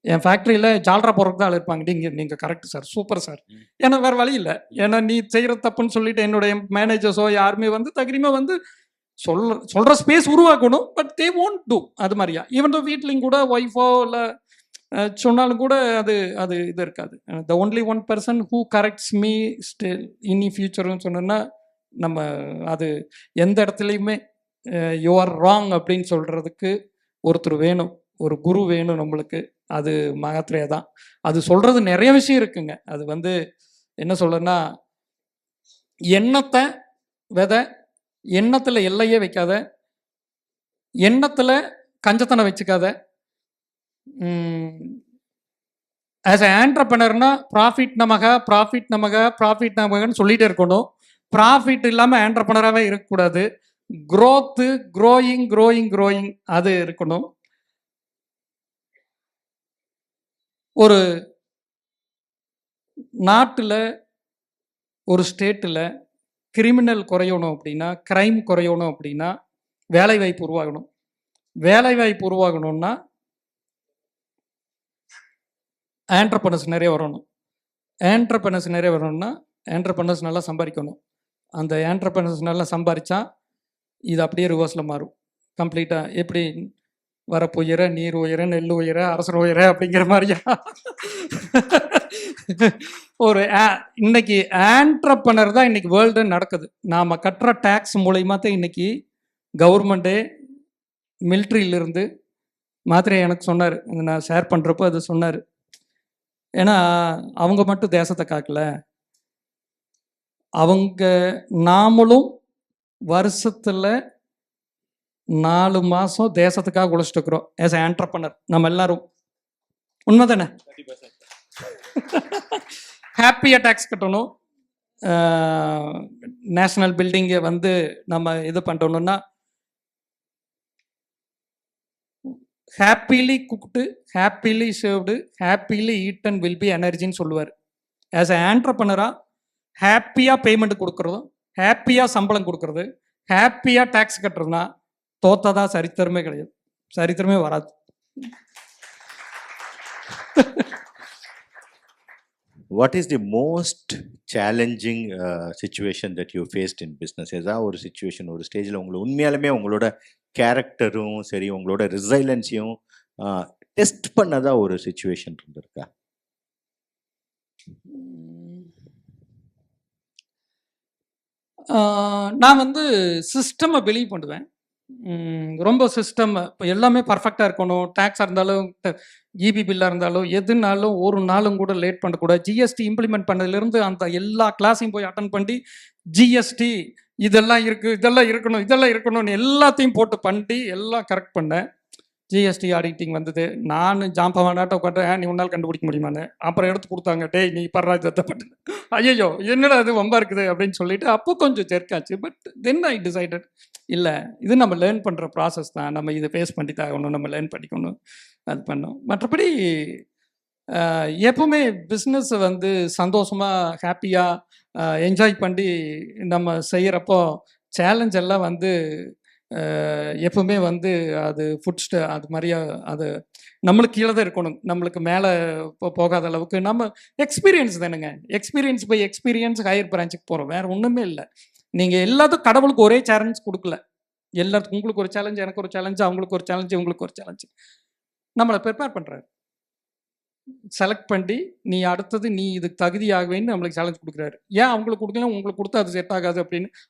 என் ஃபேக்ட்ரியில் ஜால்ரா போடுறதுக்கு தான் இருப்பாங்க. நீங்கள் கரெக்ட் சார், சூப்பர் சார். ஏன்னா வேறு வழி இல்லை. ஏன்னா நீ செய்கிற தப்புன்னு சொல்லிட்டு என்னுடைய மேனேஜர்ஸோ யாருமே வந்து தகுதியுமே வந்து சொல்கிற ஸ்பேஸ் உருவாக்கணும். But they won't two. அது மாதிரியா ஈவன் தோ வீட்லையும் கூட ஒய்ஃபோ இல்லை சொன்னாலும் கூட அது அது இது இருக்காது. The only one person who corrects me still இனி ஃபியூச்சர்னு சொன்னோன்னா, நம்ம அது எந்த இடத்துலையுமே யூ ஆர் ராங் அப்படின்னு சொல்கிறதுக்கு ஒருத்தர் வேணும், ஒரு குரு வேணும் நம்மளுக்கு. அது மகாத்ரே தான். அது சொல்கிறது நிறைய விஷயம் இருக்குங்க. அது வந்து என்ன சொல்கிறேன்னா, எண்ணத்தை விதை, எண்ணத்தில் எல்லையே வைக்காத, எண்ணத்தில் கஞ்சத்தனை வச்சுக்காத. ஆஸ் அ ஆண்டர்பிரனர்னா ப்ராஃபிட் நமக, ப்ராஃபிட் நமக, ப்ராஃபிட் நமகன்னு சொல்லிகிட்டே இருக்கணும். ப்ராஃபிட் இல்லாமல் ஆண்டர்பிரனராகவே இருக்கக்கூடாது. க்ரோத்து, க்ரோயிங் க்ரோயிங் க்ரோயிங் அது இருக்கணும். ஒரு நாட்டில், ஒரு ஸ்டேட்டில் கிரிமினல் குறையணும் அப்படின்னா, கிரைம் குறையணும் அப்படின்னா வேலைவாய்ப்பு உருவாகணும். வேலைவாய்ப்பு உருவாகணும்னா ஆண்டர்பிரனர்ஸ் நிறைய வரணும். ஆண்டர்பிரனர்ஸ் நிறைய வரணும்னா ஆண்டர்பிரனர்ஸ் நல்லா சம்பாதிக்கணும். அந்த ஆண்டர்பிரனர்ஸ் நல்லா சம்பாதிச்சா இது அப்படியே ரிவர்ஸில் மாறும் கம்ப்ளீட்டாக. எப்படி வரப்பு உயர, நீர் உயர, நெல் உயர, அரசர் உயர அப்படிங்கிற மாதிரியா ஒரு இன்னைக்கு ஆண்டர்பிரனர் தான் இன்னைக்கு வேர்ல்டு நடக்குது. நாம் கட்டுற டேக்ஸ் மூலயமா தான் இன்னைக்கு கவர்மெண்ட்டே மிலிட்ரியிலிருந்து மாத்திரை எனக்கு சொன்னார், நான் ஷேர் பண்ணுறப்போ அது சொன்னார். ஏன்னா அவங்க மட்டும் தேசத்தை காக்கல, அவங்க நாமளும் வருஷத்துல 4 மாசம் தேசத்துக்காக உழைச்சிட்டு இருக்கிறோம் ஆஸ் எ ஆண்டர்பனர் நம்ம எல்லாரும். உண்மைதானே? ஹாப்பியாக டேக்ஸ் கட்டணும். நேஷனல் பில்டிங்கை வந்து நம்ம இது பண்ணணும்னா happily cooked, happily served, happily eaten will be எனர்ஜின்னு சொல்லுவார். ஆஸ் எ ஆண்டர்பனராக ஹாப்பியாக பேமெண்ட் கொடுக்குறதும், ஹாப்பியாக சம்பளம் கொடுக்குறது, ஹாப்பியாக டேக்ஸ் கட்டுறதுனா தோத்ததா சரித்திரமே கிடையாது, சரித்திரமே வராது. What is the most challenging situation that you faced in business? ஏதாவது ஒரு சுச்சுவேஷன், ஒரு ஸ்டேஜில் உங்களை உண்மையாலுமே உங்களோட கேரக்டரும் சரி உங்களோட ரிசைலன்ஸையும் டெஸ்ட் பண்ணதா ஒரு சுச்சுவேஷன் இருந்திருக்கா? நான் வந்து சிஸ்டமை பிலீவ் பண்ணுவேன். ரொம்ப சிஸ்டம் இப்போ எல்லாமே பர்ஃபெக்டாக இருக்கணும். டேக்ஸாக இருந்தாலும் இபி பில்லாக இருந்தாலும் எதுனாலும் ஒரு நாளும் கூட லேட் பண்ணக்கூடாது. ஜிஎஸ்டி இம்ப்ளிமெண்ட் பண்ணதுலேருந்து அந்த எல்லா கிளாஸையும் போய் அட்டன் பண்ணி ஜிஎஸ்டி இதெல்லாம் இருக்குது, இதெல்லாம் இருக்கணும், இதெல்லாம் இருக்கணும்னு எல்லாத்தையும் போட்டு பண்ணி எல்லாம் கரெக்ட் பண்ணேன். ஜிஎஸ்டி ஆடிட்டிங் வந்தது. நான் ஜாம்பவானாட்ட உட்காந்து நீ உன்னால் கண்டுபிடிக்க முடியுமான்னு. அப்புறம் எடுத்து கொடுத்தாங்க, டேய் நீ பர்றா இதை பண்ணு. ஐயோ என்னடா அது வம்பா இருக்குது அப்படின்னு சொல்லிட்டு அப்போ கொஞ்சம் ஜெர்க்காச்சு. பட் தென் ஐ டிசைடட், இல்லை இது நம்ம லேர்ன் பண்ணுற ப்ராசஸ் தான், நம்ம இதை ஃபேஸ் பண்ணி தாகணும், நம்ம லேர்ன் பண்ணிக்கணும், அது பண்ணோம். மற்றபடி எப்பவுமே பிஸ்னஸை வந்து சந்தோஷமாக ஹாப்பியாக என்ஜாய் பண்ணி நம்ம செய்கிறப்போ சேலஞ்ச் எல்லாம் வந்து எப்பவுமே வந்து அது அது மாதிரியா அது நம்மளுக்கு கீழே தான் இருக்கணும், நம்மளுக்கு மேலே போகாத அளவுக்கு. நம்ம எக்ஸ்பீரியன்ஸ் தானுங்க, எக்ஸ்பீரியன்ஸ் பை எக்ஸ்பீரியன்ஸ் ஹையர் பிரான்ச்சுக்கு போகிறோம், வேறு ஒன்றுமே இல்லை. நீங்கள் எல்லாத்துக்கும் கடவுளுக்கு ஒரே சேலஞ்ச் கொடுக்கல, எல்லாத்துக்கும் உங்களுக்கு ஒரு சேலஞ்ச், எனக்கு ஒரு சேலஞ்சு, அவங்களுக்கு ஒரு சேலஞ்சு, உங்களுக்கு ஒரு சேலஞ்சு. நம்மளை ப்ரிப்பேர் பண்ணுறாரு, செலக்ட் பண்ணி நீ அடுத்தது நீ இதுக்கு தகுதியாகவேன்னு நம்மளுக்கு சேலஞ்ச் கொடுக்குறாரு. ஏன் அவங்களுக்கு கொடுக்கலாம், உங்களுக்கு கொடுத்தா அது செட் ஆகாது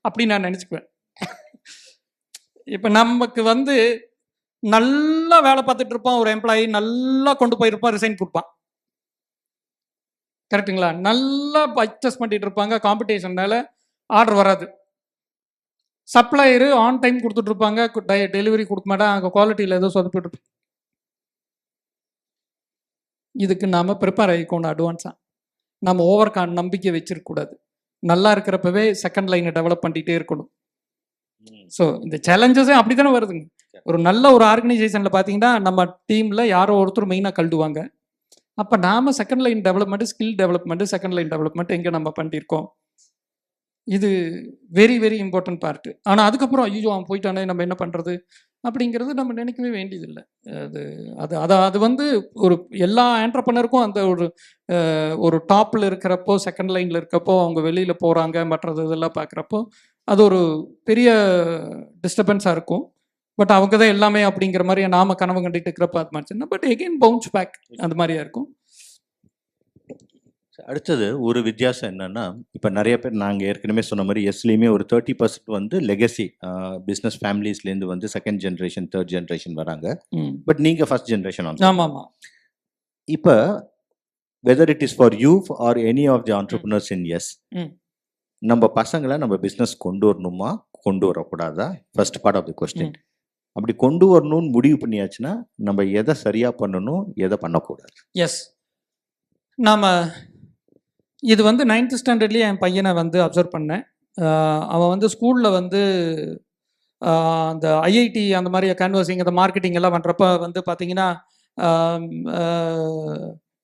அப்படி நான் நினச்சிக்குவேன். இப்போ நமக்கு வந்து நல்லா வேலை பார்த்துட்டு இருப்பான் ஒரு எம்ப்ளாயி, நல்லா கொண்டு போயிருப்பான், ரிசைன் கொடுப்பான், கரெக்டுங்களா? நல்லா அட்ஜஸ்ட் பண்ணிட்டு இருப்பாங்க, காம்படிஷன்னால ஆர்டர் வராது. சப்ளையரு ஆன் டைம் கொடுத்துட்டு இருப்பாங்க, டெலிவரி கொடுக்க மாட்டான், அங்கே குவாலிட்டியில் ஏதோ சொதப்பிட்டு இருப்போம். இதுக்கு நாம் ப்ரிப்பேர் ஆகிக்கணும் அட்வான்ஸாக. நம்ம ஓவர் நம்பிக்கை வச்சிருக்கக்கூடாது, நல்லா இருக்கிறப்பவே செகண்ட் லைனை டெவலப் பண்ணிகிட்டே இருக்கணும். ஸோ இந்த சேலஞ்சஸே அப்படி தானே வருதுங்க. ஒரு நல்ல ஒரு ஆர்கனைசேஷனில் பார்த்தீங்கன்னா நம்ம டீமில் யாரோ ஒருத்தர் மெயினாக கழுடுவாங்க. அப்போ நாம் second line development, skill development, second line development எங்கே நம்ம பண்ணியிருக்கோம், இது வெரி வெரி இம்பார்ட்டன்ட் பார்ட்டு. ஆனால் அதுக்கப்புறம் ஐயோ அவன் போயிட்டானே நம்ம என்ன பண்ணுறது அப்படிங்கிறது நம்ம நினைக்கவே வேண்டியதில்லை. அது அது அது அது வந்து ஒரு எல்லா ஆண்டர்ப்ரனருக்கும் அந்த ஒரு டாப்பில் இருக்கிறப்போ, செகண்ட் லைனில் இருக்கப்போ, அவங்க வெளியில் போகிறாங்க மற்றது இதெல்லாம் பார்க்குறப்போ அது ஒரு பெரிய டிஸ்டர்பன்ஸாக இருக்கும். பட் அவங்க தான் எல்லாமே அப்படிங்கிற மாதிரி நாம கனவு கண்டுட்டு இருக்கிறப்ப அது மாதிரி, பட் எகெயின் பவுன்ஸ் பேக் அந்த மாதிரியா இருக்கும். அடுத்தது ஒரு வித்தியாசம் என்னன்னா, இப்போ நிறைய பேர் நாங்கள் ஏற்கனவே சொன்ன மாதிரி எஸ்லேயுமே ஒரு 30% வந்து லெகசி பிஸ்னஸ் ஃபேமிலிஸ்லேருந்து வந்து செகண்ட் ஜென்ரேஷன், தேர்ட் ஜென்ரேஷன் வராங்க. பட் நீங்கள் ஃபர்ஸ்ட் ஜென்ரேஷன். ஆமாம் ஆமாம். இப்போ whether it is for you or any of the entrepreneurs in S, நம்ம பசங்களை நம்ம பிஸ்னஸ் கொண்டு வரணுமா கொண்டு வரக்கூடாதா? First part of the question. அப்படி கொண்டு வரணும்னு முடிவு பண்ணியாச்சுன்னா நம்ம எதை சரியாக பண்ணணும், எதை பண்ணக்கூடாது? எஸ், நாம் இது வந்து 9th ஸ்டாண்டர்ட்லேயே என் பையனை வந்து அப்சர்வ் பண்ணேன். அவன் வந்து ஸ்கூலில் வந்து அந்த ஐஐடி அந்த மாதிரி கன்வர்சிங் அந்த மார்க்கெட்டிங் எல்லாம் பண்ணுறப்ப வந்து பார்த்தீங்கன்னா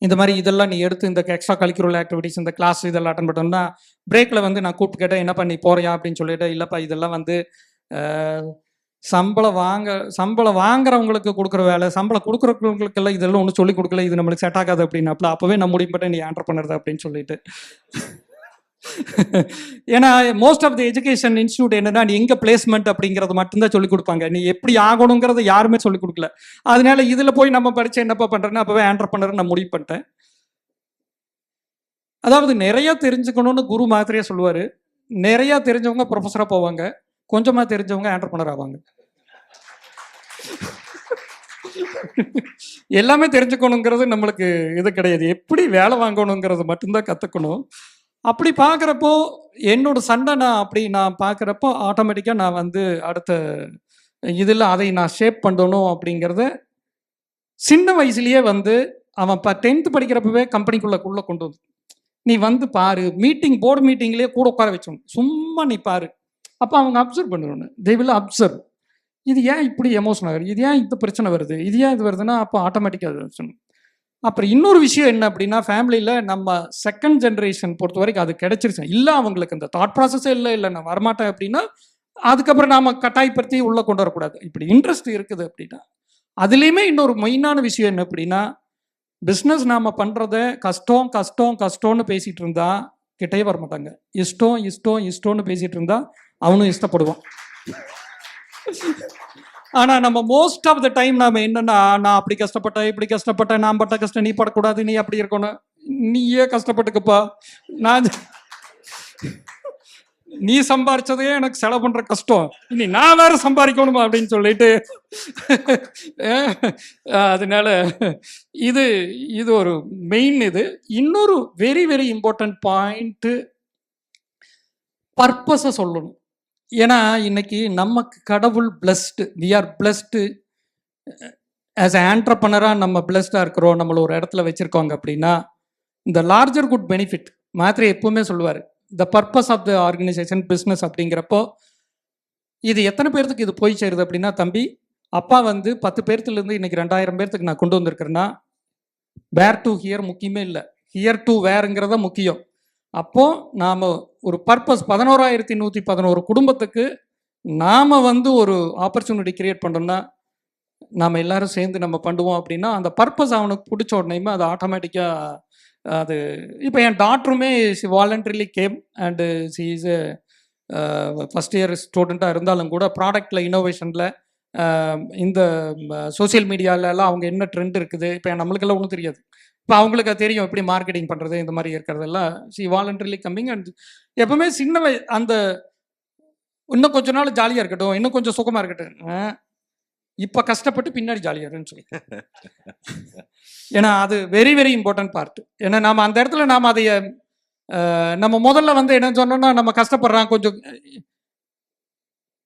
இந்த மாதிரி இதெல்லாம் நீ எடுத்து இந்த எக்ஸ்ட்ரா கரிக்குலர் ஆக்டிவிட்டிஸ் இந்த கிளாஸ் இதெல்லாம் அட்டன் பண்ணோம்னா பிரேக்கில் வந்து நான் கூப்பிட்டு கேட்டேன், என்ன பண்ணி போறியா அப்படின்னு சொல்லிட்டு, இல்லைப்பா இதெல்லாம் வந்து சம்பளம் வாங்குறவங்களுக்கு கொடுக்குற வேலை, சம்பளம் கொடுக்குறவங்களுக்கெல்லாம் இதெல்லாம் ஒன்றும் சொல்லிக் கொடுக்கல, இது நம்மளுக்கு செட் ஆகாது அப்படின்னாப்புல. அப்போவே நான் முடிவு பண்ணேன் நீ ஆண்டர்ப்ரனர் அப்படின்னு சொல்லிட்டு. ஏன்னா most of the education institute என்னன்னா நீ எங்க பிளேஸ்மெண்ட் அப்படிங்கிறது மட்டும்தான் சொல்லிக் கொடுப்பாங்க, நீ எப்படி ஆகணுங்கிறத யாருமே சொல்லிக் கொடுக்கல. அதனால இதுல போய் நம்ம படிச்சு என்னப்பா பண்றேன்னா அப்பவே ஆண்டர்ப்ரனர் நான் முடிவு பண்ணிட்டேன். அதாவது நிறைய தெரிஞ்சுக்கணும்னு குரு மாதிரியே சொல்லுவாரு, நிறைய தெரிஞ்சவங்க ப்ரொஃபஸரா போவாங்க, கொஞ்சமா தெரிஞ்சவங்க ஆண்டர்ப்ரனர் ஆவாங்க. எல்லாமே தெரிஞ்சுக்கணுங்கிறது நம்மளுக்கு இது கிடையாது. எப்படி வேலை வாங்கணுங்கிறது மட்டும்தான் கற்றுக்கணும். அப்படி பார்க்குறப்போ என்னோட சண்டை நான் பார்க்குறப்போ ஆட்டோமேட்டிக்காக நான் வந்து அடுத்த இதில் அதை நான் ஷேப் பண்ணணும் அப்படிங்கிறத சின்ன வயசுலேயே வந்து அவன் 10th படிக்கிறப்பவே கம்பெனிக்குள்ளே கொண்டு வந்து நீ வந்து பாரு, போர்டு மீட்டிங்லேயே கூட உட்கார வச்சோம், சும்மா நீ பாரு. அப்போ அவங்க அப்சர்வ் பண்ணுவாங்க, தே வில் அப்சர்வ். இது ஏன் இப்படி எமோஷன் ஆகுது, இது ஏன் இந்த பிரச்சனை வருது, இது ஏன் இது வருதுன்னா அப்போ ஆட்டோமேட்டிக்காக அது சொல்லணும். அப்புறம் இன்னொரு விஷயம் என்ன அப்படின்னா, ஃபேமிலியில் நம்ம செகண்ட் ஜென்ரேஷன் பொறுத்த வரைக்கும் அது கிடைச்சிருச்சு இல்லை, அவங்களுக்கு இந்த தாட் ப்ராசஸே இல்லை நான் வரமாட்டேன் அப்படின்னா அதுக்கப்புறம் நாம் கட்டாயப்படுத்தி உள்ளே கொண்டு வரக்கூடாது. இப்படி இன்ட்ரெஸ்ட் இருக்குது அப்படின்னா அதுலேயுமே இன்னொரு மெயினான விஷயம் என்ன அப்படின்னா, பிஸ்னஸ் நாம் பண்ணுறத கஷ்டம்னு பேசிகிட்டு இருந்தா கிட்டே வர மாட்டாங்க. இஷ்டம்னு பேசிகிட்டு இருந்தா அவனும் இஷ்டப்படுவான். ஆனால் நம்ம மோஸ்ட் ஆஃப் த டைம் நாம் என்னென்னா, நான் அப்படி கஷ்டப்பட்டேன் இப்படி கஷ்டப்பட்டேன், நான் பட்ட கஷ்டம் நீ படக்கூடாது, நீ அப்படி இருக்கணும், நீயே கஷ்டப்பட்டுக்குப்பா, நீ சம்பாரிச்சதே எனக்கு செலவு பண்ற கஷ்டம், இனி நான் வேற சம்பாதிக்கணுமா அப்படின்னு சொல்லிட்டு அதனால இது ஒரு மெயின். இன்னொரு வெரி வெரி இம்பார்ட்டன்ட் பாயிண்ட், பர்பஸை சொல்லணும். ஏன்னா இன்னைக்கு நமக்கு கடவுள் blessed, we are blessed as ஆண்டர்பனராக நம்ம பிளஸ்டாக இருக்கிறோம், நம்மளை ஒரு இடத்துல வச்சுருக்கோங்க அப்படின்னா இந்த லார்ஜர் குட் பெனிஃபிட் மாத்திரை எப்பவுமே சொல்லுவார், the purpose of the organisation business அப்படிங்கிறப்போ இது எத்தனை பேர்த்துக்கு இது போய் சேருது அப்படின்னா, தம்பி அப்பா வந்து 10 பேர்த்துலேருந்து இன்னைக்கு 2000 பேர்த்துக்கு நான் கொண்டு வந்திருக்கிறேன்னா வேர் டு ஹியர் முக்கியமே இல்லை, ஹியர் டு வேருங்கிறத முக்கியம். அப்போது நாம் ஒரு பர்பஸ் 11,111 குடும்பத்துக்கு நாம் வந்து ஒரு ஆப்பர்ச்சுனிட்டி கிரியேட் பண்ணோம்னா நாம் எல்லாரும் சேர்ந்து நம்ம பண்ணுவோம் அப்படின்னா அந்த பர்பஸ் அவனுக்கு பிடிச்ச உடனேயுமே அது ஆட்டோமேட்டிக்காக அது. இப்போ என் டாக்டருமே voluntarily came and she is first year ஸ்டூடெண்ட்டாக இருந்தாலும் கூட ப்ராடக்டில் இனோவேஷனில் இந்த சோசியல் மீடியாலலாம் அவங்க என்ன ட்ரெண்ட் இருக்குது இப்போ நம்மளுக்கெல்லாம் ஒன்றும் தெரியாது, இப்போ அவங்களுக்கு அது தெரியும் எப்படி மார்க்கெட்டிங் பண்ணுறது இந்த மாதிரி இருக்கிறதெல்லாம். சி வாலண்டரிலி கம்மிங் அண்ட் எப்பவுமே அந்த இன்னும் கொஞ்ச நாள் ஜாலியாக இருக்கட்டும், இன்னும் கொஞ்சம் சுகமாக இருக்கட்டும், இப்போ கஷ்டப்பட்டு பின்னாடி ஜாலியாக இருக்குன்னு சொல்லி. ஏன்னா அது வெரி வெரி இம்பார்ட்டன்ட் பார்ட். ஏன்னா நாம் அந்த இடத்துல நாம் அதை நம்ம முதல்ல வந்து என்ன சொன்னோம்னா, நம்ம கஷ்டப்படுறான் கொஞ்சம்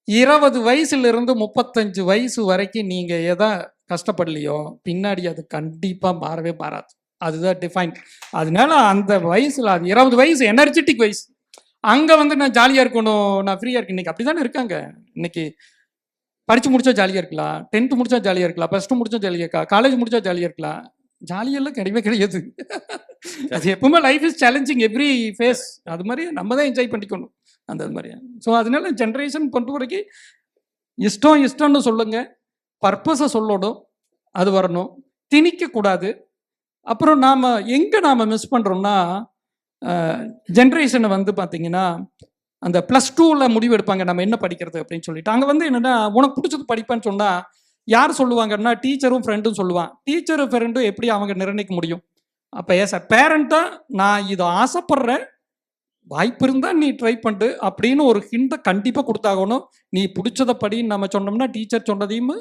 20 வயசுலேருந்து 35 வயசு வரைக்கும் நீங்கள் எதை கஷ்டப்படலையோ பின்னாடி அது கண்டிப்பாக மாறவே மாறாது, அதுதான் டிஃபைன். அதனால அந்த வயசில் அது 20 வயசு எனர்ஜெட்டிக் வயசு, அங்கே வந்து நான் ஜாலியாக இருக்கணும், நான் ஃப்ரீயாக இருக்கேன். இன்னைக்கு அப்படி தானே இருக்காங்க. இன்னைக்கு படித்து முடிச்சா ஜாலியாக இருக்கலாம், 10th முடிச்சா ஜாலியாக இருக்கலாம், +2 முடிச்சா ஜாலியாக இருக்கா, காலேஜ் முடிச்சா ஜாலியாக இருக்கலாம், ஜாலியெல்லாம் கிடையவே கிடையாது. அது எப்பவுமே life is challenging every phase, அது மாதிரி நம்ம தான் என்ஜாய் பண்ணிக்கணும் அந்த மாதிரி. ஸோ அதனால ஜென்ரேஷன் பொறுத்த வரைக்கும் இஷ்டம்னு சொல்லுங்க, பர்பஸை சொல்லணும், அது வரணும், திணிக்கக்கூடாது. அப்புறம் நாம் எங்கே நாம் மிஸ் பண்ணுறோம்னா, ஜென்ரேஷனை வந்து பார்த்தீங்கன்னா அந்த +2ல் முடிவு எடுப்பாங்க நம்ம என்ன படிக்கிறது அப்படின்னு சொல்லிட்டு. அங்கே வந்து என்னென்னா உனக்கு பிடிச்சது படிப்பேன்னு சொன்னால் யார் சொல்லுவாங்கன்னா டீச்சரும் ஃப்ரெண்டும் சொல்லுவான். டீச்சரும் ஃப்ரெண்டும் எப்படி அவங்க நிர்ணயிக்க முடியும்? அப்போ ஏஸ் அ பேரண்ட்டாக நான் இதை ஆசைப்படுறேன், வாய்ப்பு இருந்தால் நீ ட்ரை பண்ணு அப்படின்னு ஒரு ஹிண்ட்டை கண்டிப்பாக கொடுத்தாகணும். நீ பிடிச்சதை படின்னு நம்ம சொன்னோம்னா டீச்சர் சொன்னதையும்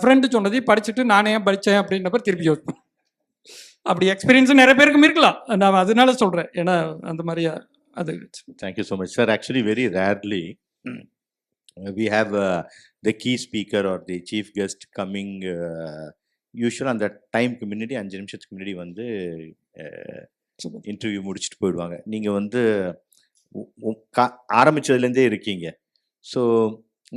ஃப்ரெண்டு சொன்னதையும் படிச்சுட்டு நானே படித்தேன் அப்படின்றப்ப திருப்பி யோசிப்பேன். அப்படி எக்ஸ்பீரியன்ஸ் நிறைய பேருக்கும் இருக்கலாம், நான் அதனால சொல்கிறேன். ஏன்னா அந்த மாதிரியா அது. Thank you so much, sir. Actually, very rarely we have the key speaker or the chief guest coming. Usually on that time community 5 நிமிஷத்துக்கு முன்னாடி வந்து இன்டர்வியூ முடிச்சுட்டு போயிடுவாங்க. நீங்கள் வந்து ஆரம்பித்ததுலேருந்தே இருக்கீங்க. ஸோ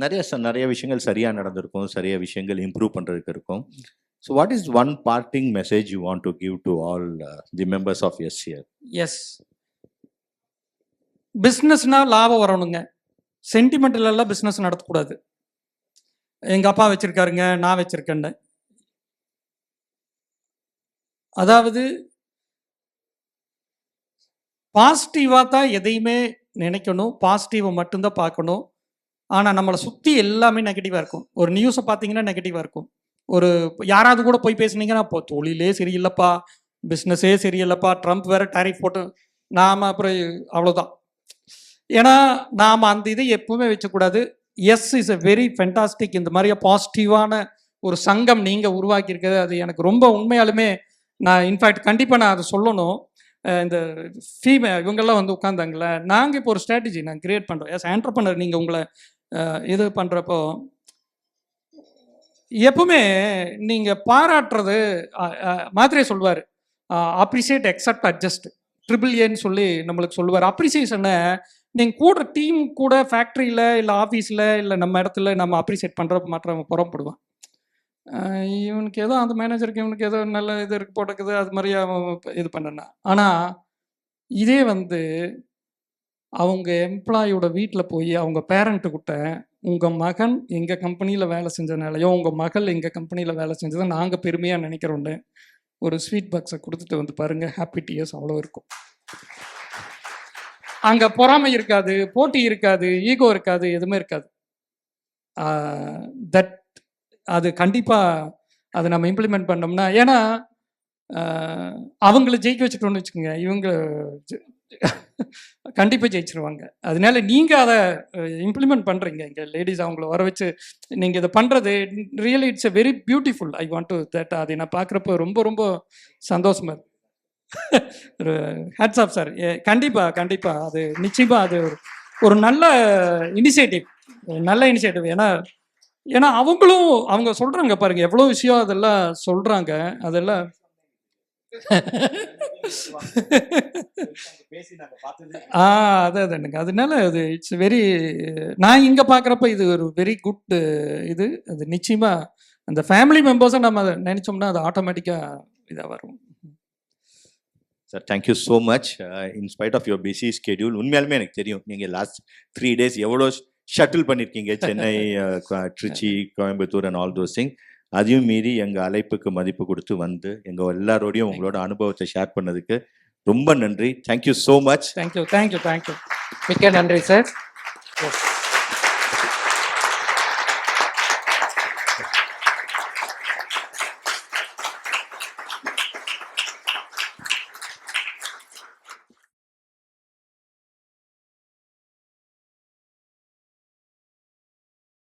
நிறைய விஷயங்கள் சரியாக நடந்திருக்கும், சரியாக விஷயங்கள் இம்ப்ரூவ் பண்ணுறதுக்கு இருக்கும். So what is one parting message you want to give to all the members of S here? S, பிஸ்னஸ்னால் லாபம் வரணுங்க, சென்டிமெண்டலெல்லாம் பிஸ்னஸ் நடத்தக்கூடாது. எங்கள் அப்பா வச்சுருக்காருங்க நான் வச்சுருக்கேன்னு, அதாவது பாசிட்டிவாக தான் எதையுமே நினைக்கணும், பாசிட்டிவை மட்டும்தான் பார்க்கணும். ஆனால் நம்மளை சுற்றி எல்லாமே நெகட்டிவாக இருக்கும். ஒரு நியூஸை பார்த்தீங்கன்னா நெகட்டிவாக இருக்கும். ஒரு யாராவது கூட போய் பேசுனீங்கன்னா இப்போ தொழிலே சரியில்லைப்பா, பிஸ்னஸே சரியில்லைப்பா, ட்ரம்ப் வேறு டேரிஃப் போட்டு நாம் அப்புறம் அவ்வளோதான். ஏன்னா நாம் அந்த இதை எப்பவுமே வச்சக்கூடாது. S is a very fantastic, இந்த மாதிரியா பாசிட்டிவான ஒரு சங்கம் நீங்கள் உருவாக்கியிருக்கிறது அது எனக்கு ரொம்ப உண்மையாலுமே நான் இன்ஃபேக்ட் கண்டிப்பாக நான் அதை சொல்லணும். இந்த இவங்கெல்லாம் வந்து உட்காந்தாங்களே, நாங்கள் இப்போ ஒரு ஸ்ட்ராட்டஜி நான் கிரியேட் பண்ணுறோம். எஸ் ஆண்டர்பனர் நீங்கள் உங்களை இது பண்ணுறப்போ எப்பவுமே நீங்கள் பாராட்டுறது மாதிரியே சொல்லுவார், அப்ரிசியேட் அக்செப்ட் அட்ஜஸ்ட், AAAன்னு சொல்லி நம்மளுக்கு சொல்லுவார். அப்ரிசியேஷனை நீங்கள் கூட டீம் கூட ஃபேக்ட்ரியில் இல்லை ஆஃபீஸில் இல்லை நம்ம இடத்துல நம்ம அப்ரிசியேட் பண்ணுறப்ப மற்றவங்க புறப்படுவான். இவனுக்கு ஏதோ அந்த மேனேஜருக்கு இவனுக்கு ஏதோ நல்ல இது இருக்கு போட்டுக்குது, அது மாதிரி அவன் இது பண்ணனா. ஆனால் இதே வந்து அவங்க எம்ப்ளாயோட வீட்டில் போய் அவங்க பேரண்ட்டுக்கிட்ட உங்கள் மகன் எங்கள் கம்பெனியில் வேலை செஞ்சதுனாலையோ உங்கள் மகள் எங்கள் கம்பெனியில் வேலை செஞ்சதை நாங்கள் பெருமையாக நினைக்கிறோன்னு ஒரு ஸ்வீட் பாக்ஸை கொடுத்துட்டு வந்து பாருங்கள், ஹாப்பி டியர்ஸ் அவ்வளோ இருக்கும். அங்கே பொறாமை இருக்காது, போட்டி இருக்காது, ஈகோ இருக்காது, எதுவுமே இருக்காது. அது கண்டிப்பாக அதை நம்ம இம்ப்ளிமெண்ட் பண்ணோம்னா, ஏன்னா அவங்கள ஜெயிக்க வச்சுட்டோன்னு வச்சுக்கோங்க, இவங்க கண்டிப்பாக ஜெயிச்சிருவாங்க. அதனால நீங்கள் அதை இம்ப்ளிமெண்ட் பண்ணுறீங்க, இங்கே லேடிஸ் அவங்கள வர வச்சு நீங்கள் இதை பண்ணுறது really it's a very beautiful. I want to that. அதை நான் பார்க்குறப்ப ரொம்ப ரொம்ப சந்தோஷமாக இருக்கு. ஒரு ஹேட்ஸ் ஆஃப் சார். கண்டிப்பாக அது நிச்சயமாக அது ஒரு நல்ல இனிஷியேட்டிவ். ஏன்னா அவங்களும் அவங்க சொல்கிறாங்க பாருங்க, எவ்வளோ விஷயம் அதெல்லாம் சொல்கிறாங்க. அதெல்லாம் எனக்கு அதனால அது இட்ஸ் வெரி, நான் இங்கே பார்க்குறப்ப இது ஒரு வெரி குட் இது. அது நிச்சயமாக அந்த ஃபேமிலி மெம்பர்ஸை நம்ம அதை நினச்சோம்னா அது ஆட்டோமேட்டிக்காக இதாக வரும். Sir thank you so much. In spite of your busy schedule, உண்மையாலுமே எனக்கு தெரியும் நீங்கள் லாஸ்ட் 3 days எவ்வளோ ஷட்டில் பண்ணியிருக்கீங்க, Chennai, Tiruchi, Coimbatore and all those thing. அதையும் மீறி எங்கள் அழைப்புக்கு மதிப்பு கொடுத்து வந்து எங்கள் எல்லாரோடையும் உங்களோட அனுபவத்தை ஷேர் பண்ணதுக்கு ரொம்ப நன்றி. Thank you so much. தேங்க்யூ. மிக்க நன்றி சார்.